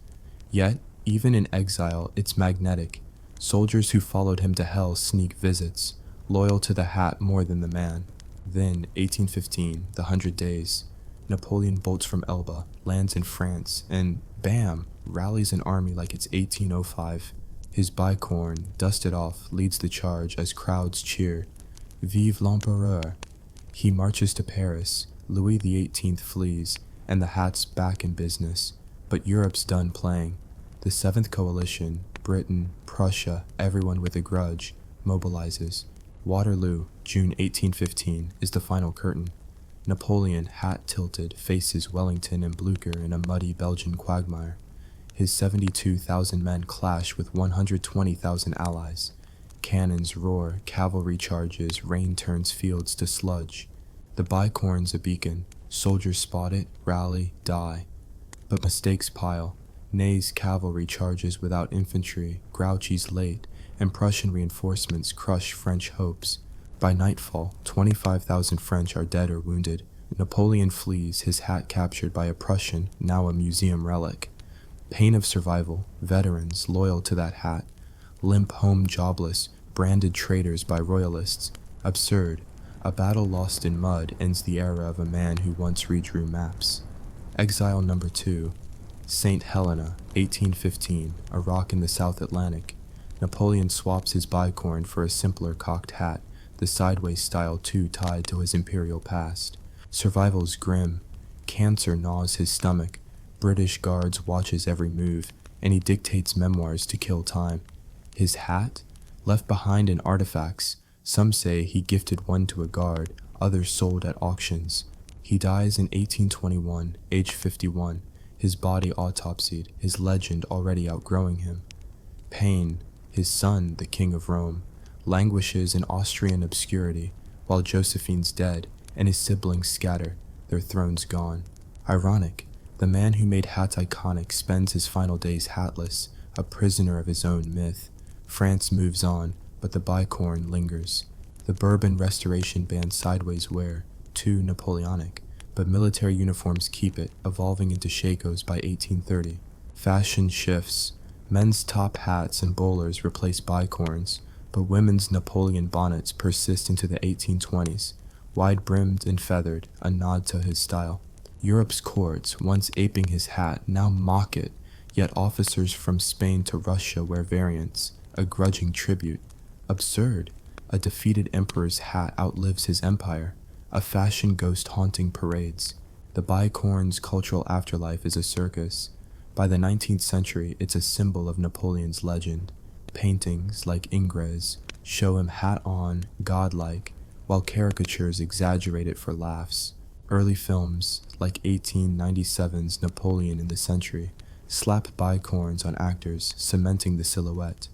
Yet, even in exile, it's magnetic. Soldiers who followed him to hell sneak visits, loyal to the hat more than the man. Then, 1815, the 100 Days. Napoleon bolts from Elba, lands in France, and bam, rallies an army like it's 1805. His bicorn, dusted off, leads the charge as crowds cheer. Vive l'Empereur! He marches to Paris. Louis XVIII flees, and the hat's back in business. But Europe's done playing. The Seventh Coalition, Britain, Prussia, everyone with a grudge, mobilizes. Waterloo, June 1815, is the final curtain. Napoleon, hat tilted, faces Wellington and Blucher in a muddy Belgian quagmire. His 72,000 men clash with 120,000 allies. Cannons roar, cavalry charges, rain turns fields to sludge. The bicorn's a beacon. Soldiers spot it, rally, die. But mistakes pile. Ney's cavalry charges without infantry, Grouchy's late, and Prussian reinforcements crush French hopes. By nightfall, 25,000 French are dead or wounded. Napoleon flees, his hat captured by a Prussian, now a museum relic. Pain of survival, veterans loyal to that hat. Limp home jobless, branded traitors by royalists. Absurd. A battle lost in mud ends the era of a man who once redrew maps. Exile number 2. St. Helena, 1815, a rock in the South Atlantic. Napoleon swaps his bicorn for a simpler cocked hat, the sideways style too tied to his imperial past. Survival's grim. Cancer gnaws his stomach. British guards watch his every move, and he dictates memoirs to kill time. His hat? Left behind in artifacts. Some say he gifted one to a guard, others sold at auctions. He dies in 1821, age 51, his body autopsied, his legend already outgrowing him. Pain, his son, the King of Rome, languishes in Austrian obscurity, while Josephine's dead and his siblings scatter, their thrones gone. Ironic, the man who made hats iconic spends his final days hatless, a prisoner of his own myth. France moves on, but the bicorn lingers. The Bourbon Restoration bans sideways wear, too Napoleonic, but military uniforms keep it, evolving into shakos by 1830. Fashion shifts. Men's top hats and bowlers replace bicorns, but women's Napoleon bonnets persist into the 1820s, wide-brimmed and feathered, a nod to his style. Europe's courts, once aping his hat, now mock it, yet officers from Spain to Russia wear variants, a grudging tribute. Absurd. A defeated emperor's hat outlives his empire, a fashion ghost haunting parades. The bicorn's cultural afterlife is a circus. By the 19th century, it's a symbol of Napoleon's legend. Paintings, like Ingres, show him hat on, godlike, while caricatures exaggerate it for laughs. Early films, like 1897's Napoleon in the Century, slap bicorns on actors, cementing the silhouette.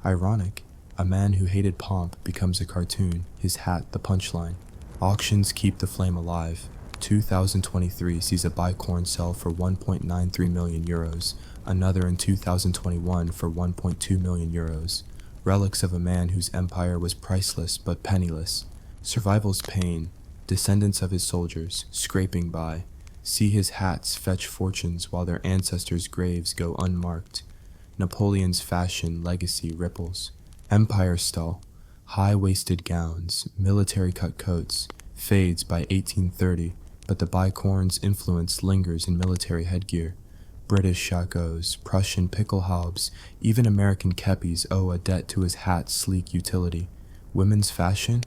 Ironic, A man who hated pomp becomes a cartoon, his hat the punchline. Auctions keep the flame alive. 2023 sees a bicorn sell for 1.93 million euros, another in 2021 for 1.2 million euros. Relics of a man whose empire was priceless but penniless. Survival's pain, descendants of his soldiers, scraping by. See his hats fetch fortunes while their ancestors' graves go unmarked. Napoleon's fashion legacy ripples. Empire stall, high-waisted gowns, military-cut coats, fades by 1830, but the bicorn's influence lingers in military headgear. British shakoes, Prussian pickelhaubes, even American kepis owe a debt to his hat's sleek utility. Women's fashion?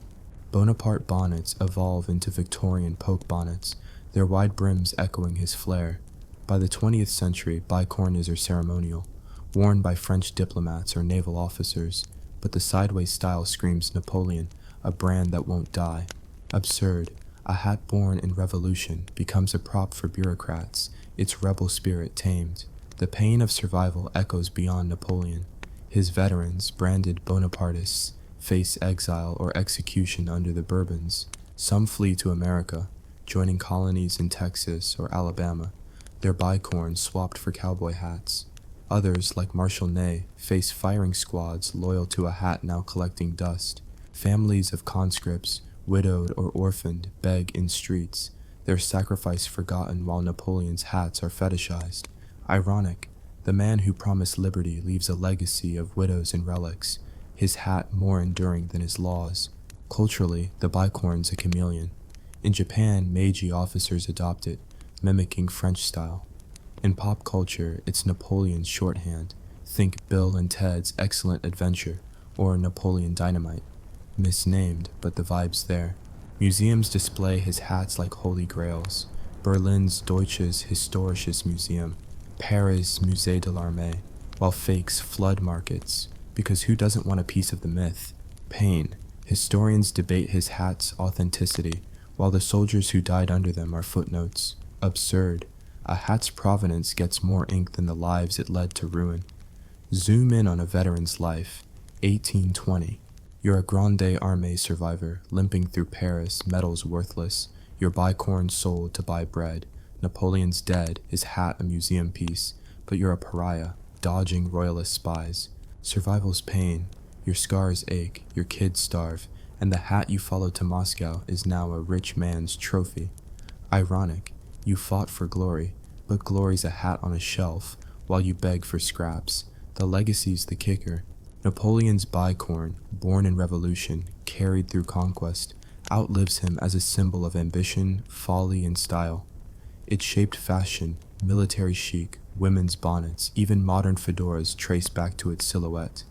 Bonaparte bonnets evolve into Victorian poke bonnets, their wide brims echoing his flair. By the 20th century, bicorns are ceremonial, worn by French diplomats or naval officers, but the sideways style screams Napoleon, a brand that won't die. Absurd, a hat born in revolution becomes a prop for bureaucrats, its rebel spirit tamed. The pain of survival echoes beyond Napoleon. His veterans, branded Bonapartists, face exile or execution under the Bourbons. Some flee to America, joining colonies in Texas or Alabama, their bicorns swapped for cowboy hats. Others, like Marshal Ney, face firing squads loyal to a hat now collecting dust. Families of conscripts, widowed or orphaned, beg in streets, their sacrifice forgotten while Napoleon's hats are fetishized. Ironic, the man who promised liberty leaves a legacy of widows and relics, his hat more enduring than his laws. Culturally, the bicorn's a chameleon. In Japan, Meiji officers adopt it, mimicking French style. In pop culture, it's Napoleon's shorthand. Think Bill and Ted's Excellent Adventure, or Napoleon Dynamite. Misnamed, but the vibe's there. Museums display his hats like holy grails. Berlin's Deutsches Historisches Museum, Paris' Musée de l'Armée, while fakes flood markets, because who doesn't want a piece of the myth? Pain. Historians debate his hat's authenticity, while the soldiers who died under them are footnotes. Absurd. A hat's provenance gets more ink than the lives it led to ruin. Zoom in on a veteran's life. 1820. You're a Grande Armée survivor, limping through Paris, medals worthless, your bicorn sold to buy bread. Napoleon's dead, his hat a museum piece, but you're a pariah, dodging royalist spies. Survival's pain, your scars ache, your kids starve, and the hat you followed to Moscow is now a rich man's trophy. Ironic, you fought for glory, but glory's a hat on a shelf, while you beg for scraps. The legacy's the kicker. Napoleon's bicorn, born in revolution, carried through conquest, outlives him as a symbol of ambition, folly, and style. It shaped fashion, military chic, women's bonnets, even modern fedoras trace back to its silhouette.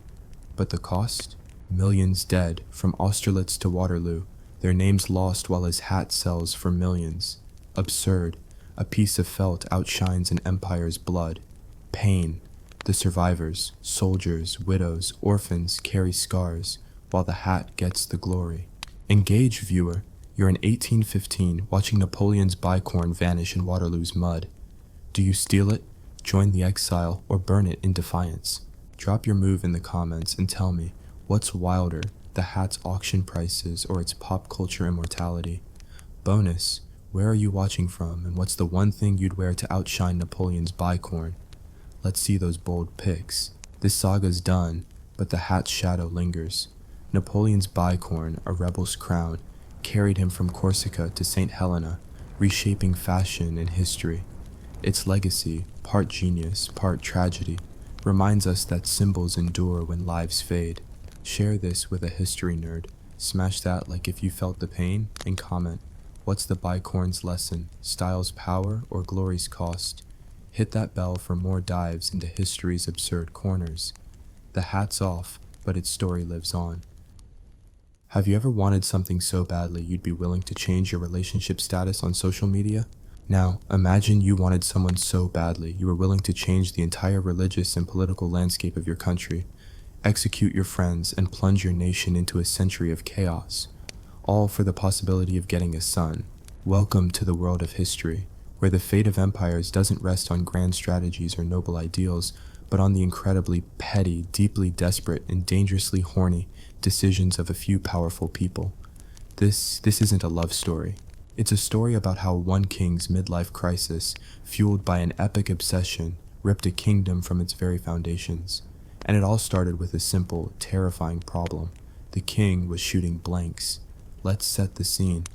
But the cost? Millions dead, from Austerlitz to Waterloo, their names lost while his hat sells for millions. Absurd, a piece of felt outshines an empire's blood. Pain. The survivors, soldiers, widows, orphans carry scars, while the hat gets the glory. Engage, viewer. You're in 1815 watching Napoleon's bicorn vanish in Waterloo's mud. Do you steal it, join the exile, or burn it in defiance? Drop your move in the comments and tell me, what's wilder, the hat's auction prices or its pop culture immortality? Bonus, where are you watching from, and what's the one thing you'd wear to outshine Napoleon's bicorn? Let's see those bold pics. This saga's done, but the hat's shadow lingers. Napoleon's bicorn, a rebel's crown, carried him from Corsica to St. Helena, reshaping fashion and history. Its legacy, part genius, part tragedy, reminds us that symbols endure when lives fade. Share this with a history nerd. Smash that like if you felt the pain, and comment, what's the bicorn's lesson, style's power, or glory's cost? Hit that bell for more dives into history's absurd corners. The hat's off, but its story lives on. Have you ever wanted something so badly you'd be willing to change your relationship status on social media? Now, imagine you wanted someone so badly you were willing to change the entire religious and political landscape of your country, execute your friends, and plunge your nation into a century of chaos, all for the possibility of getting a son. Welcome to the world of history, where the fate of empires doesn't rest on grand strategies or noble ideals, but on the incredibly petty, deeply desperate, and dangerously horny decisions of a few powerful people. This isn't a love story. It's a story about how one king's midlife crisis, fueled by an epic obsession, ripped a kingdom from its very foundations. And it all started with a simple, terrifying problem. The king was shooting blanks. Let's set the scene.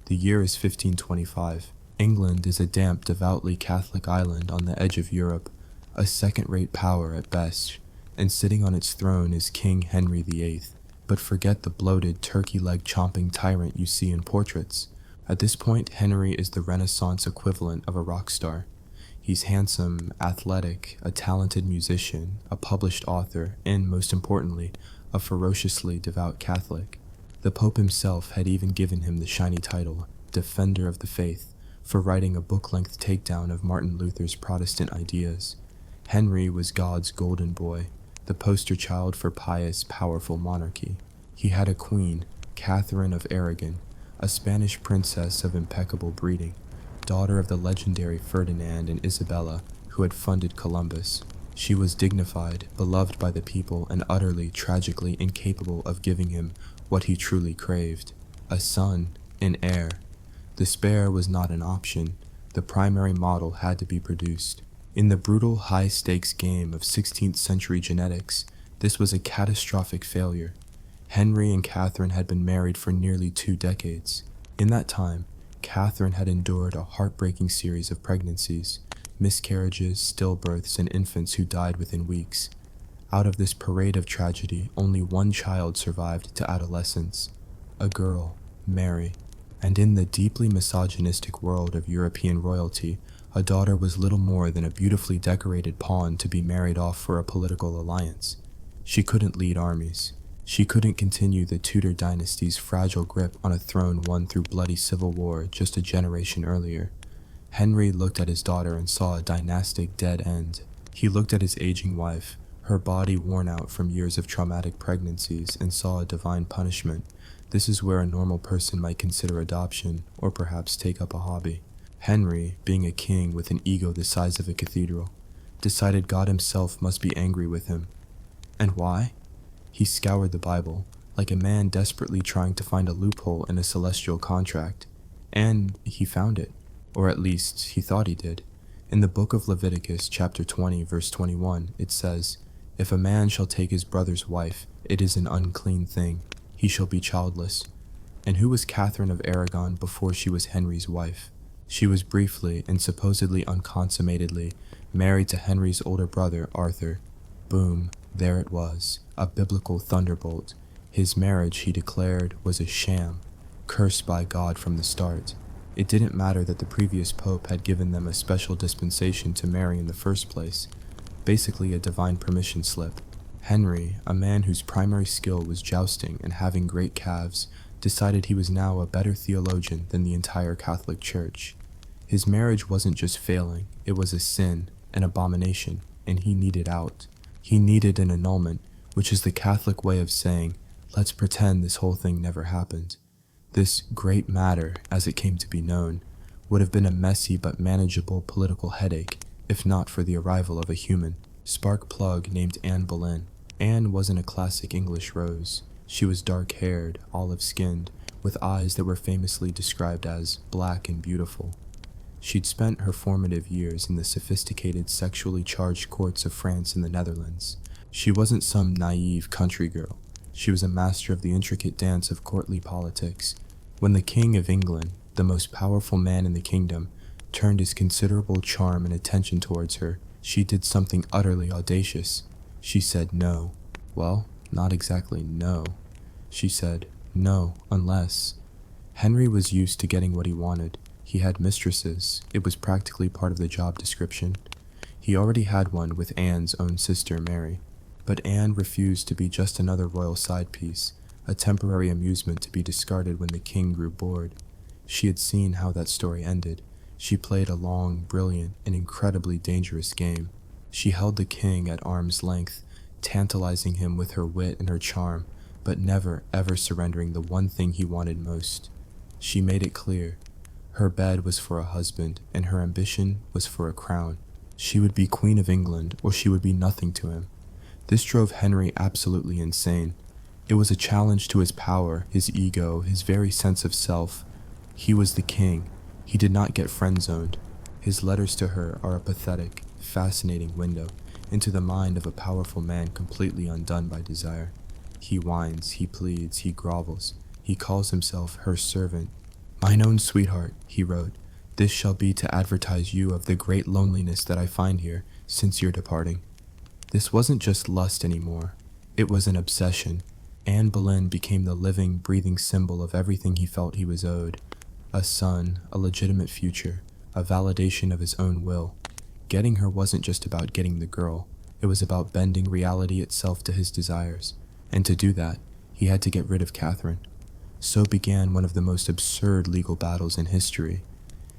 The year is 1525. England is a damp, devoutly Catholic island on the edge of Europe, a second-rate power at best, and sitting on its throne is King Henry VIII. But forget the bloated, turkey-leg chomping tyrant you see in portraits. At this point, Henry is the Renaissance equivalent of a rock star. He's handsome, athletic, a talented musician, a published author, and, most importantly, a ferociously devout Catholic. The Pope himself had even given him the shiny title, Defender of the Faith, for writing a book-length takedown of Martin Luther's Protestant ideas. Henry was God's golden boy, the poster child for pious, powerful monarchy. He had a queen, Catherine of Aragon, a Spanish princess of impeccable breeding, daughter of the legendary Ferdinand and Isabella, who had funded Columbus. She was dignified, beloved by the people, and utterly, tragically incapable of giving him what he truly craved: a son, an heir. Despair was not an option. The primary model had to be produced. In the brutal, high-stakes game of 16th century genetics, this was a catastrophic failure. Henry and Catherine had been married for nearly 2 decades. In that time, Catherine had endured a heartbreaking series of pregnancies, miscarriages, stillbirths, and infants who died within weeks. Out of this parade of tragedy, only one child survived to adolescence, a girl, Mary. And in the deeply misogynistic world of European royalty, a daughter was little more than a beautifully decorated pawn to be married off for a political alliance. She couldn't lead armies. She couldn't continue the Tudor dynasty's fragile grip on a throne won through bloody civil war just a generation earlier. Henry looked at his daughter and saw a dynastic dead end. He looked at his aging wife, her body worn out from years of traumatic pregnancies, and saw a divine punishment. This is where a normal person might consider adoption, or perhaps take up a hobby. Henry, being a king with an ego the size of a cathedral, decided God himself must be angry with him. And why? He scoured the Bible, like a man desperately trying to find a loophole in a celestial contract. And he found it, or at least he thought he did. In the book of Leviticus, chapter 20, verse 21, it says, "If a man shall take his brother's wife, it is an unclean thing. He shall be childless." And who was Catherine of Aragon before she was Henry's wife? She was briefly and supposedly unconsummatedly married to Henry's older brother, Arthur. Boom, there it was, a biblical thunderbolt. His marriage, he declared, was a sham, cursed by God from the start. It didn't matter that the previous pope had given them a special dispensation to marry in the first place, basically a divine permission slip. Henry, a man whose primary skill was jousting and having great calves, decided he was now a better theologian than the entire Catholic Church. His marriage wasn't just failing, it was a sin, an abomination, and he needed out. He needed an annulment, which is the Catholic way of saying, let's pretend this whole thing never happened. This great matter, as it came to be known, would have been a messy but manageable political headache, if not for the arrival of a human, spark plug named Anne Boleyn. Anne wasn't a classic English rose. She was dark-haired, olive-skinned, with eyes that were famously described as black and beautiful. She'd spent her formative years in the sophisticated, sexually charged courts of France and the Netherlands. She wasn't some naive country girl. She was a master of the intricate dance of courtly politics. When the King of England, the most powerful man in the kingdom, turned his considerable charm and attention towards her, she did something utterly audacious. She said no. Well, not exactly no. She said no, unless... Henry was used to getting what he wanted. He had mistresses. It was practically part of the job description. He already had one with Anne's own sister, Mary. But Anne refused to be just another royal side piece, a temporary amusement to be discarded when the king grew bored. She had seen how that story ended. She played a long, brilliant, and incredibly dangerous game. She held the king at arm's length, tantalizing him with her wit and her charm, but never, ever surrendering the one thing he wanted most. She made it clear. Her bed was for a husband, and her ambition was for a crown. She would be Queen of England, or she would be nothing to him. This drove Henry absolutely insane. It was a challenge to his power, his ego, his very sense of self. He was the king. He did not get friend-zoned. His letters to her are a pathetic, fascinating window into the mind of a powerful man completely undone by desire. He whines, he pleads, he grovels. He calls himself her servant. "Mine own sweetheart," he wrote, "this shall be to advertise you of the great loneliness that I find here since your departing." This wasn't just lust anymore. It was an obsession. Anne Boleyn became the living, breathing symbol of everything he felt he was owed. A son, a legitimate future, a validation of his own will. Getting her wasn't just about getting the girl. It was about bending reality itself to his desires. And to do that, he had to get rid of Catherine. So began one of the most absurd legal battles in history.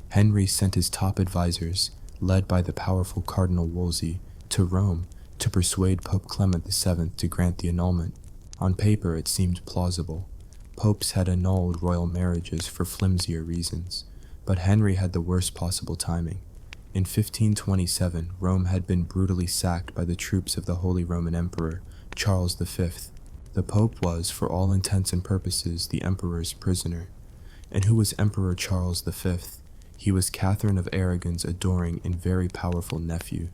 Henry sent his top advisors, led by the powerful Cardinal Wolsey, to Rome to persuade Pope Clement VII to grant the annulment. On paper, it seemed plausible. Popes had annulled royal marriages for flimsier reasons, but Henry had the worst possible timing. In 1527, Rome had been brutally sacked by the troops of the Holy Roman Emperor, Charles V. The Pope was, for all intents and purposes, the Emperor's prisoner. And who was Emperor Charles V? He was Catherine of Aragon's adoring and very powerful nephew.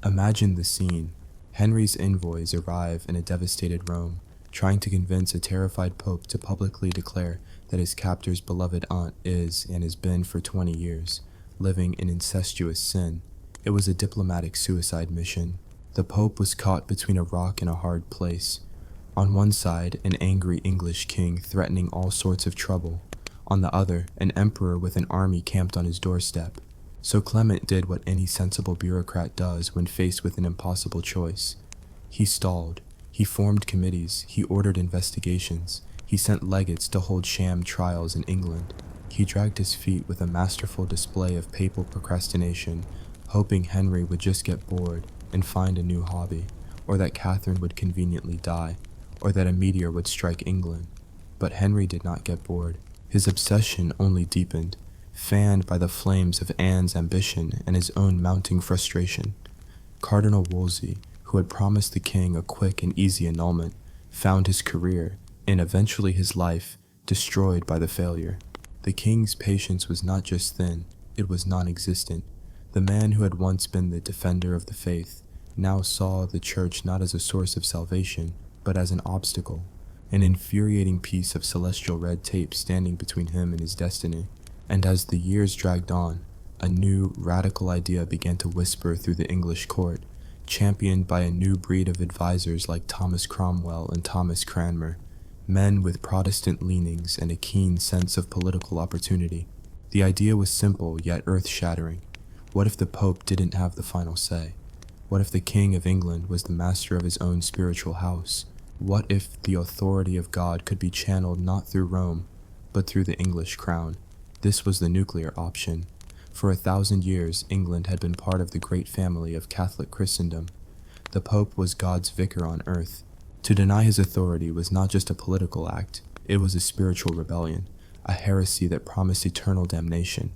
Imagine the scene. Henry's envoys arrive in a devastated Rome, trying to convince a terrified pope to publicly declare that his captor's beloved aunt is, and has been for 20 years, living in incestuous sin. It was a diplomatic suicide mission. The pope was caught between a rock and a hard place. On one side, an angry English king threatening all sorts of trouble. On the other, an emperor with an army camped on his doorstep. So Clement did what any sensible bureaucrat does when faced with an impossible choice. He stalled. He formed committees. He ordered investigations. He sent legates to hold sham trials in England. He dragged his feet with a masterful display of papal procrastination, hoping Henry would just get bored and find a new hobby, or that Catherine would conveniently die, or that a meteor would strike England. But Henry did not get bored. His obsession only deepened, fanned by the flames of Anne's ambition and his own mounting frustration. Cardinal Wolsey, who had promised the king a quick and easy annulment, found his career, and eventually his life, destroyed by the failure. The king's patience was not just thin, it was non-existent. The man who had once been the defender of the faith now saw the church not as a source of salvation, but as an obstacle, an infuriating piece of celestial red tape standing between him and his destiny. And as the years dragged on, a new, radical idea began to whisper through the English court, championed by a new breed of advisors like Thomas Cromwell and Thomas Cranmer, men with Protestant leanings and a keen sense of political opportunity. The idea was simple yet earth-shattering. What if the Pope didn't have the final say? What if the King of England was the master of his own spiritual house? What if the authority of God could be channeled not through Rome, but through the English crown? This was the nuclear option. For 1,000 years, England had been part of the great family of Catholic Christendom. The Pope was God's vicar on earth. To deny his authority was not just a political act, it was a spiritual rebellion, a heresy that promised eternal damnation.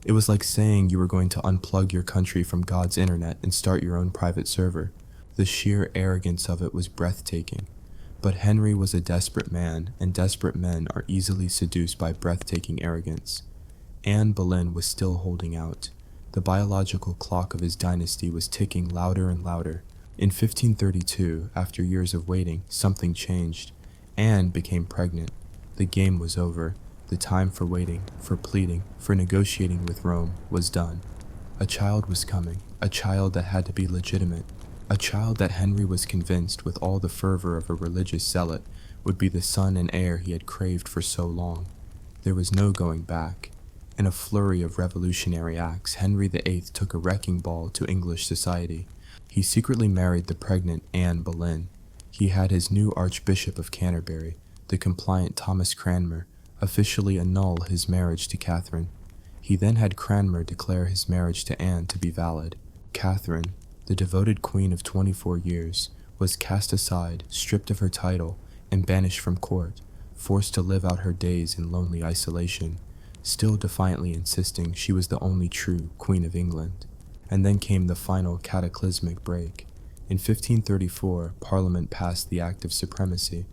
It was like saying you were going to unplug your country from God's internet and start your own private server. The sheer arrogance of it was breathtaking. But Henry was a desperate man, and desperate men are easily seduced by breathtaking arrogance. Anne Boleyn was still holding out. The biological clock of his dynasty was ticking louder and louder. In 1532, after years of waiting, something changed. Anne became pregnant. The game was over. The time for waiting, for pleading, for negotiating with Rome was done. A child was coming, a child that had to be legitimate. A child that Henry was convinced, with all the fervor of a religious zealot, would be the son and heir he had craved for so long. There was no going back. In a flurry of revolutionary acts, Henry VIII took a wrecking ball to English society. He secretly married the pregnant Anne Boleyn. He had his new Archbishop of Canterbury, the compliant Thomas Cranmer, officially annul his marriage to Catherine. He then had Cranmer declare his marriage to Anne to be valid. Catherine, the devoted queen of 24 years, was cast aside, stripped of her title, and banished from court, forced to live out her days in lonely isolation, still defiantly insisting she was the only true Queen of England. And then came the final cataclysmic break. In 1534, Parliament passed the Act of Supremacy.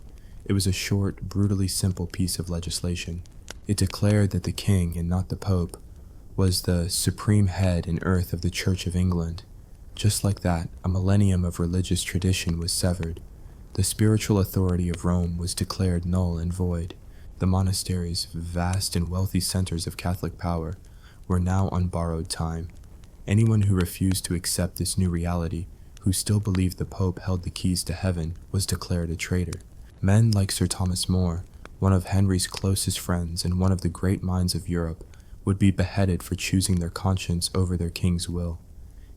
It was a short, brutally simple piece of legislation. It declared that the king, and not the Pope, was the supreme head and earth of the Church of England. Just like that, a millennium of religious tradition was severed. The spiritual authority of Rome was declared null and void. The monasteries, vast and wealthy centers of Catholic power, were now on borrowed time. Anyone who refused to accept this new reality, who still believed the Pope held the keys to heaven, was declared a traitor. Men like Sir Thomas More, one of Henry's closest friends and one of the great minds of Europe, would be beheaded for choosing their conscience over their king's will.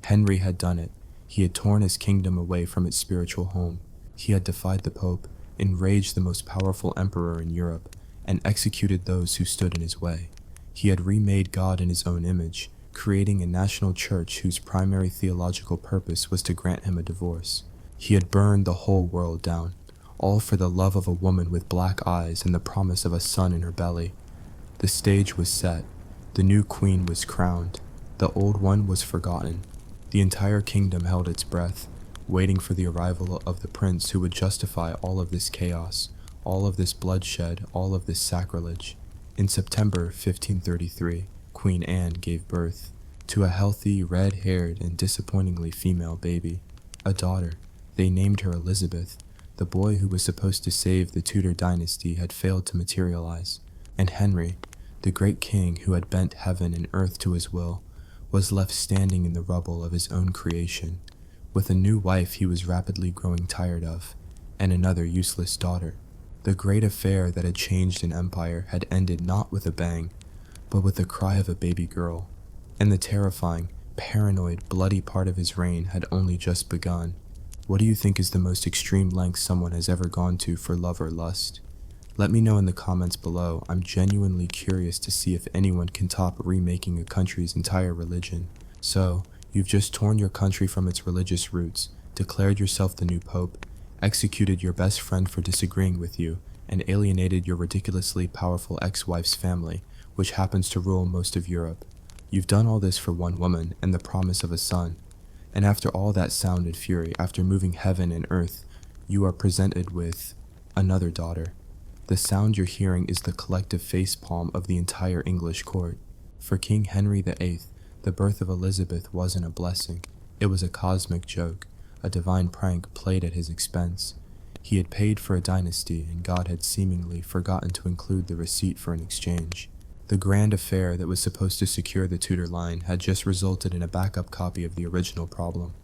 Henry had done it. He had torn his kingdom away from its spiritual home. He had defied the Pope, enraged the most powerful emperor in Europe, and executed those who stood in his way. He had remade God in his own image, creating a national church whose primary theological purpose was to grant him a divorce. He had burned the whole world down, all for the love of a woman with black eyes and the promise of a son in her belly. The stage was set. The new queen was crowned. The old one was forgotten. The entire kingdom held its breath, waiting for the arrival of the prince who would justify all of this chaos, all of this bloodshed, all of this sacrilege. In September 1533, Queen Anne gave birth to a healthy, red-haired, and disappointingly female baby, a daughter. They named her Elizabeth. The boy who was supposed to save the Tudor dynasty had failed to materialize, and Henry, the great king who had bent heaven and earth to his will, was left standing in the rubble of his own creation, with a new wife he was rapidly growing tired of, and another useless daughter. The great affair that had changed an empire had ended not with a bang, but with the cry of a baby girl, and the terrifying, paranoid, bloody part of his reign had only just begun. What do you think is the most extreme length someone has ever gone to for love or lust? Let me know in the comments below. I'm genuinely curious to see if anyone can top remaking a country's entire religion. So, you've just torn your country from its religious roots, declared yourself the new pope, executed your best friend for disagreeing with you, and alienated your ridiculously powerful ex-wife's family, which happens to rule most of Europe. You've done all this for one woman and the promise of a son. And after all that sound and fury, after moving heaven and earth, you are presented with another daughter. The sound you're hearing is the collective facepalm of the entire English court. For King Henry VIII, the birth of Elizabeth wasn't a blessing. It was a cosmic joke, a divine prank played at his expense. He had paid for a dynasty, and God had seemingly forgotten to include the receipt for an exchange. The grand affair that was supposed to secure the Tudor line had just resulted in a backup copy of the original problem.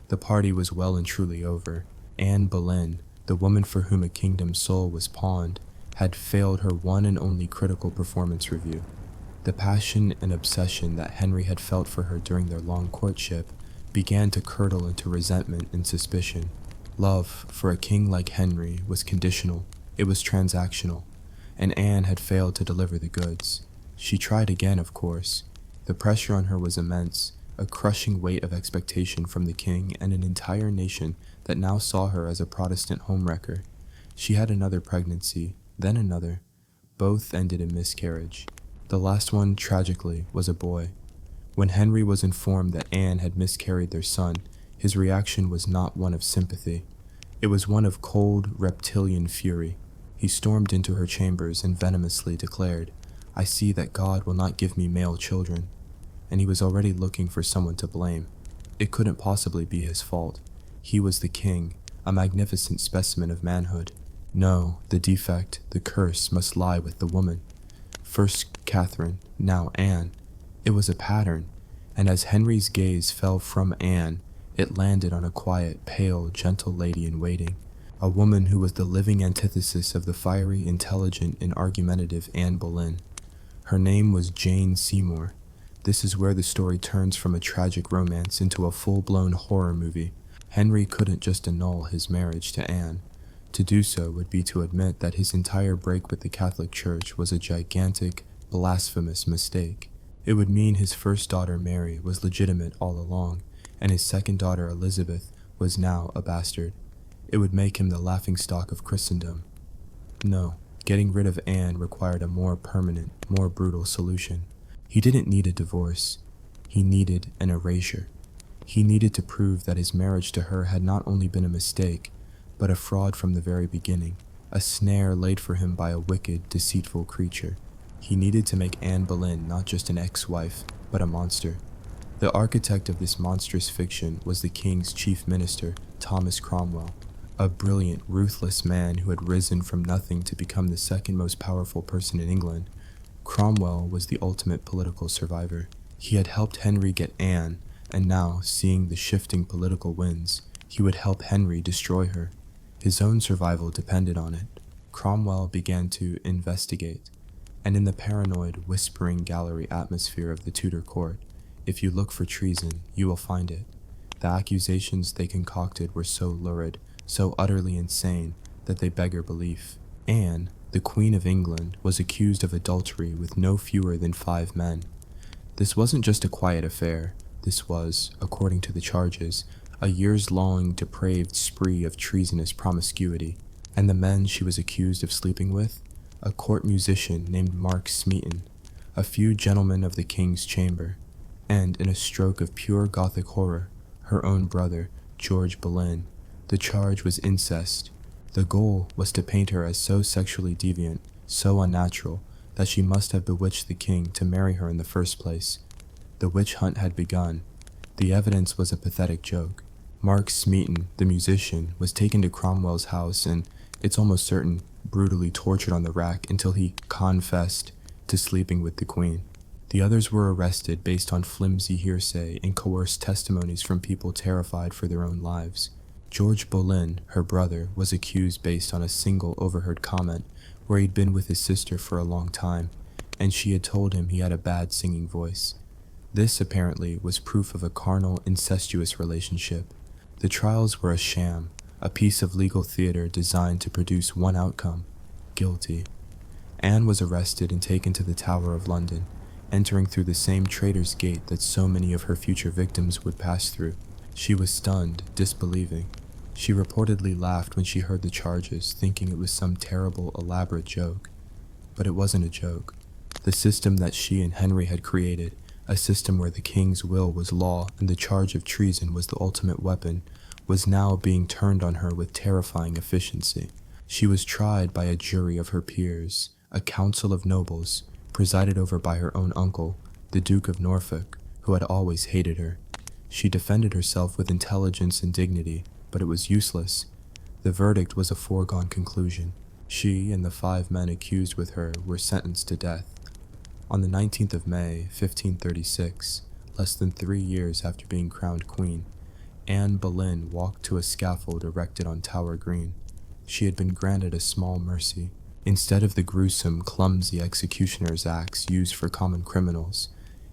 The party was well and truly over. Anne Boleyn, the woman for whom a kingdom's soul was pawned, had failed her one and only critical performance review. The passion and obsession that Henry had felt for her during their long courtship began to curdle into resentment and suspicion. Love, for a king like Henry, was conditional. It was transactional, and Anne had failed to deliver the goods. She tried again, of course. The pressure on her was immense, a crushing weight of expectation from the king and an entire nation that now saw her as a Protestant homewrecker. She had another pregnancy, then another. Both ended in miscarriage. The last one, tragically, was a boy. When Henry was informed that Anne had miscarried their son, his reaction was not one of sympathy. It was one of cold, reptilian fury. He stormed into her chambers and venomously declared, "I see that God will not give me male children." And he was already looking for someone to blame. It couldn't possibly be his fault. He was the king, a magnificent specimen of manhood. No, the defect, the curse, must lie with the woman. First Catherine, now Anne. It was a pattern, and as Henry's gaze fell from Anne, it landed on a quiet, pale, gentle lady in waiting. A woman who was the living antithesis of the fiery, intelligent, and argumentative Anne Boleyn. Her name was Jane Seymour. This is where the story turns from a tragic romance into a full-blown horror movie. Henry couldn't just annul his marriage to Anne. To do so would be to admit that his entire break with the Catholic Church was a gigantic, blasphemous mistake. It would mean his first daughter Mary was legitimate all along, and his second daughter Elizabeth was now a bastard. It would make him the laughingstock of Christendom. No, getting rid of Anne required a more permanent, more brutal solution. He didn't need a divorce. He needed an erasure. He needed to prove that his marriage to her had not only been a mistake, but a fraud from the very beginning, a snare laid for him by a wicked, deceitful creature. He needed to make Anne Boleyn not just an ex-wife, but a monster. The architect of this monstrous fiction was the king's chief minister, Thomas Cromwell, a brilliant, ruthless man who had risen from nothing to become the second most powerful person in England. Cromwell was the ultimate political survivor. He had helped Henry get Anne, and now, seeing the shifting political winds, he would help Henry destroy her. His own survival depended on it. Cromwell began to investigate, and in the paranoid, whispering gallery atmosphere of the Tudor court, if you look for treason, you will find it. The accusations they concocted were so lurid, so utterly insane, that they beggar belief. Anne, the Queen of England, was accused of adultery with no fewer than 5 men. This wasn't just a quiet affair. This was, according to the charges, a years-long depraved spree of treasonous promiscuity. And the men she was accused of sleeping with? A court musician named Mark Smeaton, a few gentlemen of the king's chamber, and, in a stroke of pure Gothic horror, her own brother, George Boleyn. The charge was incest. The goal was to paint her as so sexually deviant, so unnatural, that she must have bewitched the king to marry her in the first place. The witch hunt had begun. The evidence was a pathetic joke. Mark Smeaton, the musician, was taken to Cromwell's house and, it's almost certain, brutally tortured on the rack until he confessed to sleeping with the queen. The others were arrested based on flimsy hearsay and coerced testimonies from people terrified for their own lives. George Boleyn, her brother, was accused based on a single overheard comment where he'd been with his sister for a long time, and she had told him he had a bad singing voice. This, apparently, was proof of a carnal, incestuous relationship. The trials were a sham, a piece of legal theater designed to produce one outcome: guilty. Anne was arrested and taken to the Tower of London, entering through the same traitor's gate that so many of her future victims would pass through. She was stunned, disbelieving. She reportedly laughed when she heard the charges, thinking it was some terrible, elaborate joke. But it wasn't a joke. The system that she and Henry had created, a system where the king's will was law and the charge of treason was the ultimate weapon, was now being turned on her with terrifying efficiency. She was tried by a jury of her peers, a council of nobles, presided over by her own uncle, the Duke of Norfolk, who had always hated her. She defended herself with intelligence and dignity, but it was useless. The verdict was a foregone conclusion. She and the 5 men accused with her were sentenced to death. On the 19th of May, 1536, less than 3 years after being crowned queen, Anne Boleyn walked to a scaffold erected on Tower Green. She had been granted a small mercy. Instead of the gruesome, clumsy executioner's axe used for common criminals,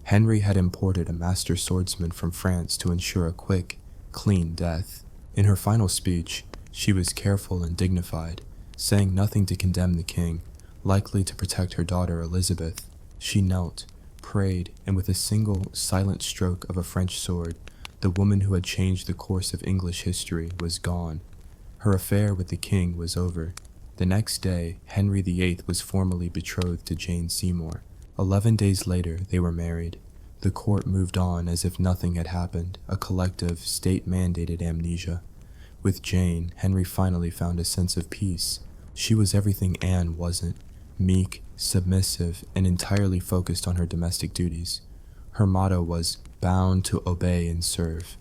Henry had imported a master swordsman from France to ensure a quick, clean death. In her final speech, she was careful and dignified, saying nothing to condemn the king, likely to protect her daughter Elizabeth. She knelt, prayed, and with a single, silent stroke of a French sword, the woman who had changed the course of English history was gone. Her affair with the king was over. The next day, Henry VIII was formally betrothed to Jane Seymour. 11 days later, they were married. The court moved on as if nothing had happened, a collective, state-mandated amnesia. With Jane, Henry finally found a sense of peace. She was everything Anne wasn't: meek, submissive, and entirely focused on her domestic duties. Her motto was, "bound to obey and serve."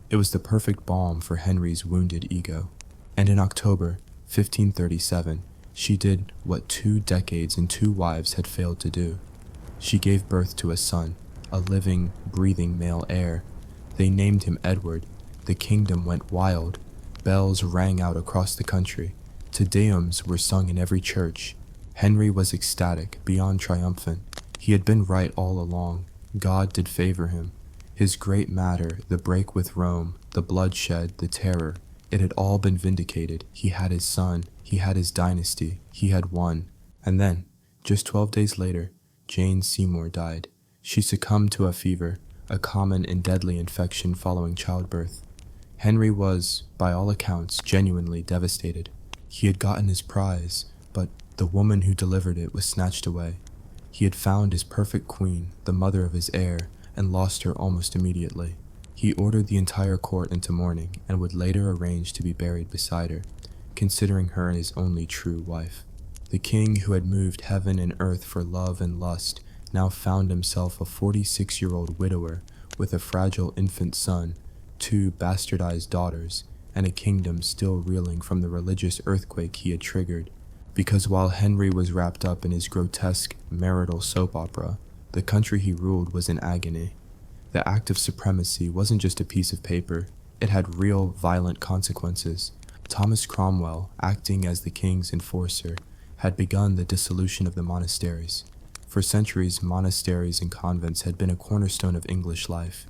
It was the perfect balm for Henry's wounded ego. And in October 1537, she did what 2 decades and 2 wives had failed to do. She gave birth to a son, a living, breathing male heir. They named him Edward. The kingdom went wild. Bells rang out across the country. Te Deums were sung in every church. Henry was ecstatic, beyond triumphant. He had been right all along. God did favor him. His great matter, the break with Rome, the bloodshed, the terror, it had all been vindicated. He had his son. He had his dynasty. He had won. And then, just 12 days later, Jane Seymour died. She succumbed to a fever, a common and deadly infection following childbirth. Henry was, by all accounts, genuinely devastated. He had gotten his prize, but the woman who delivered it was snatched away. He had found his perfect queen, the mother of his heir, and lost her almost immediately. He ordered the entire court into mourning and would later arrange to be buried beside her, considering her his only true wife. The king, who had moved heaven and earth for love and lust, now found himself a 46-year-old widower with a fragile infant son, 2 bastardized daughters, and a kingdom still reeling from the religious earthquake he had triggered. Because while Henry was wrapped up in his grotesque marital soap opera, the country he ruled was in agony. The act of supremacy wasn't just a piece of paper, it had real, violent consequences. Thomas Cromwell, acting as the king's enforcer, had begun the dissolution of the monasteries. For centuries, monasteries and convents had been a cornerstone of English life.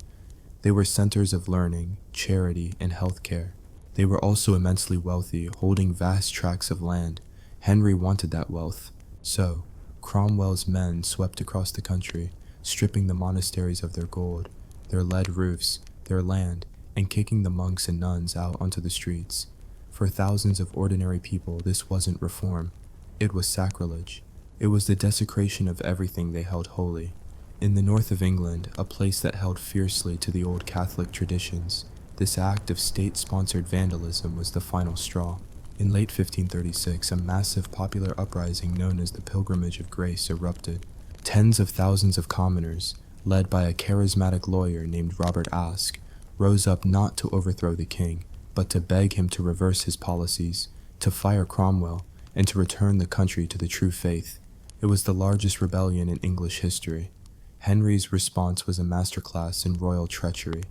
They were centers of learning, charity, and healthcare. They were also immensely wealthy, holding vast tracts of land. Henry wanted that wealth, so Cromwell's men swept across the country, stripping the monasteries of their gold, their lead roofs, their land, and kicking the monks and nuns out onto the streets. For thousands of ordinary people, this wasn't reform. It was sacrilege. It was the desecration of everything they held holy. In the north of England, a place that held fiercely to the old Catholic traditions, this act of state-sponsored vandalism was the final straw. In late 1536, a massive popular uprising known as the Pilgrimage of Grace erupted. Tens of thousands of commoners, led by a charismatic lawyer named Robert Aske, rose up not to overthrow the king, but to beg him to reverse his policies, to fire Cromwell, and to return the country to the true faith. It was the largest rebellion in English history. Henry's response was a masterclass in royal treachery.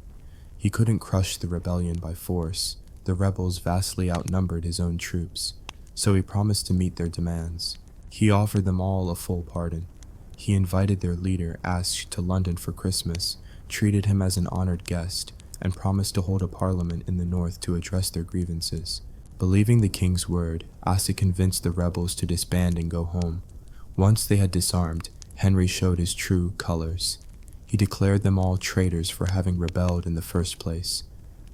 He couldn't crush the rebellion by force. The rebels vastly outnumbered his own troops, so he promised to meet their demands. He offered them all a full pardon. He invited their leader, Aske, to London for Christmas, treated him as an honored guest, and promised to hold a parliament in the north to address their grievances. Believing the king's word, Aske convinced the rebels to disband and go home. Once they had disarmed, Henry showed his true colors. He declared them all traitors for having rebelled in the first place.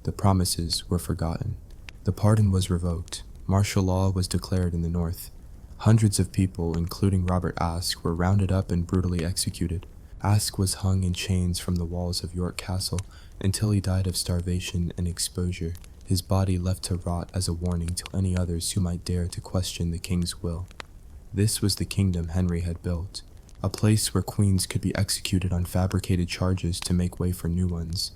The promises were forgotten. The pardon was revoked. Martial law was declared in the north. Hundreds of people, including Robert Aske, were rounded up and brutally executed. Aske was hung in chains from the walls of York Castle until he died of starvation and exposure, his body left to rot as a warning to any others who might dare to question the king's will. This was the kingdom Henry had built, a place where queens could be executed on fabricated charges to make way for new ones,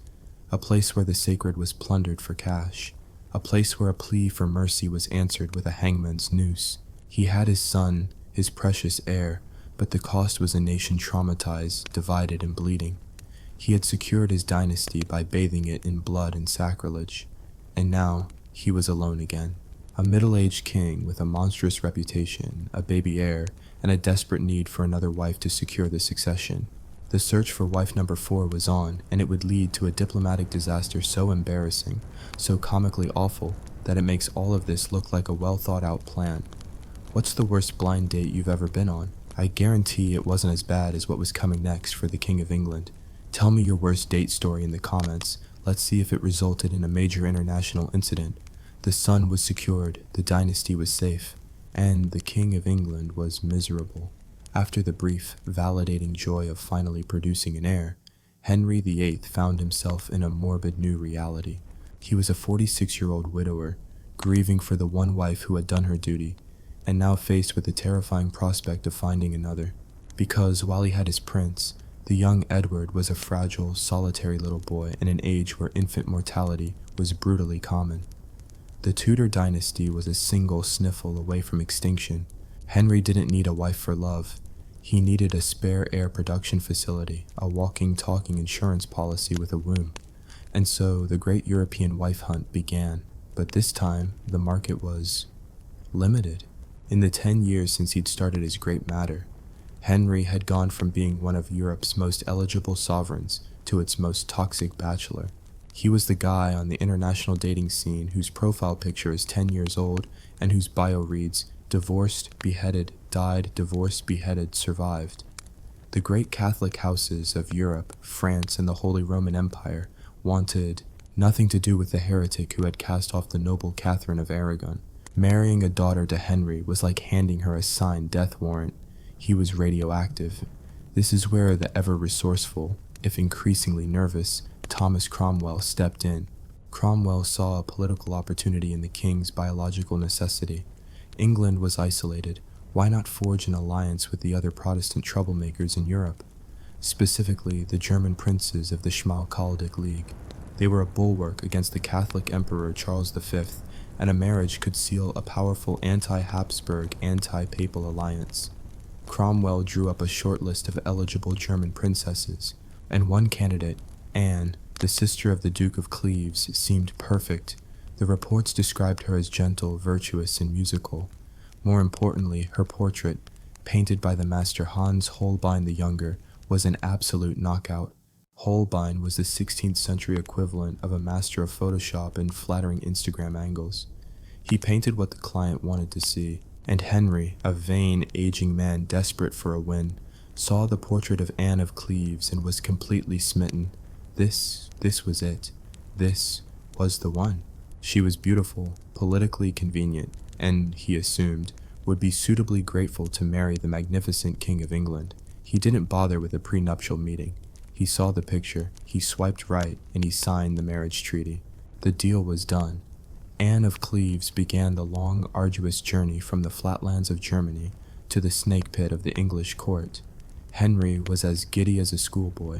a place where the sacred was plundered for cash, a place where a plea for mercy was answered with a hangman's noose. He had his son, his precious heir, but the cost was a nation traumatized, divided, and bleeding. He had secured his dynasty by bathing it in blood and sacrilege, and now he was alone again. A middle-aged king with a monstrous reputation, a baby heir, and a desperate need for another wife to secure the succession. The search for wife number 4 was on, and it would lead to a diplomatic disaster so embarrassing, so comically awful, that it makes all of this look like a well-thought-out plan. What's the worst blind date you've ever been on? I guarantee it wasn't as bad as what was coming next for the King of England. Tell me your worst date story in the comments. Let's see if it resulted in a major international incident. The son was secured, the dynasty was safe, and the King of England was miserable. After the brief, validating joy of finally producing an heir, Henry VIII found himself in a morbid new reality. He was a 46-year-old widower, grieving for the one wife who had done her duty, and now faced with the terrifying prospect of finding another. Because while he had his prince, the young Edward was a fragile, solitary little boy in an age where infant mortality was brutally common. The Tudor dynasty was a single sniffle away from extinction. Henry didn't need a wife for love. He needed a spare heir production facility, a walking, talking insurance policy with a womb. And so the great European wife hunt began. But this time, the market was limited. In the 10 years since he'd started his great matter, Henry had gone from being one of Europe's most eligible sovereigns to its most toxic bachelor. He was the guy on the international dating scene whose profile picture is 10 years old and whose bio reads, divorced, beheaded, died, divorced, beheaded, survived. The great Catholic houses of Europe, France, and the Holy Roman Empire wanted nothing to do with the heretic who had cast off the noble Catherine of Aragon. Marrying a daughter to Henry was like handing her a signed death warrant. He was radioactive. This is where the ever-resourceful, if increasingly nervous, Thomas Cromwell stepped in. Cromwell saw a political opportunity in the king's biological necessity. England was isolated. Why not forge an alliance with the other Protestant troublemakers in Europe? Specifically, the German princes of the Schmalkaldic League. They were a bulwark against the Catholic Emperor Charles V, and a marriage could seal a powerful anti-Habsburg, anti-papal alliance. Cromwell drew up a short list of eligible German princesses, and one candidate, Anne, the sister of the Duke of Cleves, seemed perfect. The reports described her as gentle, virtuous, and musical. More importantly, her portrait, painted by the master Hans Holbein the Younger, was an absolute knockout. Holbein was the 16th century equivalent of a master of Photoshop and flattering Instagram angles. He painted what the client wanted to see, and Henry, a vain, aging man desperate for a win, saw the portrait of Anne of Cleves and was completely smitten. This was it. This was the one. She was beautiful, politically convenient, and, he assumed, would be suitably grateful to marry the magnificent King of England. He didn't bother with a prenuptial meeting. He saw the picture, he swiped right, and he signed the marriage treaty. The deal was done. Anne of Cleves began the long, arduous journey from the flatlands of Germany to the snake pit of the English court. Henry was as giddy as a schoolboy.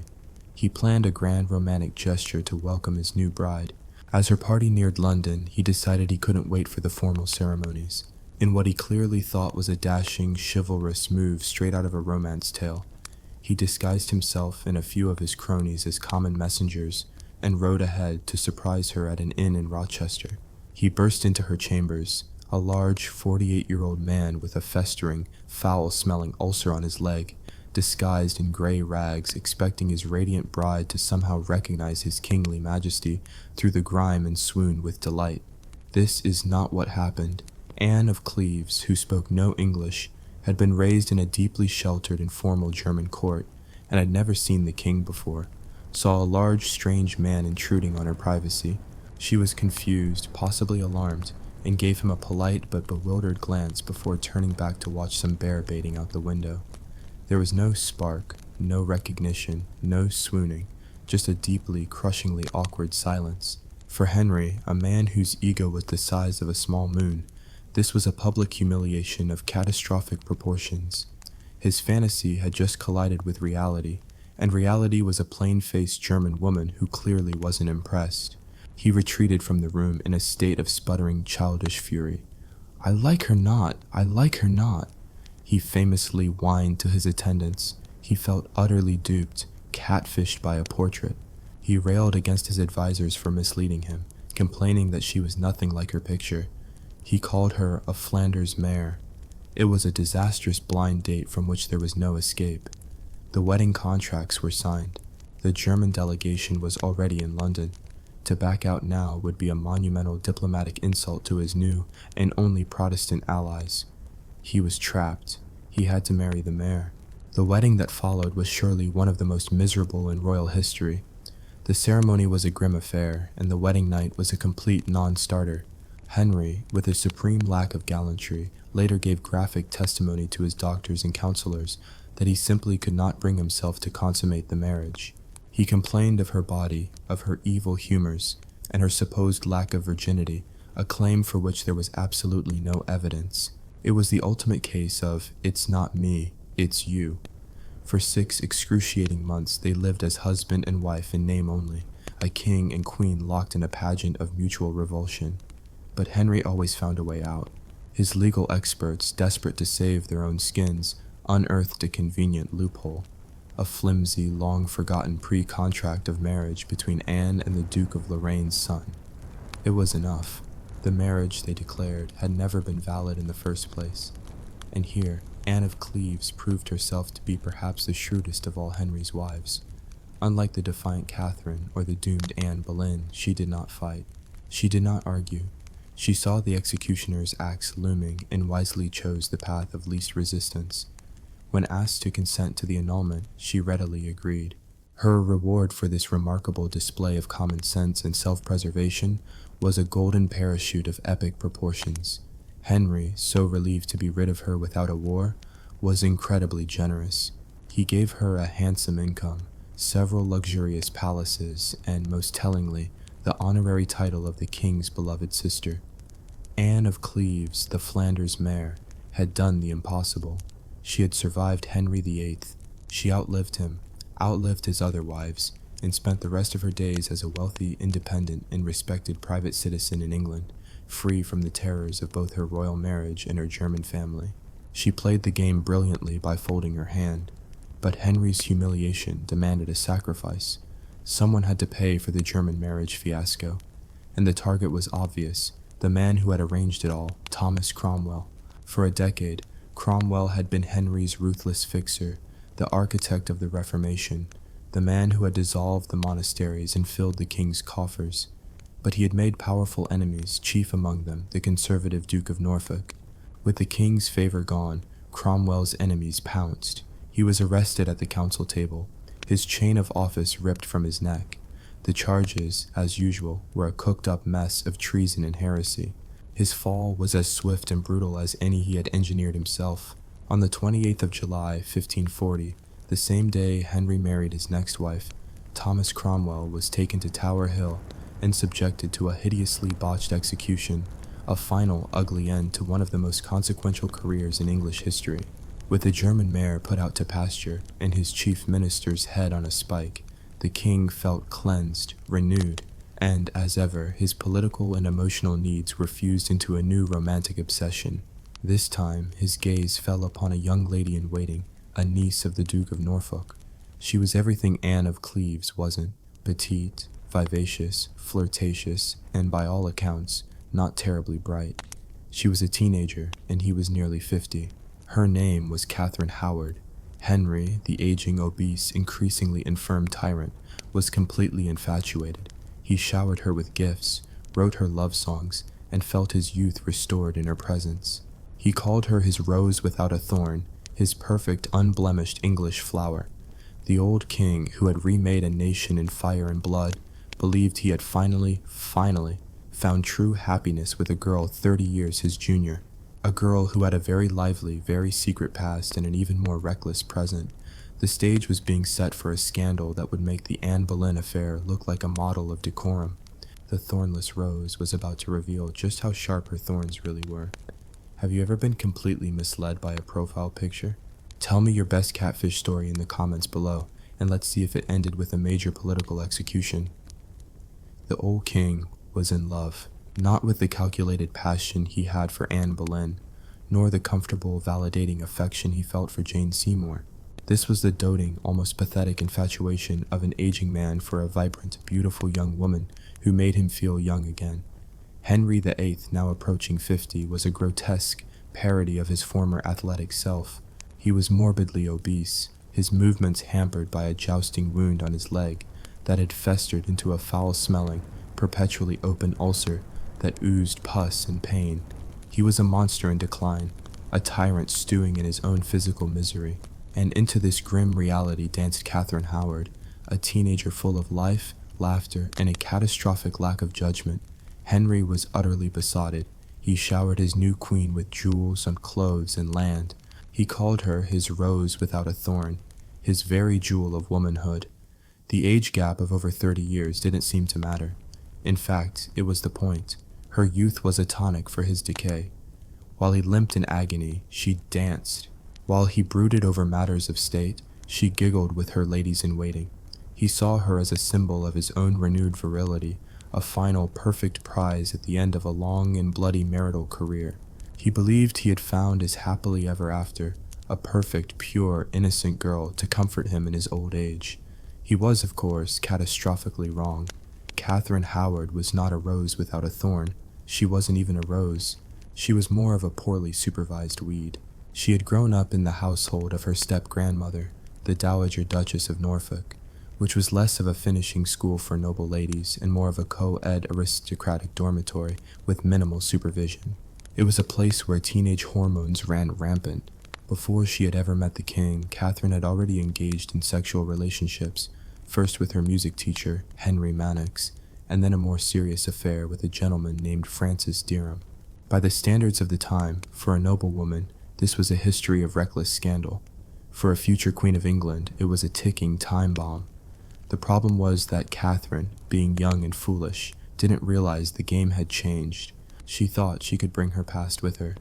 He planned a grand romantic gesture to welcome his new bride. As her party neared London, he decided he couldn't wait for the formal ceremonies. In what he clearly thought was a dashing, chivalrous move straight out of a romance tale, he disguised himself and a few of his cronies as common messengers and rode ahead to surprise her at an inn in Rochester. He burst into her chambers, a large 48-year-old man with a festering, foul-smelling ulcer on his leg, disguised in gray rags, expecting his radiant bride to somehow recognize his kingly majesty through the grime and swoon with delight. This is not what happened. Anne of Cleves, who spoke no English, had been raised in a deeply sheltered and formal German court, and had never seen the king before, saw a large, strange man intruding on her privacy. She was confused, possibly alarmed, and gave him a polite but bewildered glance before turning back to watch some bear baiting out the window. There was no spark, no recognition, no swooning, just a deeply, crushingly awkward silence. For Henry, a man whose ego was the size of a small moon, this was a public humiliation of catastrophic proportions. His fantasy had just collided with reality, and reality was a plain-faced German woman who clearly wasn't impressed. He retreated from the room in a state of sputtering, childish fury. "I like her not, I like her not," he famously whined to his attendants. He felt utterly duped, catfished by a portrait. He railed against his advisors for misleading him, complaining that she was nothing like her picture. He called her a Flanders mare. It was a disastrous blind date from which there was no escape. The wedding contracts were signed. The German delegation was already in London. To back out now would be a monumental diplomatic insult to his new and only Protestant allies. He was trapped. He had to marry the mare. The wedding that followed was surely one of the most miserable in royal history. The ceremony was a grim affair, and the wedding night was a complete non-starter. Henry, with a supreme lack of gallantry, later gave graphic testimony to his doctors and counselors that he simply could not bring himself to consummate the marriage. He complained of her body, of her evil humors, and her supposed lack of virginity, a claim for which there was absolutely no evidence. It was the ultimate case of, "It's not me, it's you." For 6 excruciating months they lived as husband and wife in name only, a king and queen locked in a pageant of mutual revulsion. But Henry always found a way out. His legal experts, desperate to save their own skins, unearthed a convenient loophole. A flimsy, long-forgotten pre-contract of marriage between Anne and the Duke of Lorraine's son. It was enough. The marriage, they declared, had never been valid in the first place. And here, Anne of Cleves proved herself to be perhaps the shrewdest of all Henry's wives. Unlike the defiant Catherine or the doomed Anne Boleyn, she did not fight. She did not argue. She saw the executioner's axe looming and wisely chose the path of least resistance. When asked to consent to the annulment, she readily agreed. Her reward for this remarkable display of common sense and self-preservation was a golden parachute of epic proportions. Henry, so relieved to be rid of her without a war, was incredibly generous. He gave her a handsome income, several luxurious palaces, and most tellingly, the honorary title of the king's beloved sister. Anne of Cleves, the Flanders mare, had done the impossible. She had survived Henry VIII. She outlived him, outlived his other wives, and spent the rest of her days as a wealthy, independent, and respected private citizen in England, free from the terrors of both her royal marriage and her German family. She played the game brilliantly by folding her hand, but Henry's humiliation demanded a sacrifice. Someone had to pay for the German marriage fiasco, and the target was obvious: the man who had arranged it all, Thomas Cromwell. For a decade, Cromwell had been Henry's ruthless fixer, the architect of the Reformation, the man who had dissolved the monasteries and filled the king's coffers. But he had made powerful enemies, chief among them the conservative Duke of Norfolk. With the king's favor gone, Cromwell's enemies pounced. He was arrested at the council table, his chain of office ripped from his neck. The charges, as usual, were a cooked-up mess of treason and heresy. His fall was as swift and brutal as any he had engineered himself. On the 28th of July, 1540, the same day Henry married his next wife, Thomas Cromwell was taken to Tower Hill and subjected to a hideously botched execution, a final, ugly end to one of the most consequential careers in English history. With the German mare put out to pasture and his chief minister's head on a spike, the king felt cleansed, renewed, and, as ever, his political and emotional needs were fused into a new romantic obsession. This time, his gaze fell upon a young lady in waiting, a niece of the Duke of Norfolk. She was everything Anne of Cleves wasn't: petite, vivacious, flirtatious, and by all accounts, not terribly bright. She was a teenager, and he was nearly 50. Her name was Catherine Howard. Henry, the aging, obese, increasingly infirm tyrant, was completely infatuated. He showered her with gifts, wrote her love songs, and felt his youth restored in her presence. He called her his rose without a thorn, his perfect, unblemished English flower. The old king, who had remade a nation in fire and blood, believed he had finally found true happiness with a girl 30 years his junior. A girl who had a very lively, very secret past and an even more reckless present. The stage was being set for a scandal that would make the Anne Boleyn affair look like a model of decorum. The thornless rose was about to reveal just how sharp her thorns really were. Have you ever been completely misled by a profile picture? Tell me your best catfish story in the comments below, and let's see if it ended with a major political execution. The old king was in love, not with the calculated passion he had for Anne Boleyn, nor the comfortable, validating affection he felt for Jane Seymour. This was the doting, almost pathetic infatuation of an aging man for a vibrant, beautiful young woman who made him feel young again. Henry VIII, now approaching 50, was a grotesque parody of his former athletic self. He was morbidly obese, his movements hampered by a jousting wound on his leg that had festered into a foul-smelling, perpetually open ulcer that oozed pus and pain. He was a monster in decline, a tyrant stewing in his own physical misery. And into this grim reality danced Catherine Howard, a teenager full of life, laughter, and a catastrophic lack of judgment. Henry was utterly besotted. He showered his new queen with jewels and clothes and land. He called her his rose without a thorn, his very jewel of womanhood. The age gap of over 30 years didn't seem to matter. In fact, it was the point. Her youth was a tonic for his decay. While he limped in agony, she danced. While he brooded over matters of state, she giggled with her ladies-in-waiting. He saw her as a symbol of his own renewed virility, a final perfect prize at the end of a long and bloody marital career. He believed he had found his happily ever after, a perfect, pure, innocent girl to comfort him in his old age. He was, of course, catastrophically wrong. Catherine Howard was not a rose without a thorn. She wasn't even a rose. She was more of a poorly supervised weed. She had grown up in the household of her step-grandmother, the Dowager Duchess of Norfolk, which was less of a finishing school for noble ladies and more of a co-ed aristocratic dormitory with minimal supervision. It was a place where teenage hormones ran rampant. Before she had ever met the king, Catherine had already engaged in sexual relationships, first with her music teacher, Henry Mannix, and then a more serious affair with a gentleman named Francis Derham. By the standards of the time, for a noblewoman, this was a history of reckless scandal. For a future Queen of England, it was a ticking time bomb. The problem was that Catherine, being young and foolish, didn't realize the game had changed. She thought she could bring her past with her.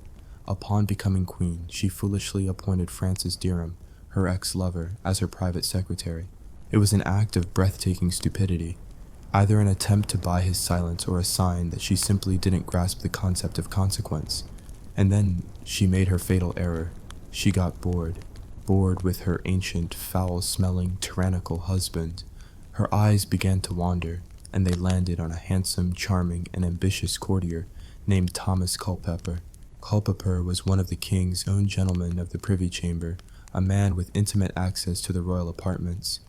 Upon becoming queen, she foolishly appointed Francis Dereham, her ex-lover, as her private secretary. It was an act of breathtaking stupidity, either an attempt to buy his silence or a sign that she simply didn't grasp the concept of consequence. And then she made her fatal error. She got bored with her ancient, foul-smelling, tyrannical husband. Her eyes began to wander, and they landed on a handsome, charming, and ambitious courtier named Thomas Culpeper. Culpeper was one of the king's own gentlemen of the Privy Chamber, a man with intimate access to the royal apartments.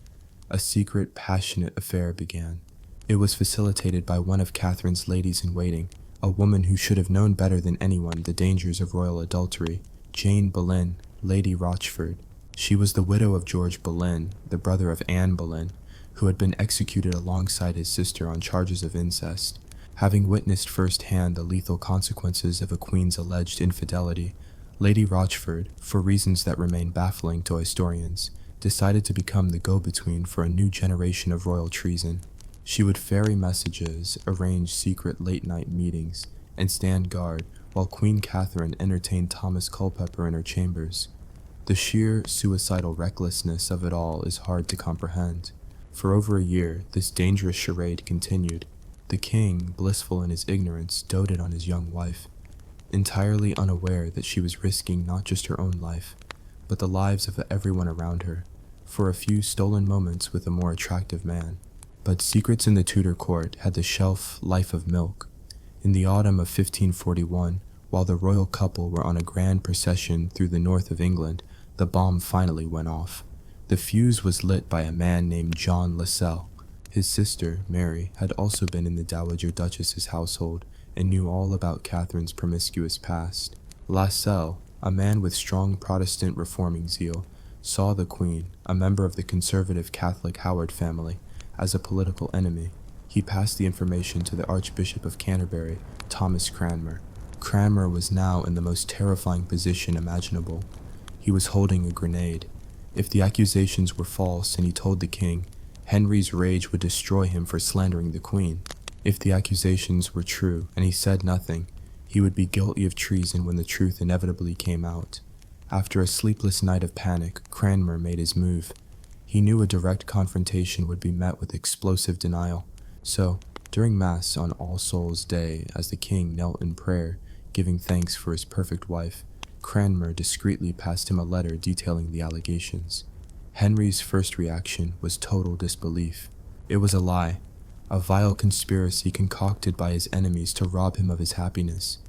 A secret, passionate affair began. It was facilitated by one of Catherine's ladies-in-waiting, a woman who should have known better than anyone the dangers of royal adultery, Jane Boleyn, Lady Rochford. She was the widow of George Boleyn, the brother of Anne Boleyn, who had been executed alongside his sister on charges of incest. Having witnessed firsthand the lethal consequences of a queen's alleged infidelity, Lady Rochford, for reasons that remain baffling to historians, decided to become the go-between for a new generation of royal treason. She would ferry messages, arrange secret late-night meetings, and stand guard while Queen Catherine entertained Thomas Culpeper in her chambers. The sheer suicidal recklessness of it all is hard to comprehend. For over a year, this dangerous charade continued. The king, blissful in his ignorance, doted on his young wife, entirely unaware that she was risking not just her own life, but the lives of everyone around her, for a few stolen moments with a more attractive man. But secrets in the Tudor court had the shelf life of milk. In the autumn of 1541, while the royal couple were on a grand procession through the north of England, the bomb finally went off. The fuse was lit by a man named John Lascelles. His sister, Mary, had also been in the Dowager Duchess's household and knew all about Catherine's promiscuous past. Lascelles, a man with strong Protestant reforming zeal, saw the Queen, a member of the conservative Catholic Howard family, as a political enemy. He passed the information to the Archbishop of Canterbury, Thomas Cranmer. Cranmer was now in the most terrifying position imaginable. He was holding a grenade. If the accusations were false and he told the king, Henry's rage would destroy him for slandering the Queen. If the accusations were true and he said nothing, he would be guilty of treason when the truth inevitably came out. After a sleepless night of panic, Cranmer made his move. He knew a direct confrontation would be met with explosive denial. So, during Mass on All Souls' Day, as the king knelt in prayer, giving thanks for his perfect wife, Cranmer discreetly passed him a letter detailing the allegations. Henry's first reaction was total disbelief. It was a lie, a vile conspiracy concocted by his enemies to rob him of his happiness.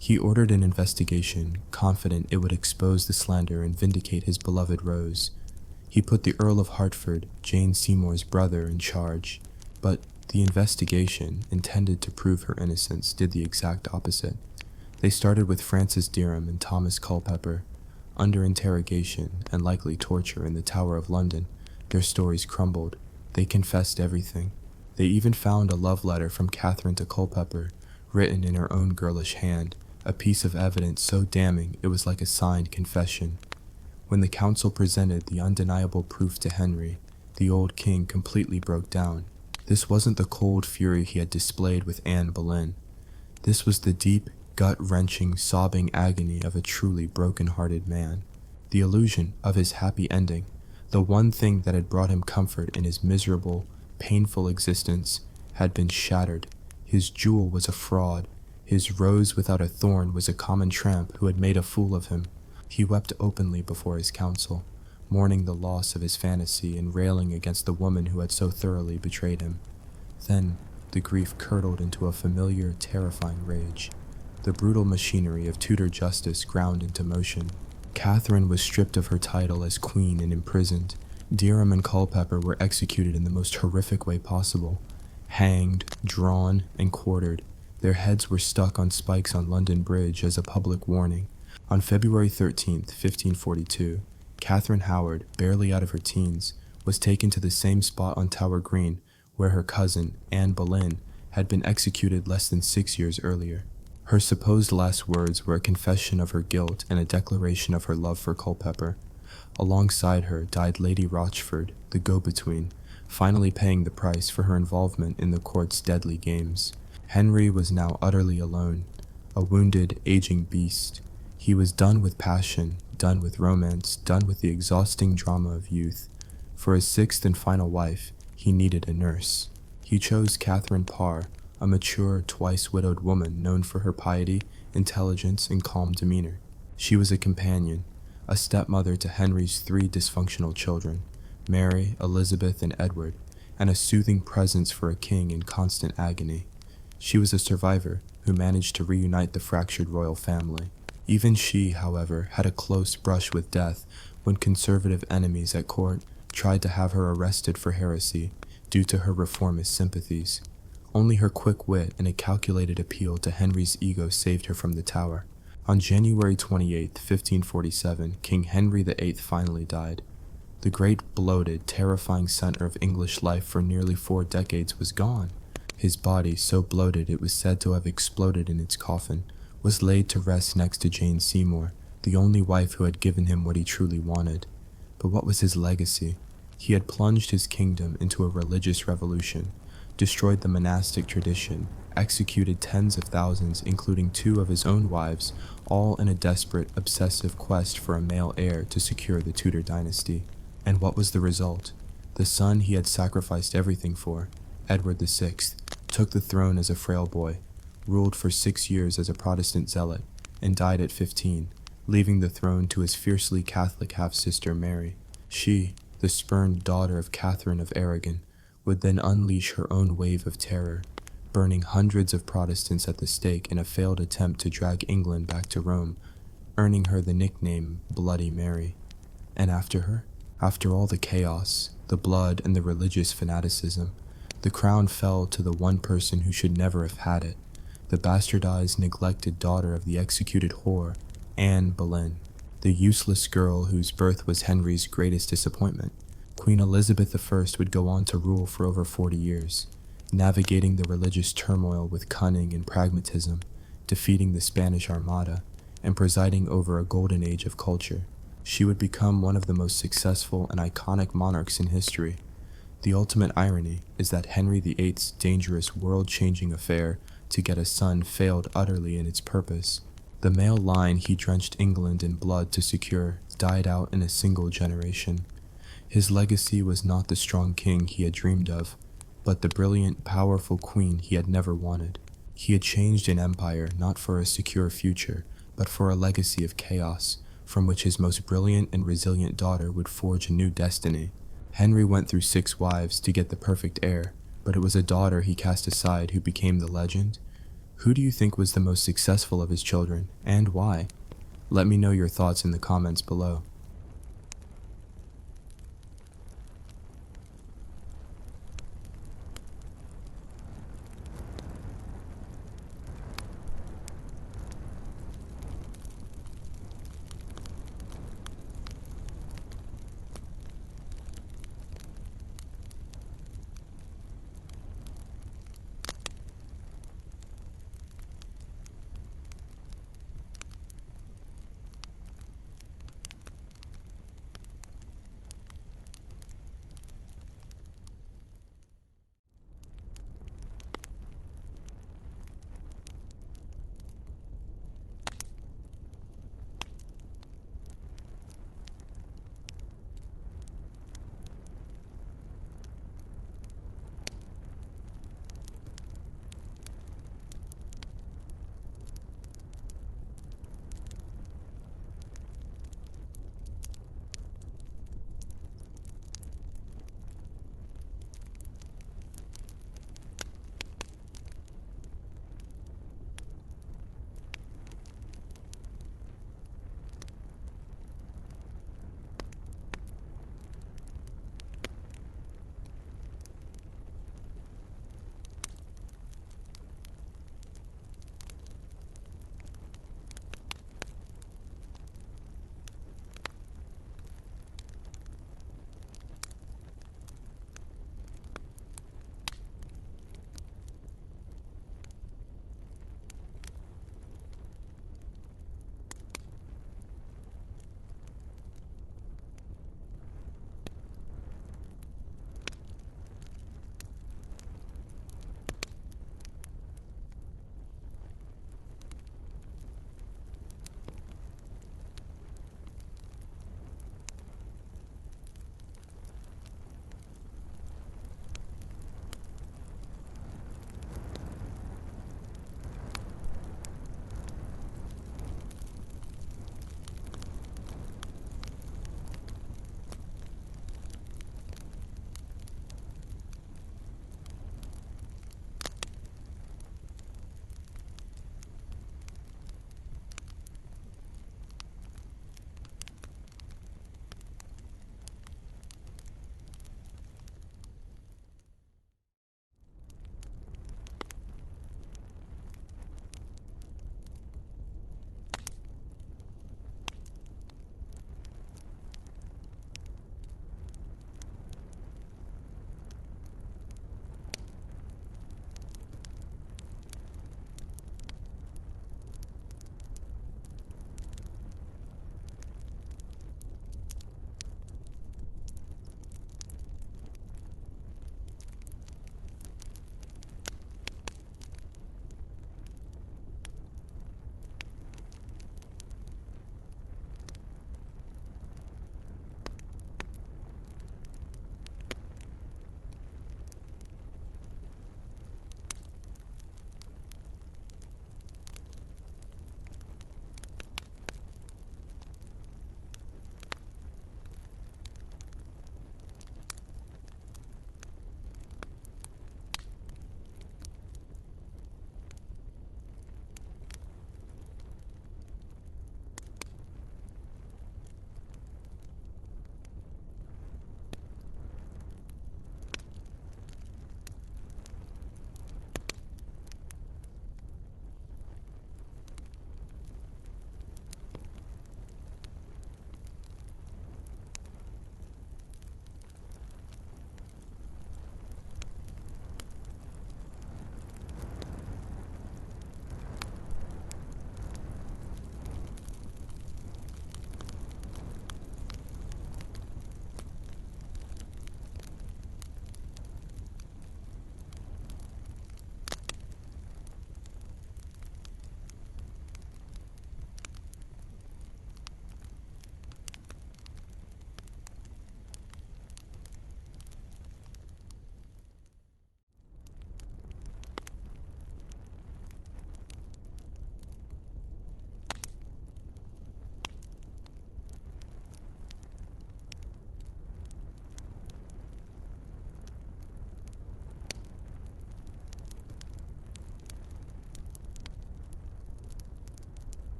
He ordered an investigation, confident it would expose the slander and vindicate his beloved Rose. He put the Earl of Hertford, Jane Seymour's brother, in charge, but the investigation, intended to prove her innocence, did the exact opposite. They started with Francis Dereham and Thomas Culpeper. Under interrogation and likely torture in the Tower of London, their stories crumbled. They confessed everything. They even found a love letter from Catherine to Culpeper, written in her own girlish hand, a piece of evidence so damning it was like a signed confession. When the council presented the undeniable proof to Henry, the old king completely broke down. This wasn't the cold fury he had displayed with Anne Boleyn. This was the deep, gut-wrenching, sobbing agony of a truly broken-hearted man. The illusion of his happy ending, the one thing that had brought him comfort in his miserable, painful existence, had been shattered. His jewel was a fraud. His rose without a thorn was a common tramp who had made a fool of him. He wept openly before his council, mourning the loss of his fantasy and railing against the woman who had so thoroughly betrayed him. Then, the grief curdled into a familiar, terrifying rage. The brutal machinery of Tudor justice ground into motion. Catherine was stripped of her title as queen and imprisoned. Dereham and Culpeper were executed in the most horrific way possible. Hanged, drawn, and quartered. Their heads were stuck on spikes on London Bridge as a public warning. On February 13th, 1542, Catherine Howard, barely out of her teens, was taken to the same spot on Tower Green where her cousin, Anne Boleyn, had been executed less than 6 years earlier. Her supposed last words were a confession of her guilt and a declaration of her love for Culpeper. Alongside her died Lady Rochford, the go-between, finally paying the price for her involvement in the court's deadly games. Henry was now utterly alone, a wounded, aging beast. He was done with passion, done with romance, done with the exhausting drama of youth. For his sixth and final wife, he needed a nurse. He chose Catherine Parr, a mature, twice-widowed woman known for her piety, intelligence, and calm demeanor. She was a companion, a stepmother to Henry's three dysfunctional children, Mary, Elizabeth, and Edward, and a soothing presence for a king in constant agony. She was a survivor who managed to reunite the fractured royal family. Even she, however, had a close brush with death when conservative enemies at court tried to have her arrested for heresy due to her reformist sympathies. Only her quick wit and a calculated appeal to Henry's ego saved her from the Tower. On January 28, 1547, King Henry VIII finally died. The great, bloated, terrifying center of English life for nearly 4 decades was gone. His body, so bloated it was said to have exploded in its coffin, was laid to rest next to Jane Seymour, the only wife who had given him what he truly wanted. But what was his legacy? He had plunged his kingdom into a religious revolution, destroyed the monastic tradition, executed tens of thousands, including 2 of his own wives, all in a desperate, obsessive quest for a male heir to secure the Tudor dynasty. And what was the result? The son he had sacrificed everything for, Edward VI, took the throne as a frail boy, ruled for 6 years as a Protestant zealot, and died at 15, leaving the throne to his fiercely Catholic half-sister Mary. She, the spurned daughter of Catherine of Aragon, would then unleash her own wave of terror, burning hundreds of Protestants at the stake in a failed attempt to drag England back to Rome, earning her the nickname Bloody Mary. And after her, after all the chaos, the blood, and the religious fanaticism, the crown fell to the one person who should never have had it, the bastardized, neglected daughter of the executed whore, Anne Boleyn, the useless girl whose birth was Henry's greatest disappointment. Queen Elizabeth I would go on to rule for over 40 years, navigating the religious turmoil with cunning and pragmatism, defeating the Spanish Armada, and presiding over a golden age of culture. She would become one of the most successful and iconic monarchs in history. The ultimate irony is that Henry VIII's dangerous, world-changing affair to get a son failed utterly in its purpose. The male line he drenched England in blood to secure died out in a single generation. His legacy was not the strong king he had dreamed of, but the brilliant, powerful queen he had never wanted. He had changed an empire not for a secure future, but for a legacy of chaos, from which his most brilliant and resilient daughter would forge a new destiny. Henry went through 6 wives to get the perfect heir, but it was a daughter he cast aside who became the legend. Who do you think was the most successful of his children, and why? Let me know your thoughts in the comments below.